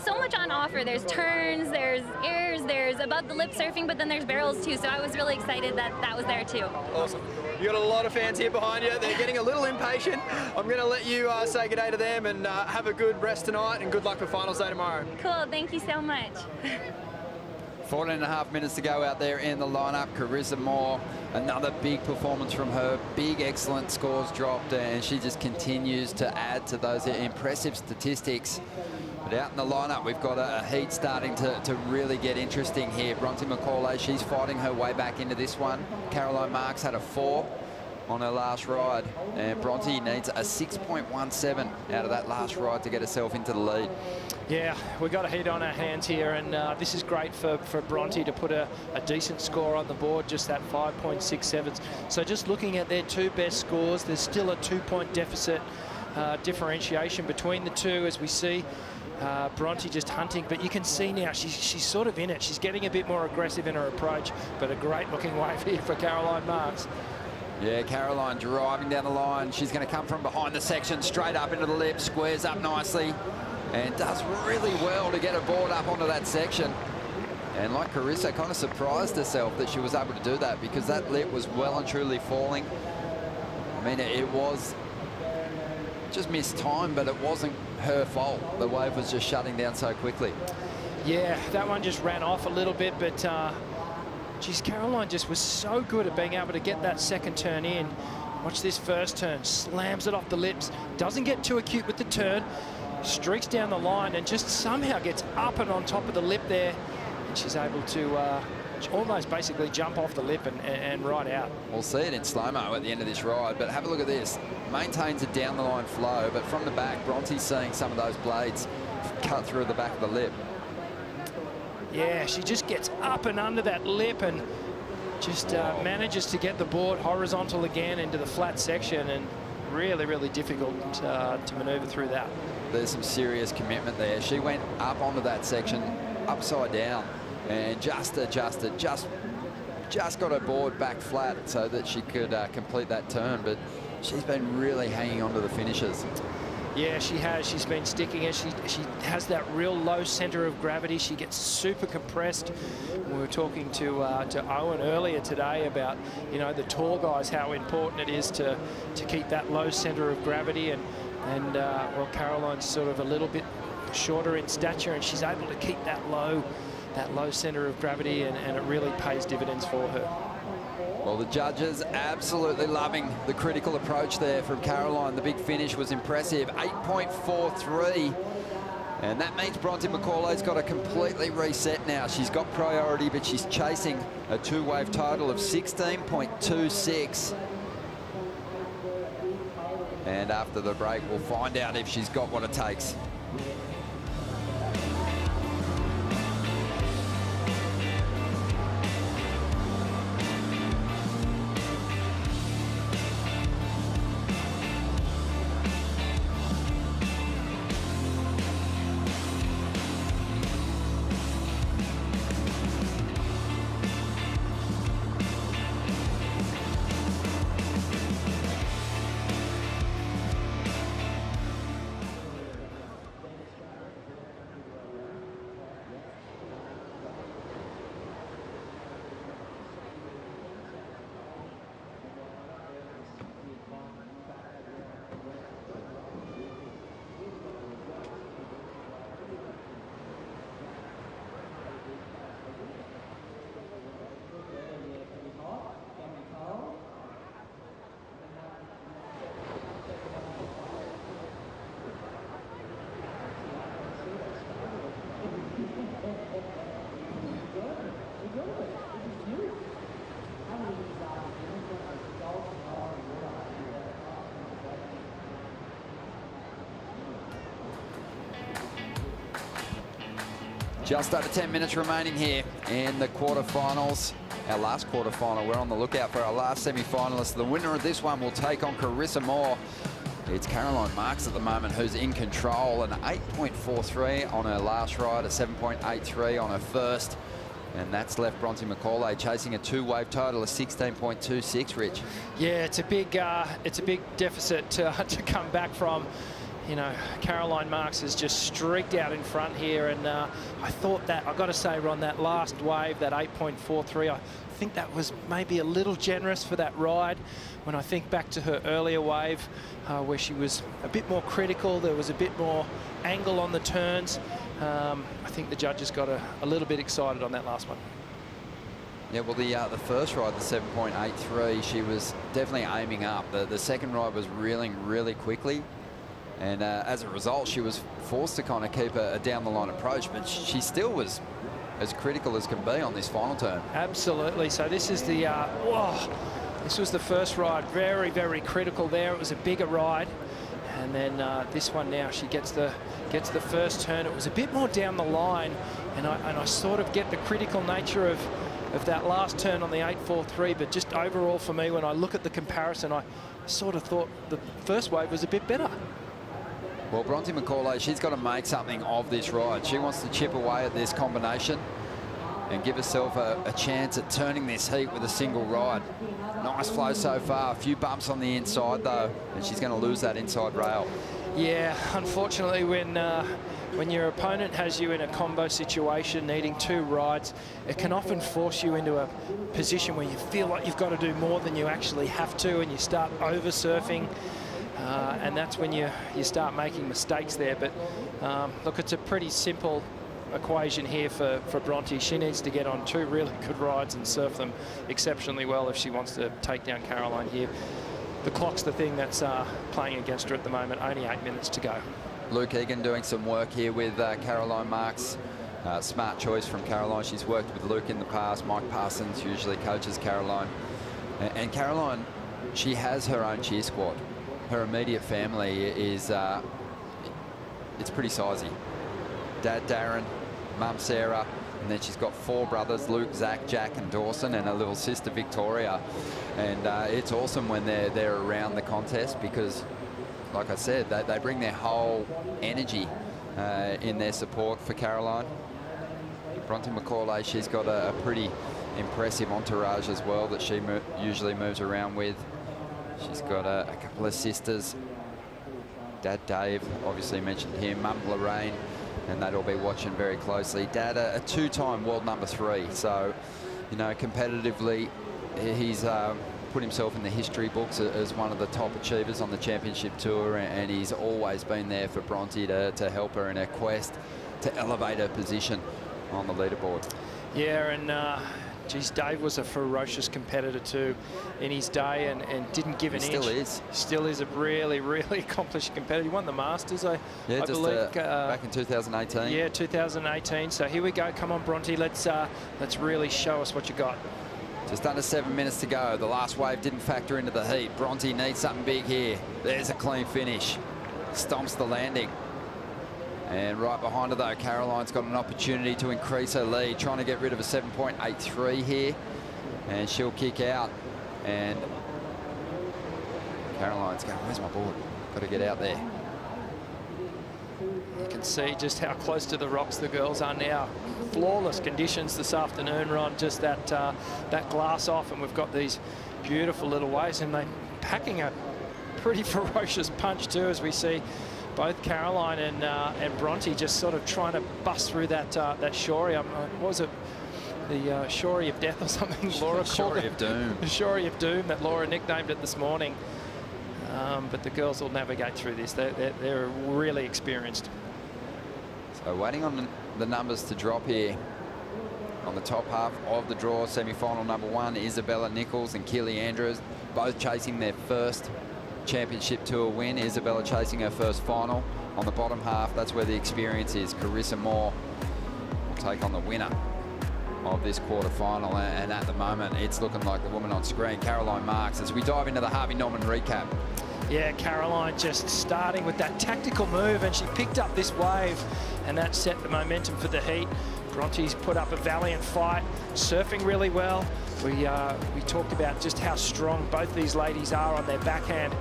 so much on offer. There's turns, there's airs, there's above the lip surfing, but then there's barrels too, so I was really excited that was there too. Awesome. You got a lot of fans here behind you. They're getting a little impatient. I'm going to let you say good day to them, and have a good rest tonight, and good luck for finals day tomorrow. Cool, thank you so much. 14.5 minutes to go out there in the lineup. Carissa Moore, another big performance from her. Big, excellent scores dropped, and she just continues to add to those impressive statistics. But out in the lineup, we've got a heat starting to really get interesting here. Bronte McCauley, she's fighting her way back into this one. Caroline Marks had a 4 on her last ride, and Bronte needs a 6.17 out of that last ride to get herself into the lead. Yeah, we've got a heat on our hands here, and this is great for Bronte to put a decent score on the board, just that 5.67. So just looking at their 2 best scores, there's still a 2-point deficit differentiation between the two, as we see. Bronte just hunting, but you can see now she's sort of in it. She's getting a bit more aggressive in her approach, but a great looking wave here for Caroline Marks. Yeah, Caroline driving down the line. She's going to come from behind the section, straight up into the lip, squares up nicely, and does really well to get her board up onto that section. And like Carissa, kind of surprised herself that she was able to do that, because that lip was well and truly falling. I mean, it was just missed time, but it wasn't her fault. The wave was just shutting down so quickly. Yeah, that one just ran off a little bit, but geez, Caroline just was so good at being able to get that second turn in. Watch this first turn, slams it off the lips, doesn't get too acute with the turn, streaks down the line and just somehow gets up and on top of the lip there, and she's able to almost basically jump off the lip and ride out. We'll see it in slow-mo at the end of this ride, but have a look at this. Maintains a down the line flow, but from the back, Bronte's seeing some of those blades cut through the back of the lip. Yeah, she just gets up and under that lip and just manages to get the board horizontal again into the flat section, and really, really difficult to maneuver through that. There's some serious commitment there. She went up onto that section upside down and just adjusted, just got her board back flat so that she could complete that turn, but she's been really hanging on to the finishes. Yeah, she has. She's been sticking it. She has that real low center of gravity. She gets super compressed. We were talking to Owen earlier today about, you know, the tall guys, how important it is to keep that low center of gravity. And well, Caroline's sort of a little bit shorter in stature, and she's able to keep that low center of gravity, and it really pays dividends for her. Well, the judges absolutely loving the critical approach there from Caroline. The big finish was impressive, 8.43. And that means Bronte McCauley's got to completely reset now. She's got priority, but she's chasing a 2-wave total of 16.26. And after the break, we'll find out if she's got what it takes. Just over 10 minutes remaining here in the quarterfinals. Our last quarterfinal. We're on the lookout for our last semi-finalist. The winner of this one will take on Carissa Moore. It's Caroline Marks at the moment who's in control. An 8.43 on her last ride, a 7.83 on her first. And that's left Bronte McCauley chasing a two-wave total of 16.26, Rich. Yeah, it's a big deficit to come back from. You know, Caroline Marks has just streaked out in front here, and I thought that, I've got to say, Ron, that last wave, that 8.43, I think that was maybe a little generous for that ride. When I think back to her earlier wave, where she was a bit more critical, there was a bit more angle on the turns. I think the judges got a little bit excited on that last one. Yeah, well, the first ride, the 7.83, she was definitely aiming up. The second ride was reeling really quickly. And as a result, she was forced to kind of keep a down-the-line approach, but she still was as critical as can be on this final turn. Absolutely. So this is the, this was the first ride. Very, very critical there. It was a bigger ride. And then this one now, she gets the first turn. It was a bit more down the line, and I sort of get the critical nature of that last turn on the 8.43, but just overall for me, when I look at the comparison, I sort of thought the first wave was a bit better. Well, Bronte McCauley, she's got to make something of this ride. She wants to chip away at this combination and give herself a chance at turning this heat with a single ride. Nice flow so far. A few bumps on the inside, though, and she's going to lose that inside rail. Yeah, unfortunately, when your opponent has you in a combo situation, needing two rides, it can often force you into a position where you feel like you've got to do more than you actually have to, and you start over-surfing. And that's when you start making mistakes there. But look, it's a pretty simple equation here for Bronte. She needs to get on two really good rides and surf them exceptionally well if she wants to take down Caroline here. The clock's the thing that's playing against her at the moment. Only 8 minutes to go. Luke Egan doing some work here with Caroline Marks. Smart choice from Caroline. She's worked with Luke in the past. Mike Parsons usually coaches Caroline. And Caroline, she has her own cheer squad. Her immediate family is, it's pretty sizey. Dad Darren, Mum Sarah, and then she's got 4 brothers, Luke, Zach, Jack and Dawson, and a little sister Victoria. And it's awesome when they're around the contest because, like I said, they bring their whole energy in their support for Caroline. Bronte McCauley, she's got a pretty impressive entourage as well that she usually moves around with. She's got a couple of sisters. Dad Dave, obviously mentioned him, Mum Lorraine, and they'd all be watching very closely. Dad, a 2-time world number 3, so, you know, competitively, he's put himself in the history books as one of the top achievers on the championship tour, and he's always been there for Bronte to help her in her quest to elevate her position on the leaderboard. Yeah, and geez, Dave was a ferocious competitor too in his day, and didn't give an inch. Still is. Still is a really, really accomplished competitor. He won the Masters, I believe. Back in 2018. Yeah, 2018. So here we go. Come on, Bronte. Let's really show us what you got. Just under 7 minutes to go. The last wave didn't factor into the heat. Bronte needs something big here. There's a clean finish. Stomps the landing. And right behind her, though, Caroline's got an opportunity to increase her lead, trying to get rid of a 7.83 here. And she'll kick out. And Caroline's going, where's my board? Got to get out there. You can see just how close to the rocks the girls are now. Flawless conditions this afternoon, Ron. Just that glass off, and we've got these beautiful little waves, and they're packing a pretty ferocious punch too, as we see both Caroline and Bronte just sort of trying to bust through that shorey. What was it? The shorey of death or something? Laura called it. Shorey of doom. The shorey of doom that Laura nicknamed it this morning. But the girls will navigate through this. They're really experienced. So waiting on the numbers to drop here. On the top half of the draw, semi-final number 1, Isabella Nichols and Keely Andrews, both chasing their first championship tour win. Isabella chasing her first final. On the bottom half, that's where the experience is. Carissa Moore will take on the winner of this quarterfinal, and at the moment it's looking like the woman on screen, Caroline Marks, as we dive into the Harvey Norman recap. Yeah, Caroline just starting with that tactical move, and she picked up this wave, and that set the momentum for the heat. Bronte's put up a valiant fight, surfing really well. We talked about just how strong both these ladies are on their backhand.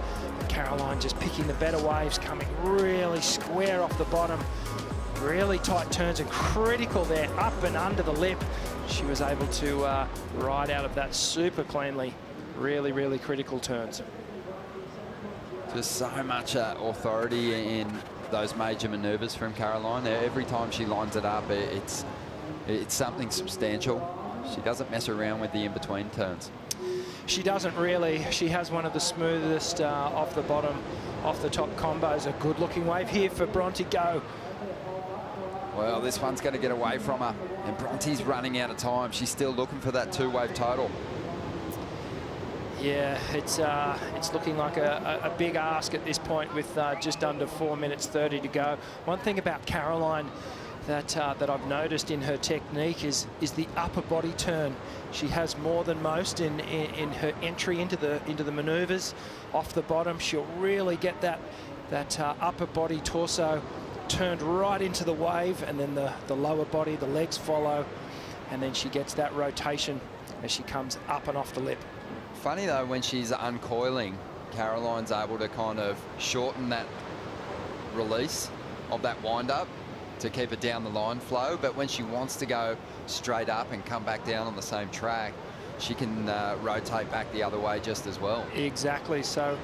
Caroline just picking the better waves, coming really square off the bottom. Really tight turns and critical there, up and under the lip. She was able to ride out of that super cleanly. Really, really critical turns. Just so much authority in those major manoeuvres from Caroline. Every time she lines it up, it's something substantial. She doesn't mess around with the in-between turns. She doesn't really. She has one of the smoothest off the bottom, off the top combos. A good looking wave here for Bronte. Go. Well, this one's going to get away from her, and Bronte's running out of time. She's still looking for that 2-wave total. Yeah, it's looking like a big ask at this point with just under 4 minutes 30 to go. One thing about Caroline that I've noticed in her technique is the upper body turn. She has more than most in her entry into the manoeuvres. Off the bottom, she'll really get that upper body torso turned right into the wave, and then the lower body, the legs follow, and then she gets that rotation as she comes up and off the lip. Funny though, when she's uncoiling, Caroline's able to kind of shorten that release of that wind-up to keep it down the line flow, but when she wants to go straight up and come back down on the same track, she can rotate back the other way just as well. Exactly. So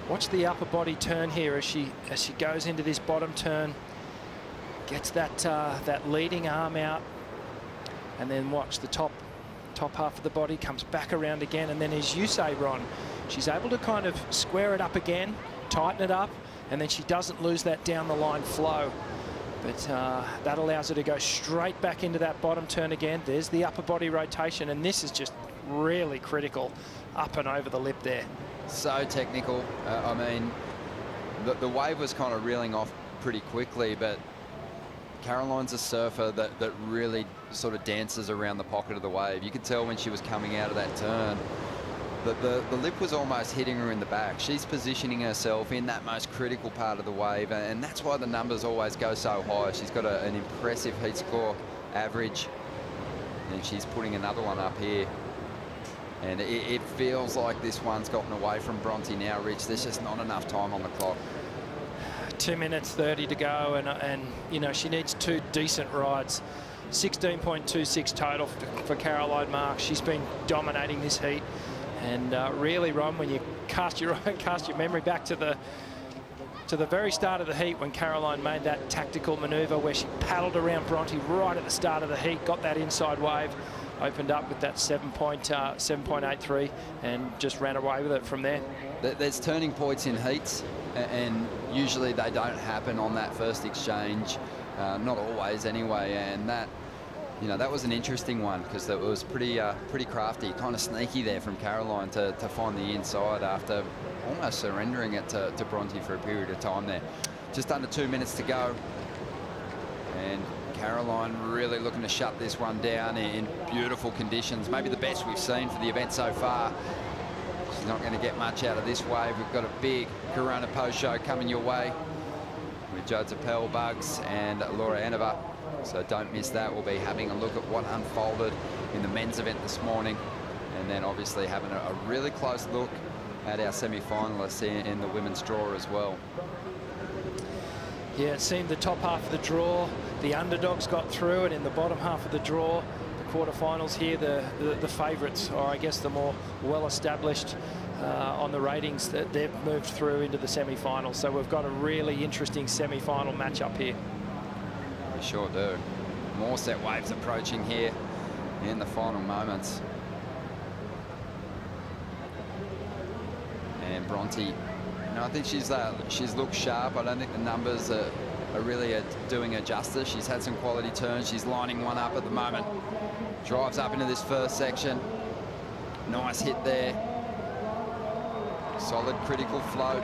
watch the upper body turn here as she goes into this bottom turn, gets that leading arm out, and then watch the top half of the body comes back around again, and then as you say, Ron, she's able to kind of square it up again, tighten it up, and then she doesn't lose that down the line flow. But that allows her to go straight back into that bottom turn again. There's the upper body rotation, and this is just really critical, up and over the lip there. So technical. I mean, the wave was kind of reeling off pretty quickly, but Caroline's a surfer that really sort of dances around the pocket of the wave. You could tell when she was coming out of that turn that the lip was almost hitting her in the back. She's positioning herself in that most critical part of the wave, and that's why the numbers always go so high. She's got an impressive heat score average, and she's putting another one up here. And it feels like this one's gotten away from Bronte now, Rich. There's just not enough time on the clock. 2 minutes 30 to go, and you know, she needs 2 decent rides. 16.26 total for Caroline Marks. She's been dominating this heat, and really, Ron, when you cast your memory back to the very start of the heat, when Caroline made that tactical manoeuvre where she paddled around Bronte right at the start of the heat, got that inside wave, opened up with that 7.83, and just ran away with it from there. There's turning points in heats, and usually they don't happen on that first exchange, not always anyway. And that, you know, that was an interesting one because it was pretty crafty, kind of sneaky there from Caroline to find the inside after almost surrendering it to Bronte for a period of time there. Just under 2 minutes to go, and Caroline really looking to shut this one down in beautiful conditions, maybe the best we've seen for the event so far. She's not going to get much out of this wave. We've got a big Corona post show coming your way with Jodie Appel, Bugs and Laura Anova. So don't miss that. We'll be having a look at what unfolded in the men's event this morning, and then obviously having a really close look at our semi-finalists in the women's draw as well. Yeah, it seemed the top half of the draw, the underdogs got through, and in the bottom half of the draw, the quarterfinals here, the favourites, or I guess the more well-established on the ratings, that they've moved through into the semi-finals. So we've got a really interesting semi-final matchup here. We sure do. More set waves approaching here in the final moments. And Bronte, you know, I think she's looked sharp. I don't think the numbers are really doing her justice. She's had some quality turns. She's lining one up at the moment. Drives up into this first section. Nice hit there. Solid critical float.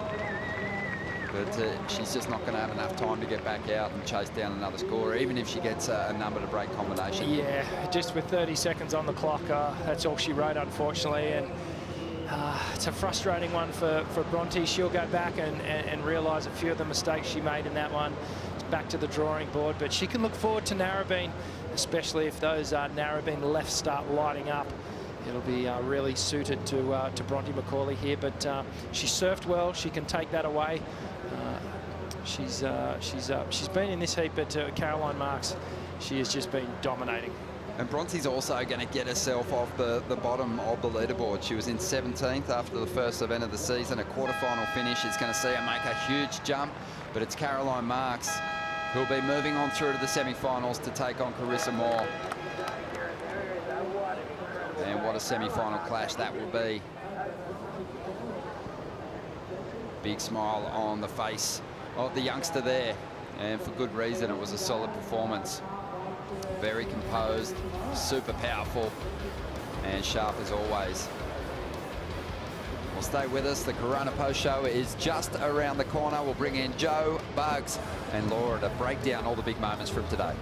But she's just not going to have enough time to get back out and chase down another score, even if she gets a number to break combination. Yeah, just with 30 seconds on the clock, that's all she wrote, unfortunately. And It's a frustrating one for Bronte. She'll go back and realise a few of the mistakes she made in that one. It's back to the drawing board, but she can look forward to Narrabeen, especially if those Narrabeen lefts start lighting up. It'll be really suited to Bronte Macaulay here, but she surfed well. She can take that away. She's been in this heat, but Caroline Marks, she has just been dominating. And Bronte's also going to get herself off the bottom of the leaderboard. She was in 17th after the first event of the season. A quarterfinal finish is going to see her make a huge jump, but it's Caroline Marks who'll be moving on through to the semi-finals to take on Carissa Moore. And what a semi-final clash that will be. Big smile on the face of the youngster there, and for good reason. It was a solid performance. Very composed, super powerful, and sharp as always. Well, stay with us. The Corona Post Show is just around the corner. We'll bring in Joe, Bugs, and Laura to break down all the big moments from today.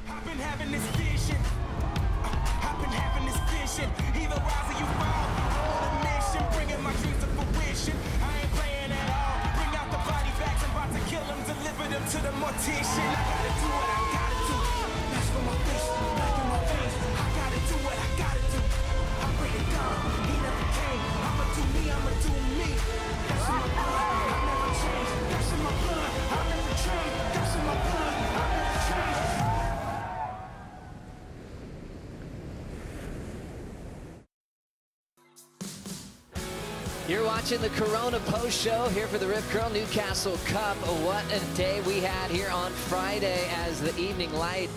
I've been having this vision. I've been having this vision. Either rise or you fall. On a mission, bringing my dreams to fruition. I ain't playing at all. Bring out the body bags. I'm about to kill them, deliver them to the mortician. I gotta do what I gotta do. That's for my fish, back in my veins. I gotta do what I gotta do. I bring it down. He never came. I'ma do me. I'ma do me. That's in my blood. I never change. That's in my blood. I never change. That's in my blood. I never change. You're watching the Corona Post Show here for the Rip Curl Newcastle Cup. What a day we had here on Friday as the evening light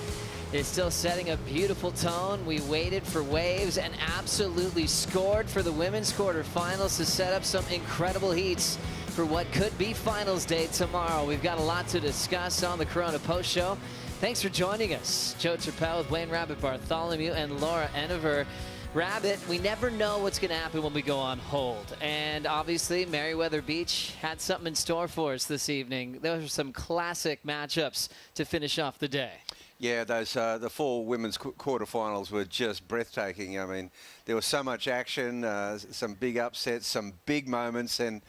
is still setting a beautiful tone. We waited for waves and absolutely scored for the women's quarterfinals to set up some incredible heats for what could be finals day tomorrow. We've got a lot to discuss on the Corona Post Show. Thanks for joining us. Joe Turpel with Wayne Rabbit Bartholomew and Laura Enever. Rabbit, we never know what's going to happen when we go on hold. And obviously, Merriweather Beach had something in store for us this evening. Those are some classic matchups to finish off the day. Yeah, those the four women's quarterfinals were just breathtaking. I mean, there was so much action, some big upsets, some big moments, and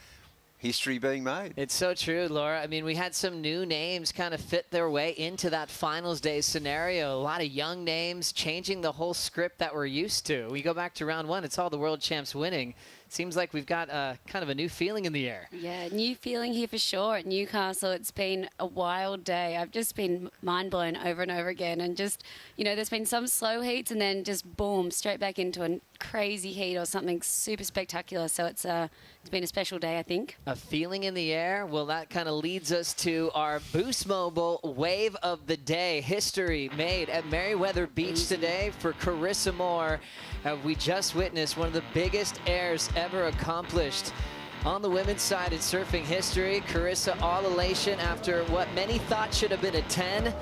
history being made. It's so true, Laura. I mean, we had some new names kind of fit their way into that finals day scenario. A lot of young names changing the whole script that we're used to. We go back to round one, it's all the world champs winning. seems like we've got kind of a new feeling in the air. Yeah, new feeling here for sure at Newcastle. It's been a wild day. I've just been mind blown over and over again. And just, you know, there's been some slow heats and then just boom, straight back into a crazy heat or something super spectacular. So it's been a special day, I think. A feeling in the air. Well, that kind of leads us to our Boost Mobile Wave of the Day. History made at Merriweather Beach today for Carissa Moore. We just witnessed one of the biggest airs ever accomplished on the women's side in surfing history. Carissa all elation after what many thought should have been a 10.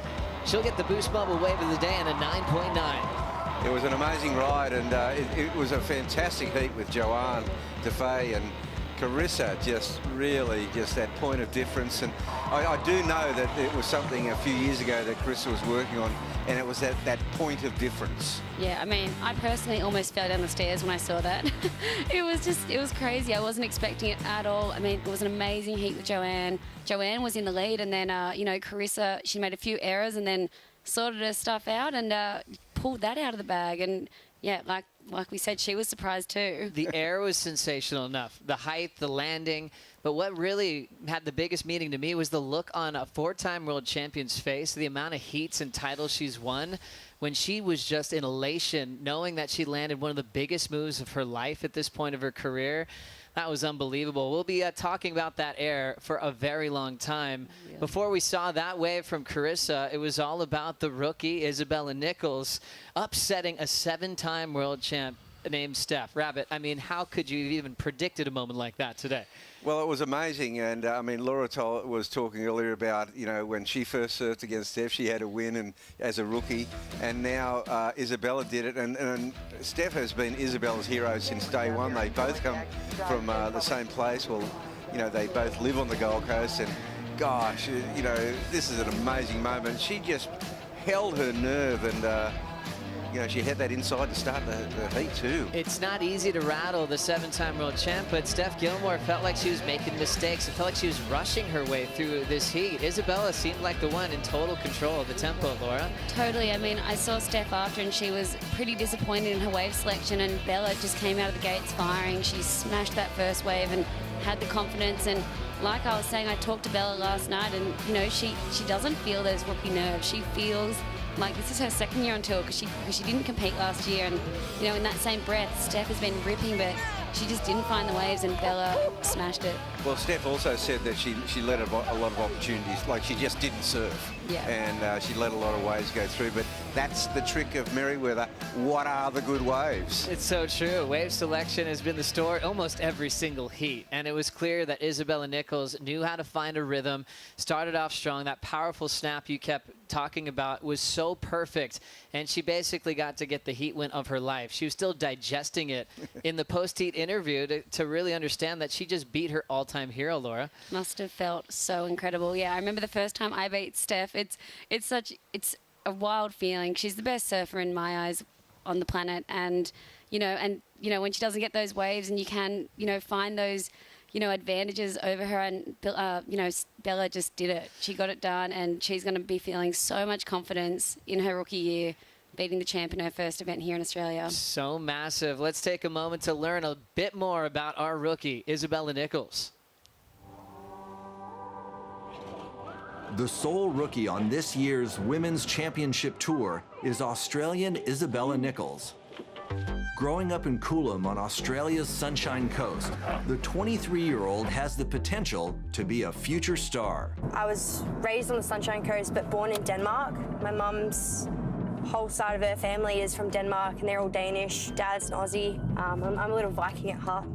She'll get the Boost Mobile Wave of the Day and a 9.9. It was an amazing ride, and it was a fantastic heat with Joanne Defay and Carissa, just really just that point of difference. And I do know that it was something a few years ago that Carissa was working on, and it was that point of difference. Yeah, I mean, I personally almost fell down the stairs when I saw that. It was crazy. I wasn't expecting it at all. I mean, it was an amazing heat with Joanne. Joanne was in the lead, and then, you know, Carissa, she made a few errors and then sorted her stuff out and pulled that out of the bag. And yeah, like we said, she was surprised too. The air was sensational enough. The height, the landing. But what really had the biggest meaning to me was the look on a 4-time world champion's face, the amount of heats and titles she's won, when she was just in elation, knowing that she landed one of the biggest moves of her life at this point of her career. That was unbelievable. We'll be talking about that air for a very long time. Yeah. Before we saw that wave from Carissa, it was all about the rookie, Isabella Nichols, upsetting a 7-time world champ named Steph. Rabbit, I mean, how could you have even predicted a moment like that today? Well, it was amazing, and I mean, Laura was talking earlier about, you know, when she first surfed against Steph, she had a win and as a rookie, and now Isabella did it, and Steph has been Isabella's hero since day one. They both come from the same place. Well, you know, they both live on the Gold Coast, and gosh, you know, this is an amazing moment. She just held her nerve, and you know, she had that inside to start the heat too. It's not easy to rattle the 7-time world champ, but Steph Gilmore felt like she was making mistakes. It felt like she was rushing her way through this heat. Isabella seemed like the one in total control of the tempo, Laura. Totally. I mean, I saw Steph after, and she was pretty disappointed in her wave selection, and Bella just came out of the gates firing. She smashed that first wave and had the confidence. And like I was saying, I talked to Bella last night, and, you know, she doesn't feel those rookie nerves. She feels like this is her second year on tour because she didn't compete last year, and, you know, in that same breath, Steph has been ripping, but she just didn't find the waves, and Bella smashed it. Well, Steph also said that she let a lot of opportunities, like she just didn't surf. Yeah. And she let a lot of waves go through, but that's the trick of Merriweather. What are the good waves? It's so true. Wave selection has been the story almost every single heat, and it was clear that Isabella Nichols knew how to find a rhythm, started off strong. That powerful snap you kept talking about was so perfect, and she basically got to get the heat win of her life. She was still digesting it in the post-heat interview to really understand that she just beat her all-time hero, Laura. Must have felt so incredible. Yeah, I remember the first time I beat Steph. It's a wild feeling. She's the best surfer in my eyes on the planet, and you know when she doesn't get those waves, and you can, you know, find those, you know, advantages over her, and you know, Bella just did it. She got it done, and she's going to be feeling so much confidence in her rookie year, beating the champ in her first event here in Australia. So massive. Let's take a moment to learn a bit more about our rookie, Isabella Nichols. The sole rookie on this year's Women's Championship Tour is Australian Isabella Nichols. Growing up in Coolum on Australia's Sunshine Coast, the 23-year-old has the potential to be a future star. I was raised on the Sunshine Coast but born in Denmark. My mum's whole side of her family is from Denmark, and they're all Danish. Dad's an Aussie. I'm a little Viking at heart.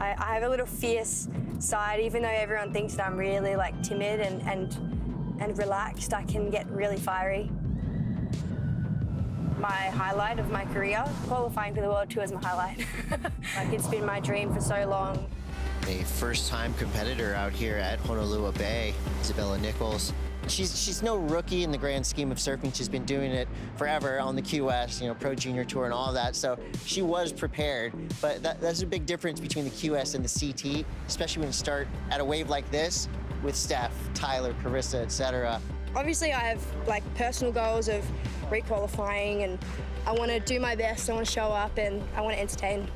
I have a little fierce side, even though everyone thinks that I'm really like timid and relaxed. I can get really fiery. My highlight of my career, qualifying for the World Tour is my highlight. Like, it's been my dream for so long. A first-time competitor out here at Honolulu Bay, Isabella Nichols. She's no rookie in the grand scheme of surfing. She's been doing it forever on the QS, you know, Pro Junior Tour and all of that. So she was prepared, but that's a big difference between the QS and the CT, especially when you start at a wave like this with Steph, Tyler, Carissa, etc. Obviously, I have like personal goals of requalifying, and I want to do my best. I want to show up, and I want to entertain.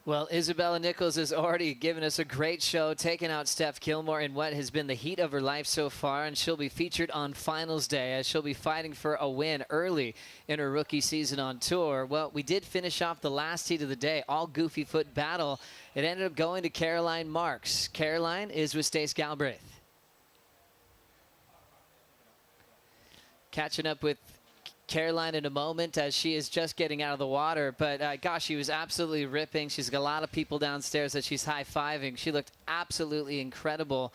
Well, Isabella Nichols has already given us a great show, taking out Steph Gilmore in what has been the heat of her life so far, and she'll be featured on finals day as she'll be fighting for a win early in her rookie season on tour. Well, we did finish off the last heat of the day, all goofy foot battle. It ended up going to Caroline Marks. Caroline is with Stace Galbraith. Catching up with Caroline in a moment as she is just getting out of the water, but gosh, she was absolutely ripping. She's got a lot of people downstairs that she's high-fiving. She looked absolutely incredible.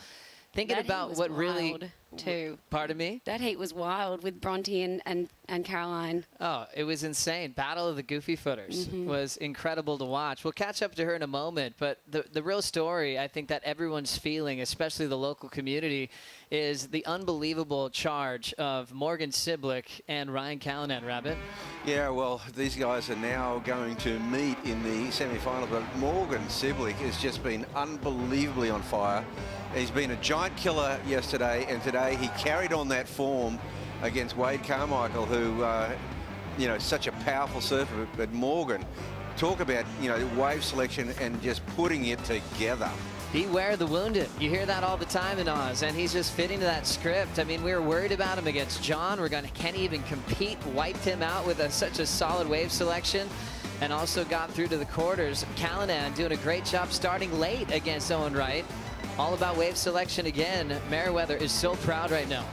Thinking That about heat was what really... wild, too. Pardon me? That heat was wild with Bronte and Caroline. Oh, it was insane. Battle of the Goofy Footers was incredible to watch. We'll catch up to her in a moment, but the real story I think that everyone's feeling, especially the local community, is the unbelievable charge of Morgan Siblick and Ryan Callanan, Rabbit. Yeah, well, these guys are now going to meet in the semi-final, but Morgan Siblick has just been unbelievably on fire. He's been a giant killer yesterday, and today he carried on that form against Wade Carmichael, who, you know, such a powerful surfer. But Morgan, talk about, you know, wave selection and just putting it together. Beware the wounded. You hear that all the time in Oz, and he's just fitting to that script. I mean, we were worried about him against John. Can he even compete? Wiped him out with such a solid wave selection, and also got through to the quarters. Callanan doing a great job starting late against Owen Wright. All about wave selection again. Meriwether is so proud right now.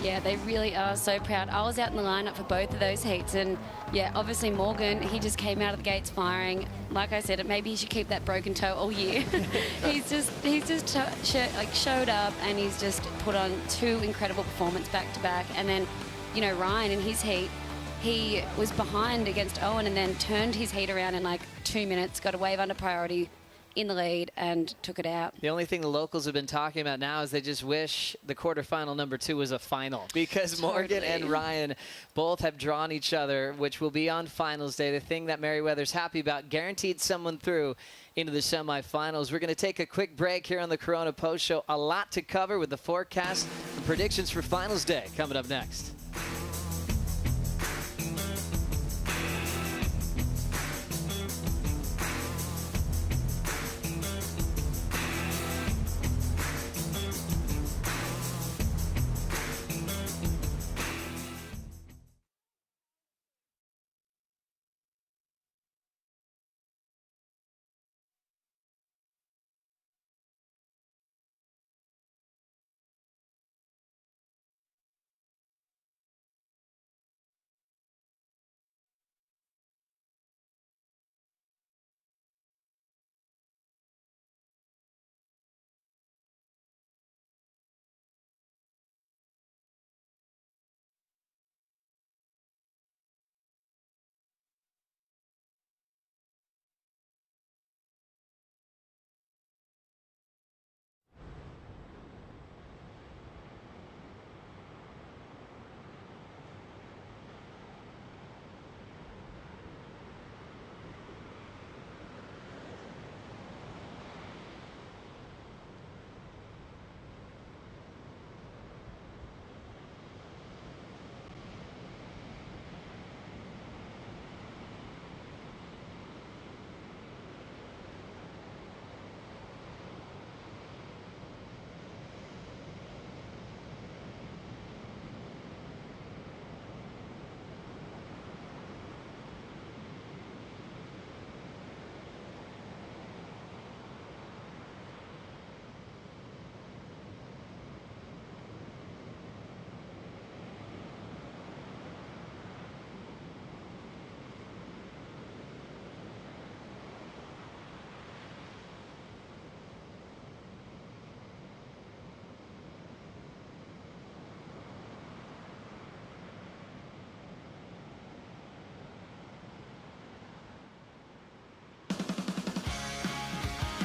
Yeah, they really are so proud. I was out in the lineup for both of those heats, and yeah, obviously Morgan, he just came out of the gates firing. Like I said, maybe he should keep that broken toe all year. he's just showed up, and he's just put on two incredible performances back to back. And then, you know, Ryan in his heat, he was behind against Owen and then turned his heat around in like 2 minutes, got a wave under priority, in the lead, and took it out. The only thing the locals have been talking about now is they just wish the quarterfinal number 2 was a final, because Morgan and Ryan both have drawn each other, which will be on finals day. The thing that Meriwether's happy about, guaranteed someone through into the semifinals. We're going to take a quick break here on the Corona Post Show. A lot to cover with the forecast and predictions for finals day coming up next.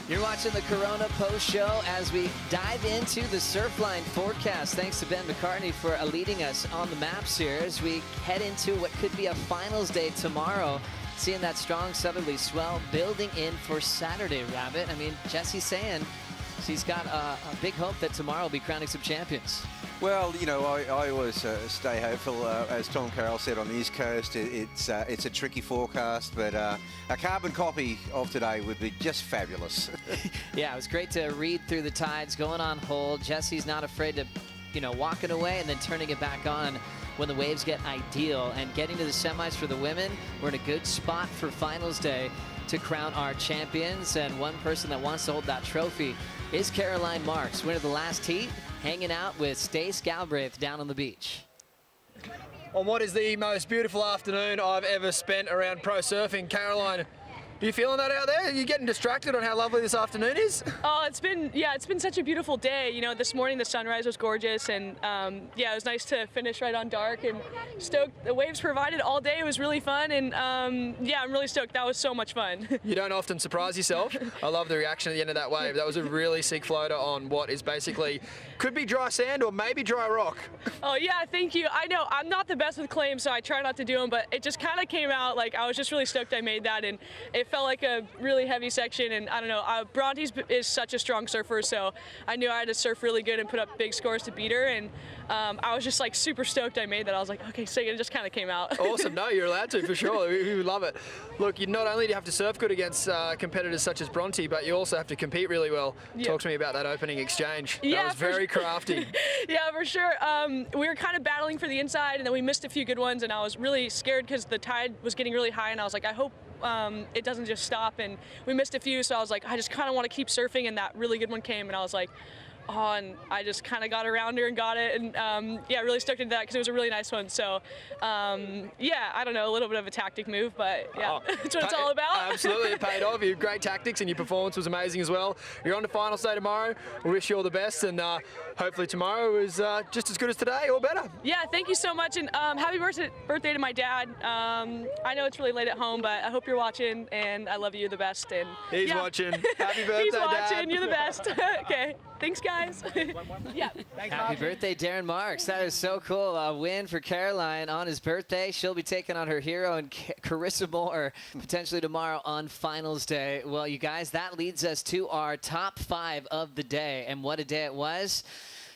You're watching the Corona Post Show as we dive into the Surfline forecast. Thanks to Ben McCartney for leading us on the maps here as we head into what could be a finals day tomorrow. Seeing that strong southerly swell building in for Saturday, Rabbit. I mean, Jesse's saying He's got a big hope that tomorrow will be crowning some champions. Well, you know, I always stay hopeful. As Tom Carroll said, on the East Coast, it's a tricky forecast, but a carbon copy of today would be just fabulous. Yeah, it was great to read through the tides, going on hold. Jesse's not afraid to, you know, walking away and then turning it back on when the waves get ideal. And getting to the semis for the women, we're in a good spot for finals day to crown our champions. And one person that wants to hold that trophy is Caroline Marks, winner of the last heat, hanging out with Stace Galbraith down on the beach. On what is the most beautiful afternoon I've ever spent around pro surfing. Caroline, are you feeling that out there? Are you getting distracted on how lovely this afternoon is? Oh, it's been such a beautiful day. You know, this morning the sunrise was gorgeous, and yeah, it was nice to finish right on dark, and stoked. The waves provided all day. It was really fun, and yeah, I'm really stoked. That was so much fun. You don't often surprise yourself. I love the reaction at the end of that wave. That was a really sick floater on what is basically, could be dry sand or maybe dry rock. Oh yeah, thank you. I know I'm not the best with claims, so I try not to do them, but it just kind of came out like I was just really stoked I made that, and it felt like a really heavy section, and I don't know, Bronte is such a strong surfer, so I knew I had to surf really good and put up big scores to beat her, and I was just like super stoked I made that. I was like, okay, so it just kind of came out. Awesome. No, you're allowed to, for sure. We love it. Look, you not only do you have to surf good against competitors such as Bronte, but you also have to compete really well. Yeah. Talk to me about that opening exchange. That Yeah, was very crafty. Yeah, for sure. We were kind of battling for the inside, and then we missed a few good ones, and I was really scared because the tide was getting really high, and I was like, I hope it doesn't just stop. And we missed a few, so I was like, I just kind of want to keep surfing, and that really good one came, and I was like, oh, and I just kind of got around her and got it, and yeah, really stuck into that because it was a really nice one. So yeah, I don't know, a little bit of a tactic move, but yeah, that's what it's all about. Absolutely, it paid off. You had great tactics, and your performance was amazing as well. You're on to finals day tomorrow. We wish you all the best, and hopefully tomorrow is just as good as today or better. Yeah, thank you so much, and happy birthday to my dad. I know it's really late at home, but I hope you're watching, and I love you, the best. And He's yeah. watching. Happy birthday, He's watching. Dad. You're the best. Okay, thanks, guys. Yeah. Happy birthday, Darren Marks. That is so cool. A win for Caroline on his birthday. She'll be taking on her hero and Carissa Moore potentially tomorrow on finals day. Well, you guys, that leads us to our top 5 of the day. And what a day it was.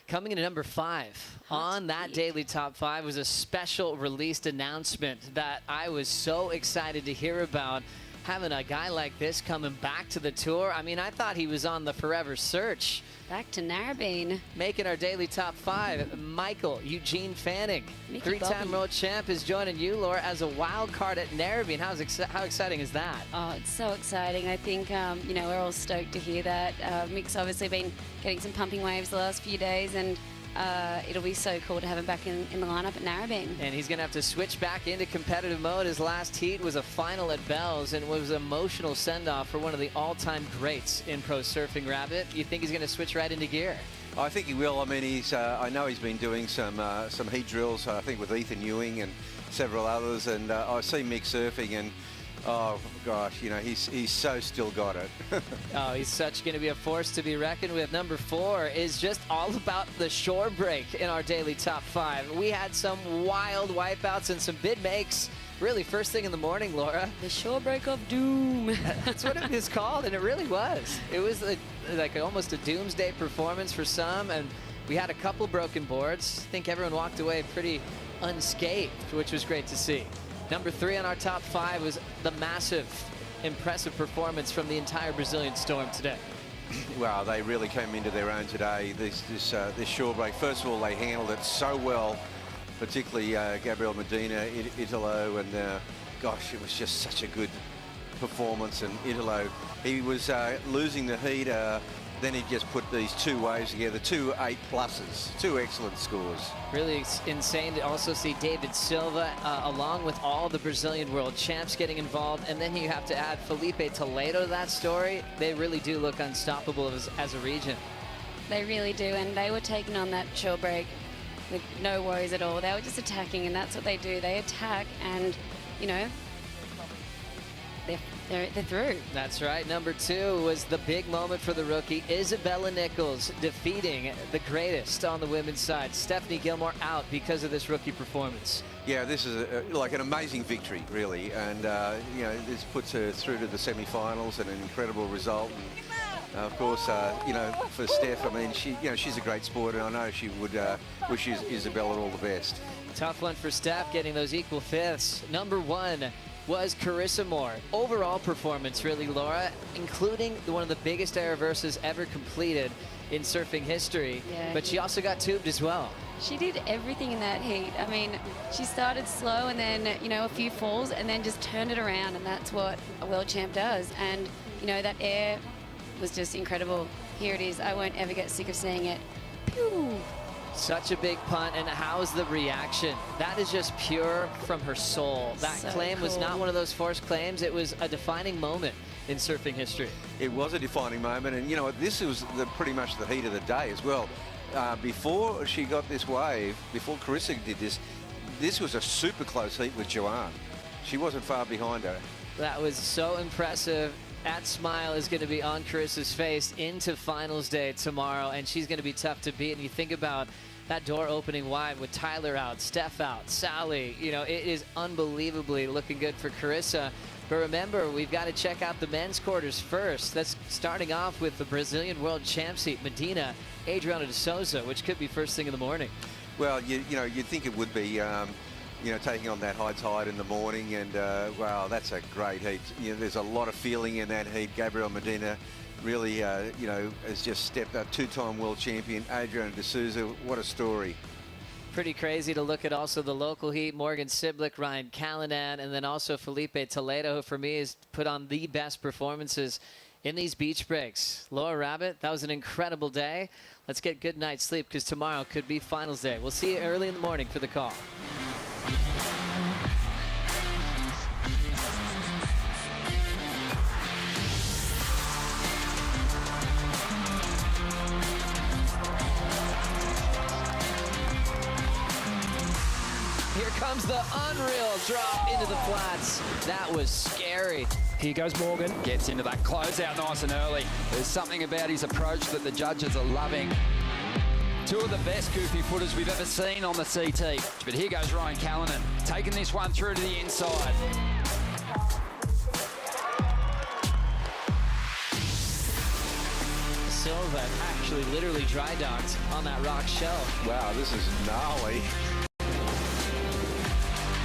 Coming in at number 5 on that daily top 5 was a special released announcement that I was so excited to hear about. Having a guy like this coming back to the tour. I mean, I thought he was on the forever search. Back to Narrabeen. Making our daily top 5, Michael Eugene Fanning. Mickey Three-time Bobby. world champ is joining you, Laura, as a wild card at Narrabeen. How exciting is that? Oh, it's so exciting. I think, you know, we're all stoked to hear that. Mick's obviously been getting some pumping waves the last few days, and it'll be so cool to have him back in the lineup at Narrabeen. And he's going to have to switch back into competitive mode. His last heat was a final at Bells and was an emotional send-off for one of the all-time greats in pro surfing, Rabbit. You think he's going to switch right into gear? I think he will. I mean, I know he's been doing some heat drills, I think, with Ethan Ewing and several others, and I see Mick surfing, and oh gosh, you know, he's so still got it. Oh, he's going to be a force to be reckoned with. Number 4 is just all about the shore break in our daily top 5. We had some wild wipeouts and some bid makes. Really, first thing in the morning, Laura. The shore break of doom. That's what it was called, and it really was. It was like almost a doomsday performance for some, and we had a couple broken boards. I think everyone walked away pretty unscathed, which was great to see. Number 3 on our top 5 was the massive, impressive performance from the entire Brazilian Storm today. Wow, they really came into their own today. This shore break, first of all, they handled it so well, particularly Gabriel Medina, Italo, and gosh, it was just such a good performance. And Italo, he was losing the heat, then he just put these 2 waves together, 2 8+, 2 excellent scores. Really insane to also see David Silva, along with all the Brazilian world champs getting involved. And then you have to add Felipe Toledo to that story. They really do look unstoppable as a region. They really do, and they were taking on that shore break with no worries at all. They were just attacking, and that's what they do. They attack, and, you know, they're through. That's right. Number 2 was the big moment for the rookie, Isabella Nichols, defeating the greatest on the women's side. Stephanie Gilmore out because of this rookie performance. Yeah, this is like an amazing victory, really, and you know, this puts her through to the semi-finals and an incredible result. And Of course, you know, for Steph, I mean, she's a great sport, and I know she would wish Isabella all the best. Tough one for Steph, getting those equal fifths. Number 1 was Carissa Moore. Overall performance, really, Laura, including one of the biggest air reverses ever completed in surfing history. Yeah. But she also got tubed as well. She did everything in that heat. I mean, she started slow and then, you know, a few falls and then just turned it around, and that's what a world champ does. And, you know, that air was just incredible. Here it is. I won't ever get sick of seeing it. Pew! Such a big punt, and how's the reaction? That is just pure from her soul. That So claim was not cool. one of those forced claims. It was a defining moment in surfing history. It was a defining moment, and you know, this was pretty much the heat of the day as well. Before she got this wave, before Carissa did this was a super close heat with Joanne. She wasn't far behind her. That was so impressive. That smile is going to be on Carissa's face into finals day tomorrow, and she's going to be tough to beat. And you think about that door opening wide with Tyler out, Steph out, Sally. You know, it is unbelievably looking good for Carissa. But remember, we've got to check out the men's quarters first. That's starting off with the Brazilian world champ seat, Medina, Adriano de Souza, which could be first thing in the morning. Well, you know, you'd think it would be. You know, taking on that high tide in the morning, and wow, that's a great heat. You know, there's a lot of feeling in that heat. Gabriel Medina really, you know, has just stepped up. 2-time world champion, Adriano de Souza. What a story. Pretty crazy to look at also the local heat. Morgan Siblick, Ryan Callanan, and then also Felipe Toledo, who for me has put on the best performances in these beach breaks. Laura Rabbit, that was an incredible day. Let's get good night's sleep, because tomorrow could be finals day. We'll see you early in the morning for the call. Here comes the unreal drop into the flats. That was scary. Here goes Morgan. Gets into that closeout nice and early. There's something about his approach that the judges are loving. Two of the best goofy footers we've ever seen on the CT. But here goes Ryan Callanan, taking this one through to the inside. Silva actually literally dry docked on that rock shelf. Wow, this is gnarly.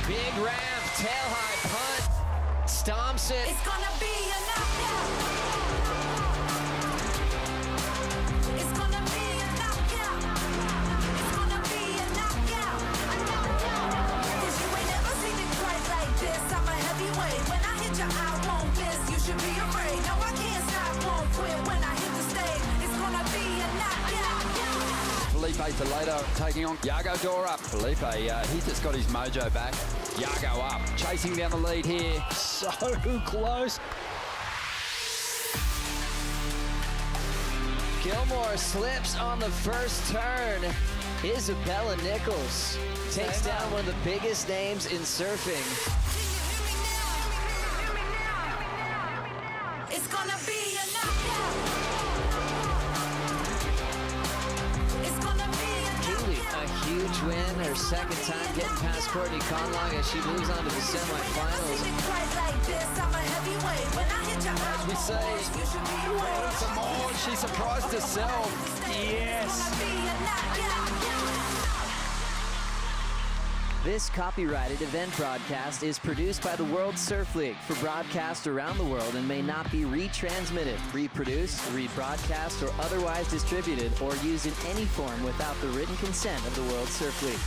Big ramp, tail high punt, stomps it. It's gonna be a knockout. It's gonna be a knockout. It's gonna be a knockout. Cause you ain't never seen it quite like this. I'm a heavyweight. When I hit you, I won't miss. You should be afraid. No, I can't stop, won't quit. When I hit the stage, it's gonna be a knockout. Felipe Toledo taking on Yago Dora. Felipe, he's just got his mojo back. Yago up, chasing down the lead here. So close. Gilmore slips on the first turn. Isabella Nichols takes down one of the biggest names in surfing. It's gonna be a knockout. It's gonna be a Keely, a huge win, her second time getting past Courtney Conlon as she moves on to the semifinals. As we say, some more. She surprised herself. Yes. This copyrighted event broadcast is produced by the World Surf League for broadcast around the world and may not be retransmitted, reproduced, rebroadcast, or otherwise distributed or used in any form without the written consent of the World Surf League.